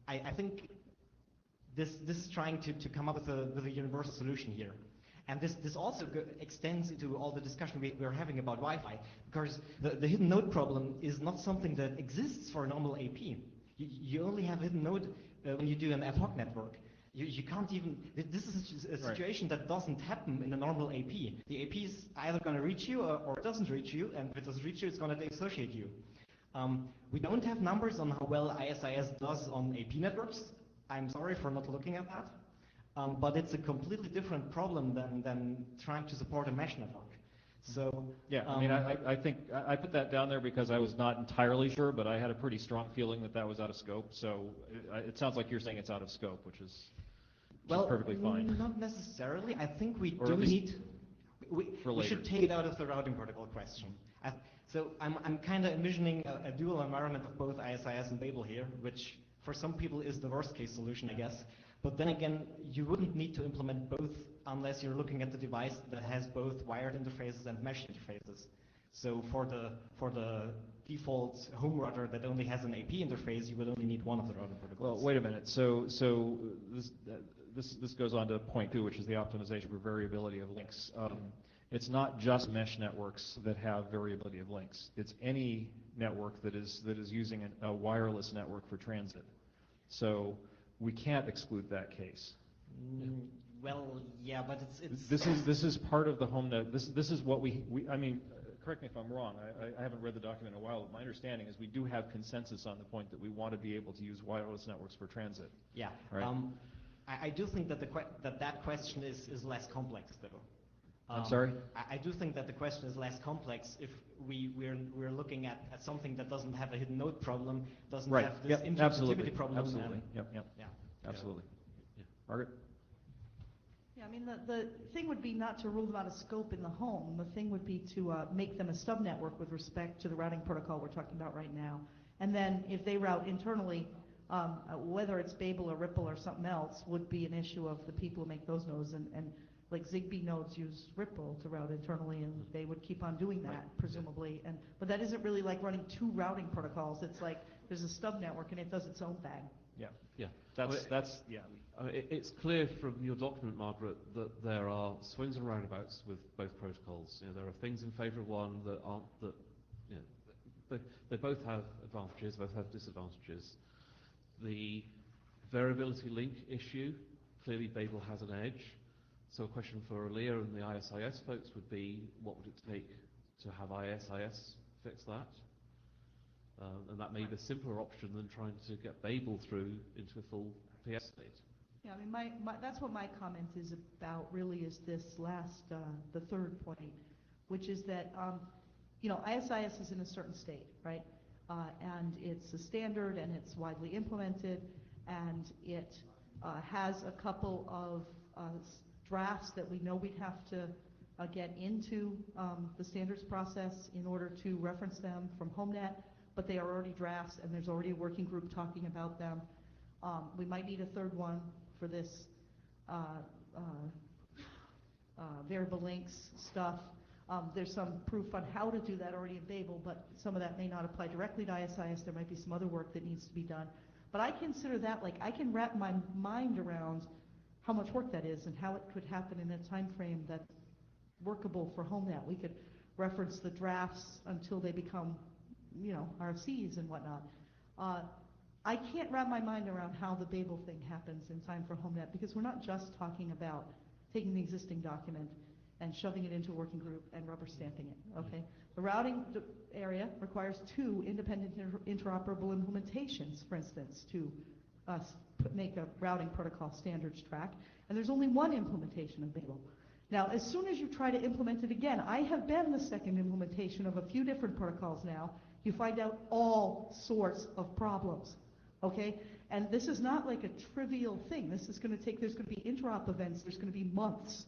I think this is trying to come up with a universal solution here. And this also extends into all the discussion we're having about Wi-Fi, because the hidden node problem is not something that exists for a normal AP. You only have hidden node when you do an ad hoc network. You can't even, this is a situation that doesn't happen in a normal AP. The AP is either going to reach you or it doesn't reach you, and if it doesn't reach you, it's going to dissociate you. We don't have numbers on how well ISIS does on AP networks. I'm sorry for not looking at that. But it's a completely different problem than trying to support a mesh network. So yeah, I mean, I think I put that down there because I was not entirely sure, but I had a pretty strong feeling that was out of scope. So it sounds like you're saying it's out of scope, which is perfectly fine. Not necessarily. I think we do need. We should take it out of the routing protocol question. So I'm kind of envisioning a dual environment of both ISIS and Babel here, which for some people is the worst case solution, I guess. But then again, you wouldn't need to implement both unless you're looking at the device that has both wired interfaces and mesh interfaces. So for the default home router that only has an AP interface, you would only need one of the routing protocols. Well, wait a minute. So this goes on to point two, which is the optimization for variability of links. It's not just mesh networks that have variability of links. It's any network that is using a wireless network for transit. So we can't exclude that case. Well, yeah, but it's this is part of the Homenet. This is what I mean. Correct me if I'm wrong. I haven't read the document in a while. But my understanding is we do have consensus on the point that we want to be able to use wireless networks for transit. Yeah. Right? I do think that that question is less complex, though. I'm sorry? I do think that the question is less complex if we're looking at something that doesn't have a hidden node problem, doesn't have this interconnectivity problem. Absolutely. Yep. Yeah. Absolutely. Yeah. Margaret? Yeah, I mean, the thing would be not to rule them out of scope in the home. The thing would be to make them a stub network with respect to the routing protocol we're talking about right now. And then if they route internally, whether it's Babel or Ripple or something else, would be an issue of the people who make those nodes. And like Zigbee nodes use Ripple to route internally, and they would keep on doing that, presumably. But that isn't really like running two routing protocols. It's like there's a stub network, and it does its own thing. Yeah. Yeah. That's yeah. It's clear from your document, Margaret, that there are swings and roundabouts with both protocols. There are things in favour of one that aren't. They both have advantages, both have disadvantages. The variability link issue, clearly Babel has an edge. So a question for Leah and the ISIS folks would be, what would it take to have ISIS fix that? And that may be a simpler option than trying to get Babel through into a full PS state. Yeah, I mean, that's what my comment is about, really, is this last, the third point, which is that, ISIS is in a certain state, right? And it's a standard, and it's widely implemented, and it has a couple of drafts that we know we'd have to get into the standards process in order to reference them from Homenet, but they are already drafts, and there's already a working group talking about them. We might need a third one for this variable links stuff. There's some proof on how to do that already in Babel, but some of that may not apply directly to ISIS. There might be some other work that needs to be done. But I consider that, like, I can wrap my mind around how much work that is and how it could happen in a time frame that's workable for Homenet. We could reference the drafts until they become, RFCs and whatnot. I can't wrap my mind around how the Babel thing happens in time for Homenet, because we're not just talking about taking the existing document and shoving it into a working group and rubber stamping it, okay? The routing area requires two independent interoperable implementations, for instance, to make a routing protocol standards track, and there's only one implementation of Babel. Now, as soon as you try to implement it again, I have been the second implementation of a few different protocols now, you find out all sorts of problems, okay? And this is not like a trivial thing. This is going to take, there's going to be interop events, there's going to be months,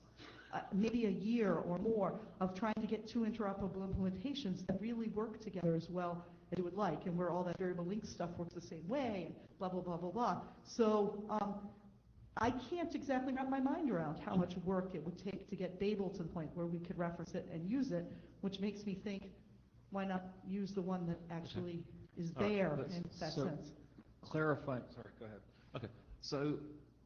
maybe a year or more of trying to get two interoperable implementations that really work together as well as you would like, and where all that variable link stuff works the same way, and blah, blah, blah, blah, blah. So I can't exactly wrap my mind around how much work it would take to get Babel to the point where we could reference it and use it, which makes me think, why not use the one that actually is there in that sense? Clarify. Sorry, go ahead. Okay, so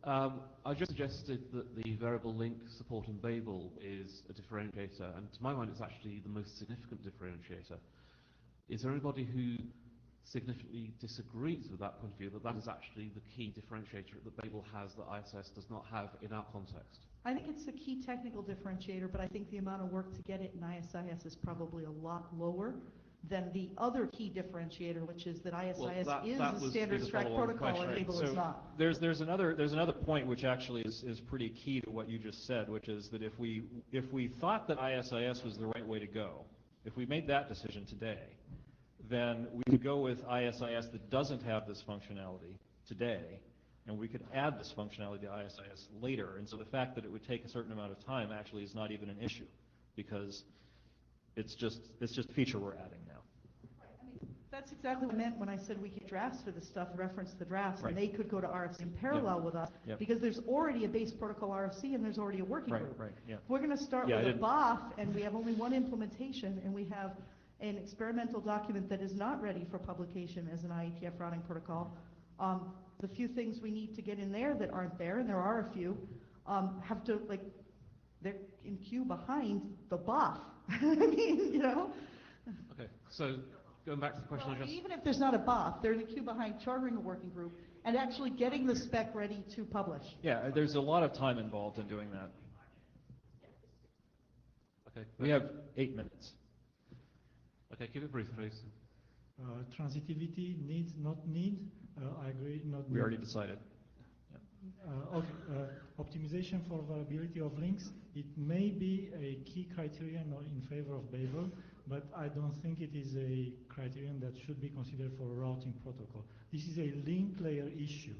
I just suggested that the variable link support in Babel is a differentiator, and to my mind it's actually the most significant differentiator. Is there anybody who significantly disagrees with that point of view, that that is actually the key differentiator that Babel has that ISS does not have in our context? I think it's the key technical differentiator, but I think the amount of work to get it in ISIS is probably a lot lower than the other key differentiator, which is that ISIS is a standard track protocol and Babel is not. There's another point which actually is pretty key to what you just said, which is that if we thought that ISIS was the right way to go, if we made that decision today, then we could go with ISIS that doesn't have this functionality today, and we could add this functionality to ISIS later. And so the fact that it would take a certain amount of time actually is not even an issue, because it's just a feature we're adding now. Right. I mean, that's exactly what I meant when I said we could drafts for this stuff, reference the drafts, Right. and they could go to RFC in parallel with us, because there's already a base protocol RFC and there's already a working group. Right, yeah. If we're going to start with a BOF and we have only one implementation and we have an experimental document that is not ready for publication as an IETF routing protocol, the few things we need to get in there that aren't there, and there are a few, have to, like, they're in queue behind the BOF. I mean, you know? Okay, so going back to the question I just... Even if there's not a BOF, they're in the queue behind chartering a working group and actually getting the spec ready to publish. Yeah, there's a lot of time involved in doing that. Okay. We have 8 minutes. Okay, keep it brief, please. Transitivity, needs, not need. I agree, not We already decided. Optimization for variability of links, it may be a key criterion in favor of Babel, but I don't think it is a criterion that should be considered for a routing protocol. This is a link layer issue.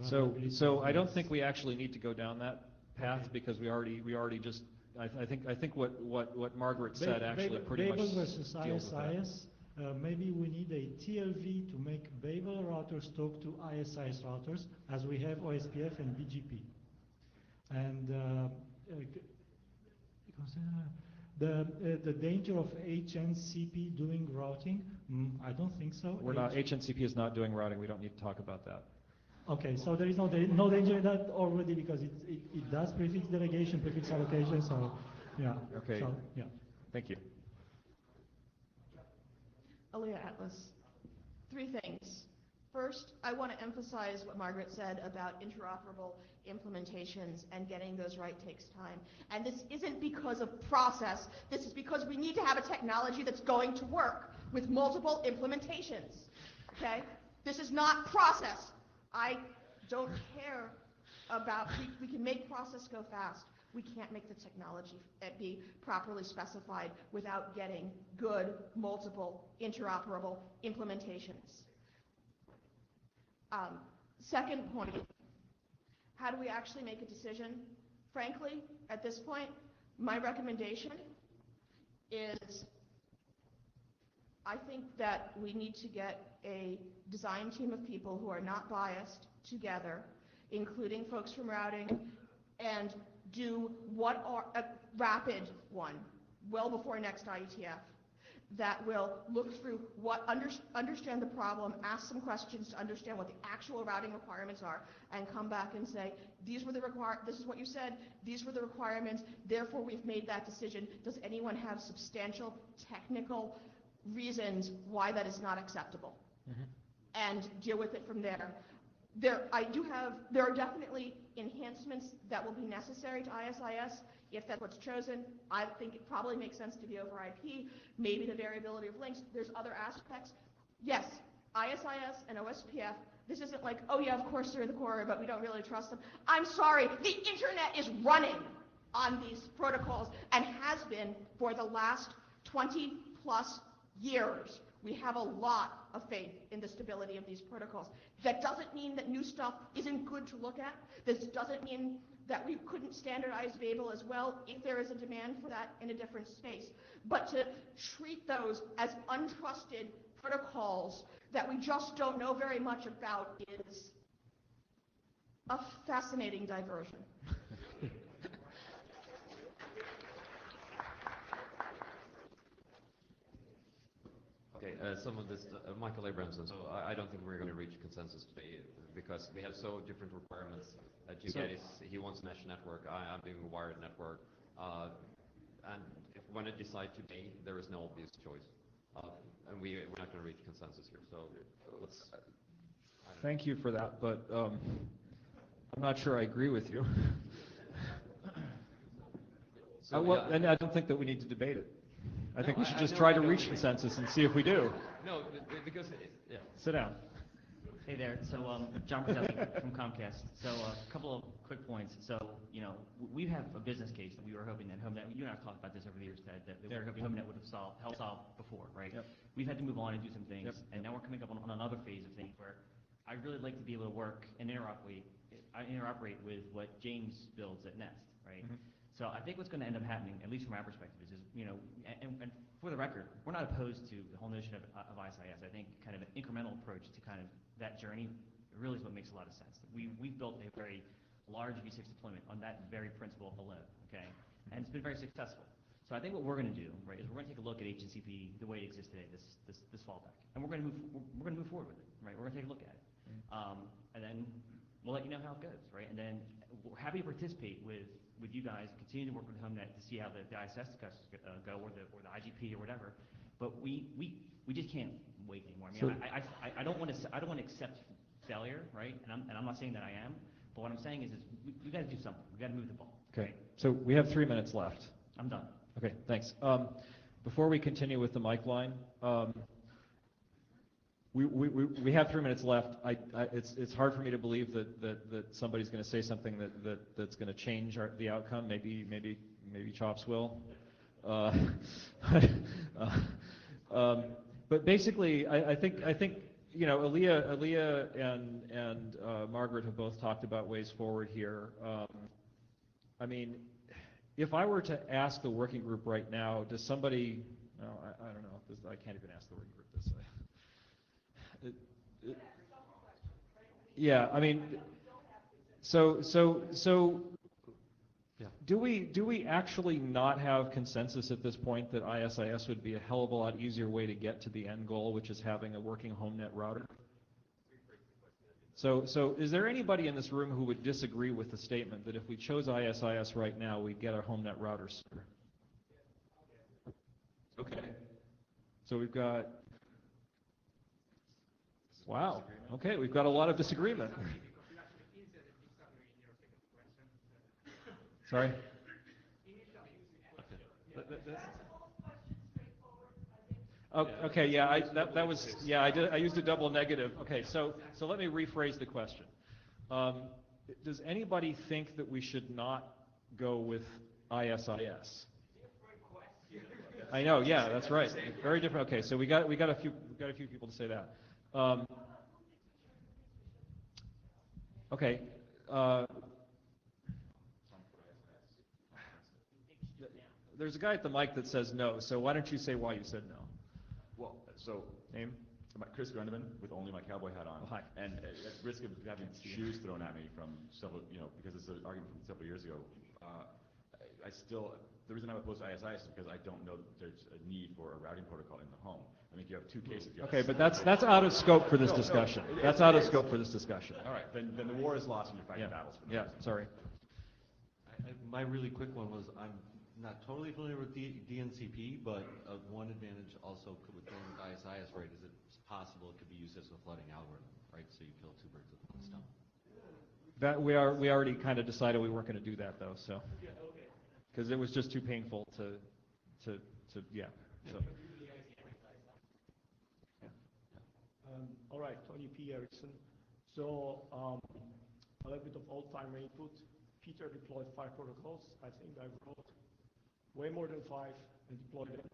So I don't think we actually need to go down that path, because we already just, I think what Margaret said actually pretty much Babel versus deals with that. ISIS, maybe we need a TLV to make Babel routers talk to ISIS routers, as we have OSPF and BGP. And the danger of HNCP doing routing, I don't think so. HNCP is not doing routing. We don't need to talk about that. Okay, so there is no danger in that already, because it does prefix delegation, prefix allocation, so yeah. Okay. So, yeah. Thank you. Aaliyah Atlas. 3 things. First, I want to emphasize what Margaret said about interoperable implementations, and getting those right takes time. And this isn't because of process. This is because we need to have a technology that's going to work with multiple implementations. Okay? This is not process. I don't care about, we can make process go fast. We can't make the technology be properly specified without getting good, multiple, interoperable implementations. Second point, how do we actually make a decision? Frankly, at this point, my recommendation is I think that we need to get a design team of people who are not biased together, including folks from routing, and do what are a rapid one, well before next IETF, that will look through understand the problem, ask some questions to understand what the actual routing requirements are, and come back and say, this is what you said, these were the requirements, therefore we've made that decision. Does anyone have substantial technical reasons why that is not acceptable? And deal with it from there. There are definitely enhancements that will be necessary to ISIS if that's what's chosen. I think it probably makes sense to be over IP, maybe the variability of links. There's other aspects. Yes, ISIS and OSPF, this isn't like, oh yeah, of course they're in the core, but we don't really trust them. I'm sorry, the internet is running on these protocols and has been for the last 20 plus years. We have a lot of faith in the stability of these protocols. That doesn't mean that new stuff isn't good to look at. This doesn't mean that we couldn't standardize Babel as well if there is a demand for that in a different space. But to treat those as untrusted protocols that we just don't know very much about is a fascinating diversion. Okay, some of this, Michael Abramson, so I don't think we're going to reach consensus today because we have so different requirements. He wants a mesh network, I'm doing a wired network, and when I decide today, there is no obvious choice. And we're not going to reach consensus here, so let's... Thank you for that, but I'm not sure I agree with you. And I don't think that we need to debate it. I think we should just try to reach consensus and see if we do. No, because... Yeah. Sit down. Hey there, so John Brzezowski from Comcast. So a couple of quick points. So, you know, we have a business case that we were hoping that Homenet, you and I have talked about this over the years, Ted, that we were hoping Homenet would have helped solve before, right? Yep. We've had to move on and do some things, and now we're coming up on another phase of things where I'd really like to be able to work and interoperate with what James builds at Nest, right? So I think what's going to end up happening, at least from our perspective, is you know, and for the record, we're not opposed to the whole notion of ISIS. I think kind of an incremental approach to kind of that journey really is what makes a lot of sense. We've built a very large V6 deployment on that very principle alone, okay? And it's been very successful. So I think what we're going to do, right, is we're going to take a look at HTTP the way it exists today, this fallback, and we're going to move forward with it, right? We're going to take a look at it, and then we'll let you know how it goes, right? And then we're happy to participate with you guys, continue to work with Homenet to see how the ISS discussions go, or the IGP or whatever. But we just can't wait anymore. I mean, I don't want to accept failure, right? And I'm not saying that I am. But what I'm saying is we got to do something. We got to move the ball. Okay. So we have 3 minutes left. I'm done. Okay. Thanks. Before we continue with the mic line, we have 3 minutes left. It's hard for me to believe that somebody's going to say something that's going to change the outcome. Maybe Chops will. But basically, I think you know, Aaliyah and Margaret have both talked about ways forward here. I mean, if I were to ask the working group right now, does somebody? No, I don't know. I can't even ask the working group this. Yeah, I mean, so yeah. Do we actually not have consensus at this point that ISIS would be a hell of a lot easier way to get to the end goal, which is having a working Homenet router? So is there anybody in this room who would disagree with the statement that if we chose ISIS right now, we'd get our Homenet router sooner? Okay. So we've got... Wow. Okay, we've got a lot of disagreement. Sorry? Okay, yeah, I used a double negative. Okay, so let me rephrase the question. Does anybody think that we should not go with ISIS? I know, yeah, that's right. Very different. Okay, so we got a few people to say that. Okay. There's a guy at the mic that says no, so why don't you say why you said no? Well, so name? Chris Grenneman with only my cowboy hat on. Oh, hi. And at risk of having shoes thrown at me from several, you know, because it's an argument from several years ago, the reason I'm opposed to ISIS is because I don't know that there's a need for a routing protocol in the home. I think you have two cases. Okay, but that's out of scope for this discussion. That's out of scope for this discussion. All right, then the war is lost and you're fighting battles. For sorry. My really quick one was I'm not totally familiar with DNCP, but one advantage also with going with ISIS, right, is it's possible it could be used as a flooding algorithm, right? So you kill two birds with one stone. That we already kind of decided we weren't going to do that though, so because it was just too painful to yeah. So. right, Tony P. Erickson. So a little bit of old-timer input. Peter deployed 5 protocols. I think I wrote way more than 5 and deployed them.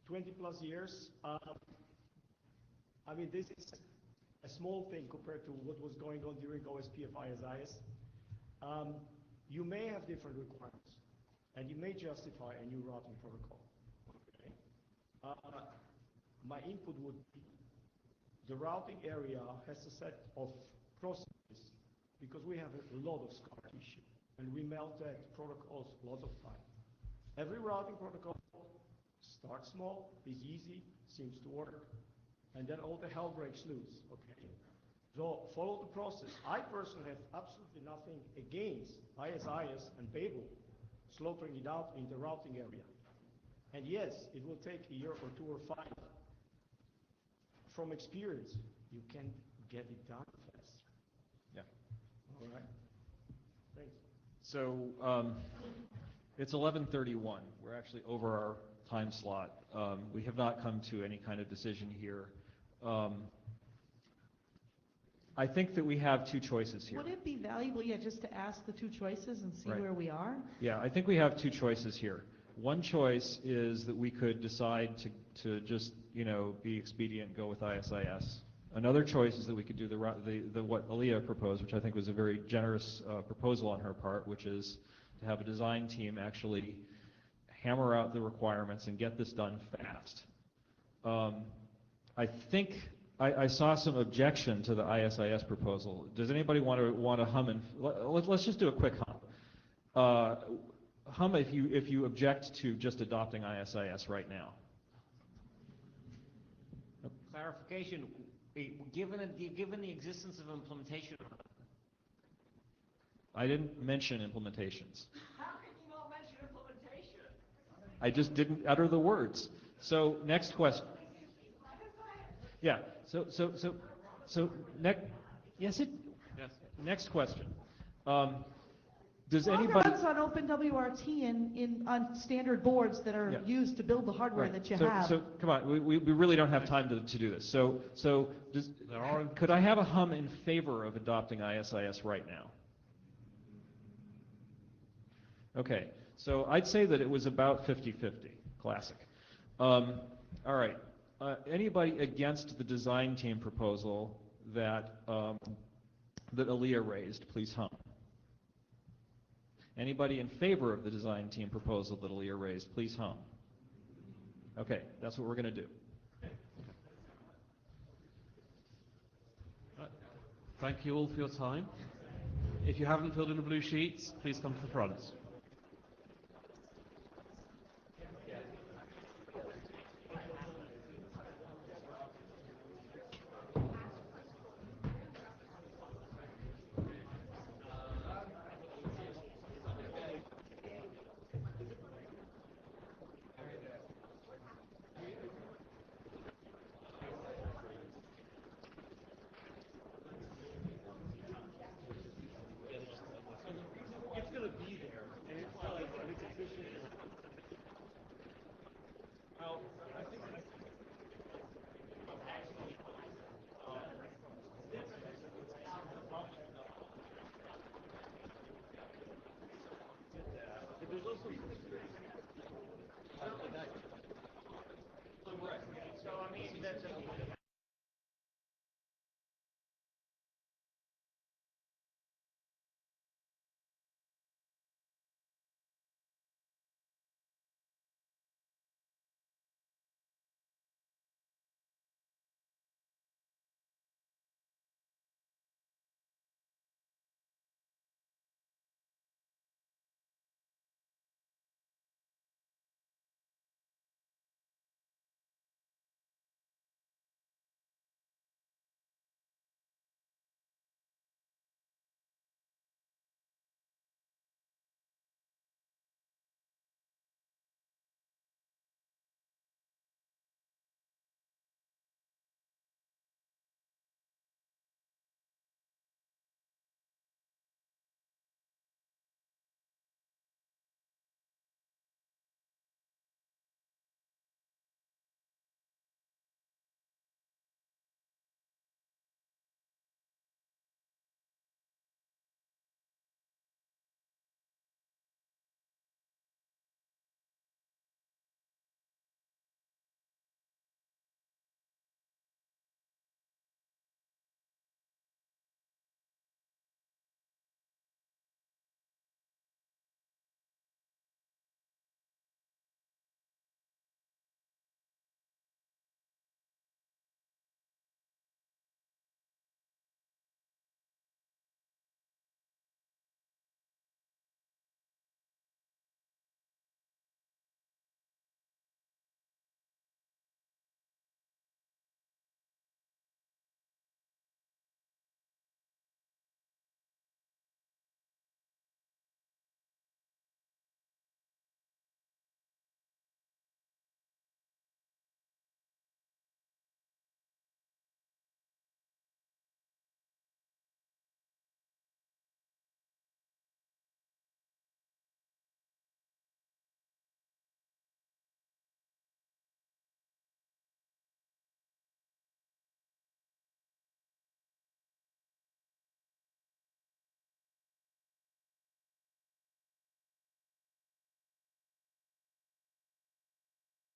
20 plus years. I mean, this is a small thing compared to what was going on during OSP of ISIS. You may have different requirements, and you may justify a new routing protocol. Okay. My input would be the routing area has a set of processes because we have a lot of scar tissue, and we melted protocols a lot of time. Every routing protocol starts small, is easy, seems to work, and then all the hell breaks loose. Okay. So follow the process. I personally have absolutely nothing against ISIS and Babel slaughtering it out in the routing area. And yes, it will take a year or 2 or 5. From experience, you can get it done faster. Yeah. All right. Thanks. So it's 11:31. We're actually over our time slot. We have not come to any kind of decision here. I think that we have 2 choices here. Would it be valuable, just to ask the 2 choices and see Right. where we are? Yeah, I think we have 2 choices here. One choice is that we could decide to just, be expedient and go with ISIS. Another choice is that we could do the what Aliyah proposed, which I think was a very generous proposal on her part, which is to have a design team actually hammer out the requirements and get this done fast. I think I saw some objection to the ISIS proposal. Does anybody want to hum and let's just do a quick hum. Hum if you object to just adopting ISIS right now. Clarification, given the existence of implementation. I didn't mention implementations. How can you not mention implementation? I just didn't utter the words. So next question. Yeah. So next. Yes. Next question. Does anybody? Runs on OpenWRT on standard boards that are used to build the hardware that you have. So come on, we really don't have time to do this. So could I have a hum in favor of adopting ISIS right now? Okay. So I'd say that it was about 50-50. Classic. All right. Anybody against the design team proposal that Aliyah raised, please hum. Anybody in favor of the design team proposal that Aliyah raised, please hum. Okay, that's what we're going to do. Thank you all for your time. If you haven't filled in the blue sheets, please come to the front.